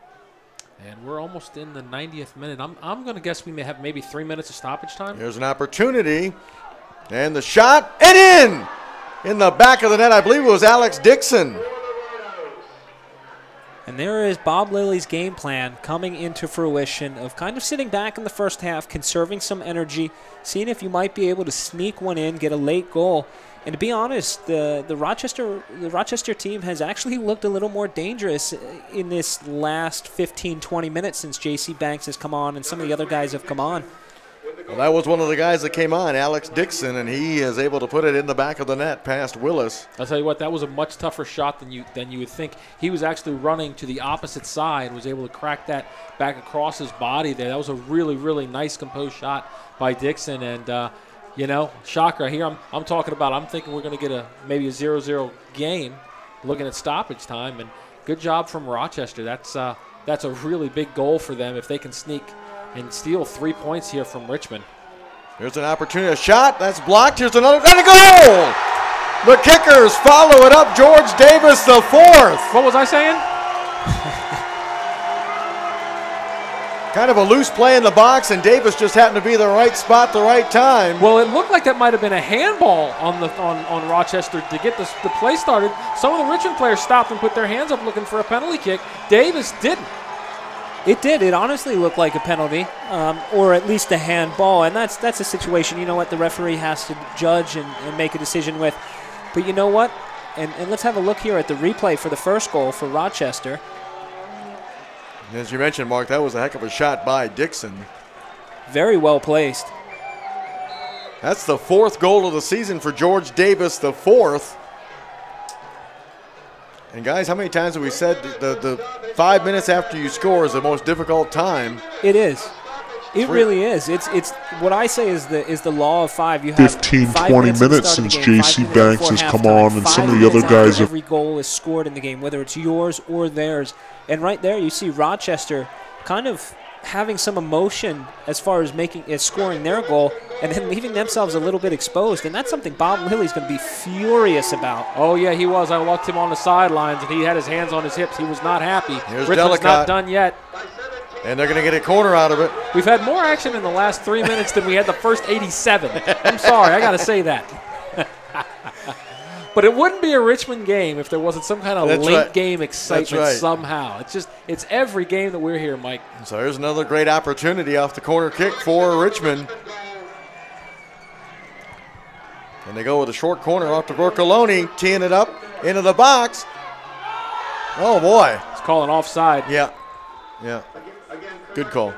And we're almost in the 90th minute. I'm going to guess we may have maybe 3 minutes of stoppage time. Here's an opportunity. And the shot, and in the back of the net, I believe it was Alex Dixon. And there is Bob Lilly's game plan coming into fruition of kind of sitting back in the first half, conserving some energy, seeing if you might be able to sneak one in, get a late goal. And to be honest, the Rochester team has actually looked a little more dangerous in this last 15, 20 minutes since J.C. Banks has come on and some of the other guys have come on. Well, that was one of the guys that came on, Alex Dixon, and he is able to put it in the back of the net past Willis. I'll tell you what, that was a much tougher shot than you would think. He was actually running to the opposite side, was able to crack that back across his body there. That was a really, really nice composed shot by Dixon, and shocker here. I'm talking about. I'm thinking we're going to get maybe a 0-0 game, looking at stoppage time. And good job from Rochester. That's a really big goal for them if they can sneak and steal 3 points here from Richmond. Here's an opportunity, a shot that's blocked. Here's another, and a goal! The Kickers follow it up. George Davis, the 4th. What was I saying? Kind of a loose play in the box, and Davis just happened to be the right spot, the right time. Well, it looked like that might have been a handball on Rochester to get the play started. Some of the Richmond players stopped and put their hands up looking for a penalty kick. Davis didn't. It did. It honestly looked like a penalty, or at least a handball, and that's a situation, you know what, the referee has to judge and make a decision with. But you know what? And let's have a look here at the replay for the first goal for Rochester. As you mentioned, Mark, that was a heck of a shot by Dixon. Very well placed. That's the 4th goal of the season for George Davis, the 4th. And guys, how many times have we said the 5 minutes after you score is the most difficult time? It is. It really is. It's what I say is the law of 5. You have 15, 20 minutes since J.C. Banks has come on, and some of the other guys have. Every goal is scored in the game, whether it's yours or theirs. And right there, you see Rochester kind of having some emotion as far as scoring their goal, and then leaving themselves a little bit exposed. And that's something Bob Lilly's going to be furious about. Oh, yeah, he was. I walked him on the sidelines, and he had his hands on his hips. He was not happy. Here's Richmond's not done yet. And they're going to get a corner out of it. We've had more action in the last 3 minutes than we had the first 87. I'm sorry, I got to say that. But it wouldn't be a Richmond game if there wasn't some kind of late game excitement somehow. It's every game that we're here, Mike. So here's another great opportunity off the corner kick for Richmond. And they go with a short corner off to Bercoloni, teeing it up into the box. Oh, boy. It's calling offside. Yeah. Good call.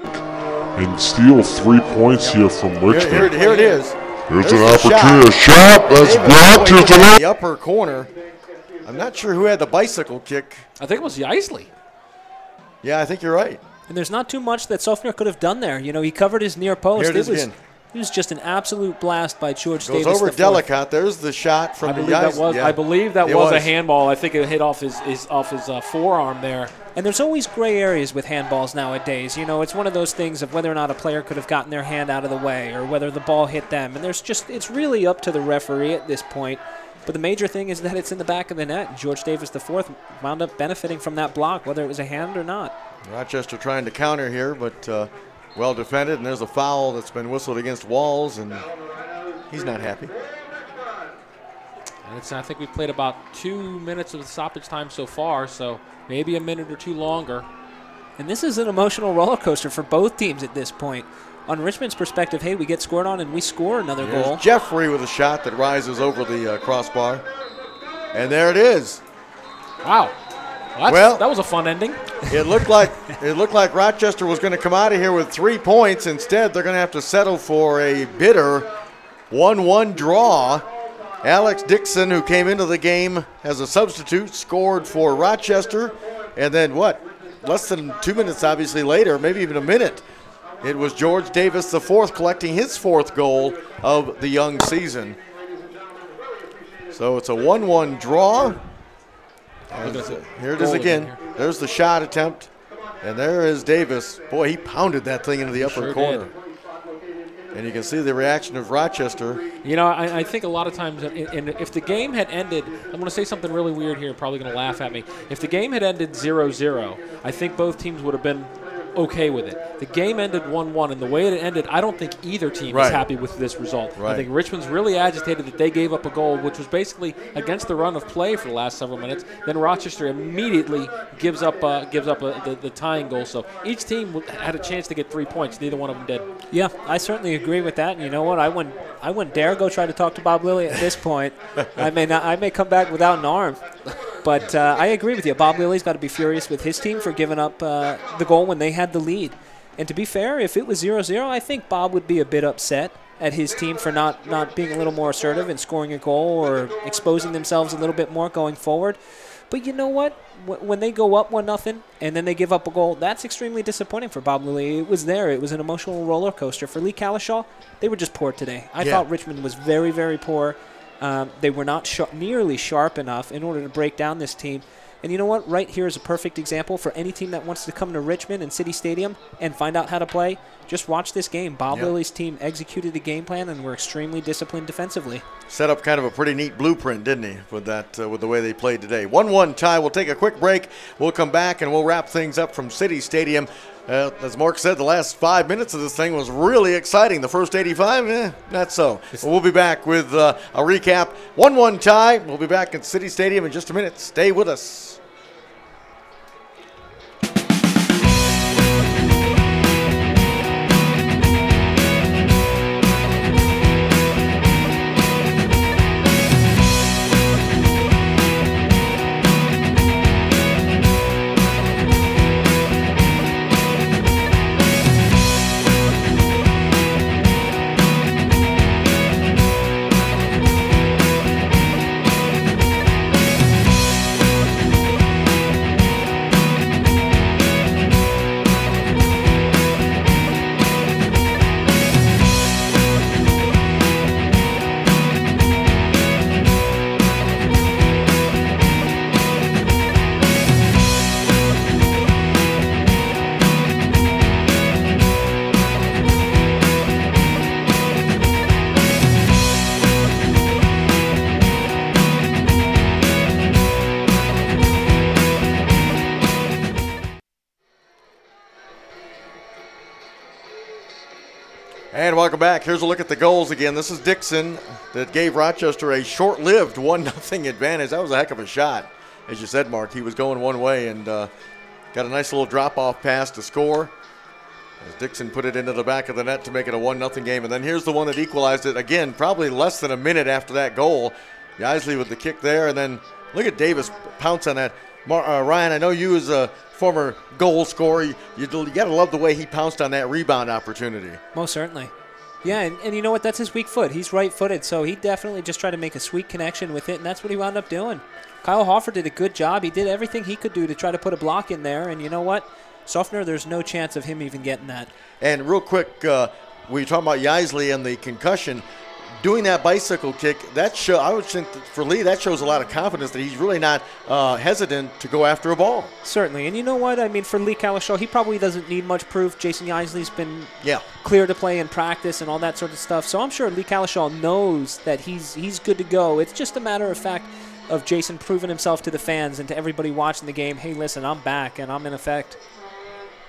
And steal 3 points here from Richmond. Here it is. Here's an opportunity. A shot. That's blocked. Here's the upper corner. I'm not sure who had the bicycle kick. I think it was Yaisley. Yeah, I think you're right. And there's not too much that Sofner could have done there. You know, he covered his near post. Here it is again. It was just an absolute blast by George Goes Davis. over Delicott. There's the shot from the guys. I believe that was a handball. I think it hit off his forearm there. And there's always gray areas with handballs nowadays. You know, it's one of those things of whether or not a player could have gotten their hand out of the way or whether the ball hit them. And it's really up to the referee at this point. But the major thing is that it's in the back of the net. And George Davis IV wound up benefiting from that block, whether it was a hand or not. Rochester trying to counter here, but well defended. And there's a foul that's been whistled against Walls, and he's not happy. And I think we've played about 2 minutes of stoppage time so far, so maybe a minute or two longer. And this is an emotional roller coaster for both teams at this point. On Richmond's perspective, hey, we get scored on and we score another goal. Jeffrey with a shot that rises over the crossbar. And there it is. Wow. Well, that was a fun ending. It looked like Rochester was going to come out of here with 3 points. Instead, they're going to have to settle for a bitter 1-1 draw. Alex Dixon, who came into the game as a substitute, scored for Rochester. And then less than 2 minutes, obviously, later, maybe even a minute, it was George Davis IV collecting his 4th goal of the young season. So it's a 1-1 draw. Here it is again. There's the shot attempt. And there is Davis. Boy, he pounded that thing into the upper corner. Did. And you can see the reaction of Rochester. You know, I think a lot of times, and if the game had ended, I'm going to say something really weird here, probably going to laugh at me. If the game had ended 0-0, I think both teams would have been okay with it. The game ended 1-1, and the way it ended, I don't think either team is happy with this result. Right. I think Richmond's really agitated that they gave up a goal, which was basically against the run of play for the last several minutes. Then Rochester immediately gives up the tying goal. So each team had a chance to get 3 points. Neither one of them did. Yeah, I certainly agree with that. And you know what? I wouldn't dare go try to talk to Bob Lilly at this point. I may come back without an arm. But I agree with you. Bob Lilly's got to be furious with his team for giving up the goal when they had the lead. And to be fair, if it was 0-0, I think Bob would be a bit upset at his team for not being a little more assertive and scoring a goal or exposing themselves a little bit more going forward. But you know what? When they go up 1-0 and then they give up a goal, that's extremely disappointing for Bob Lilly. It was there. It was an emotional roller coaster. For Lee Calishaw, they were just poor today. I thought Richmond was very, very poor. They were not nearly sharp enough in order to break down this team. And you know what? Right here is a perfect example for any team that wants to come to Richmond and City Stadium and find out how to play. Just watch this game. Bob Lilly's team executed a game plan and were extremely disciplined defensively. Set up kind of a pretty neat blueprint, didn't he, with the way they played today. 1-1 tie. We'll take a quick break. We'll come back and we'll wrap things up from City Stadium. As Mark said, the last 5 minutes of this thing was really exciting. The first 85, not so. We'll be back with a recap. 1-1 tie. We'll be back at City Stadium in just a minute. Stay with us. And welcome back. Here's a look at the goals again. This is Dixon that gave Rochester a short-lived 1-0 advantage. That was a heck of a shot. As you said, Mark, he was going one way and got a nice little drop-off pass to score. As Dixon put it into the back of the net to make it a 1-0 game. And then here's the one that equalized it. Again, probably less than a minute after that goal. Yaisley with the kick there. And then look at Davis pounce on that. Ryan, I know you as a former goal scorer, you got to love the way he pounced on that rebound opportunity. Most certainly. Yeah, and you know what? That's his weak foot. He's right-footed, so he definitely just tried to make a sweet connection with it, and that's what he wound up doing. Kyle Hoffer did a good job. He did everything he could do to try to put a block in there, and you know what? Softner, there's no chance of him even getting that. And real quick, we talk about Yaisley and the concussion. Doing that bicycle kick, I would think that for Lee, that shows a lot of confidence that he's really not hesitant to go after a ball. Certainly. And you know what? I mean, for Lee Kalishaw, he probably doesn't need much proof. Jason Yaisley's been clear to play in practice and all that sort of stuff. So I'm sure Lee Kalishaw knows that he's good to go. It's just a matter of fact of Jason proving himself to the fans and to everybody watching the game, hey, listen, I'm back and I'm in effect.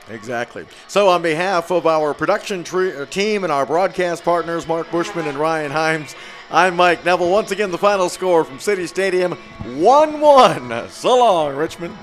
Exactly. So on behalf of our production team and our broadcast partners, Mark Bushman and Ryan Himes, I'm Mike Neville. Once again, the final score from City Stadium, 1-1. So long, Richmond.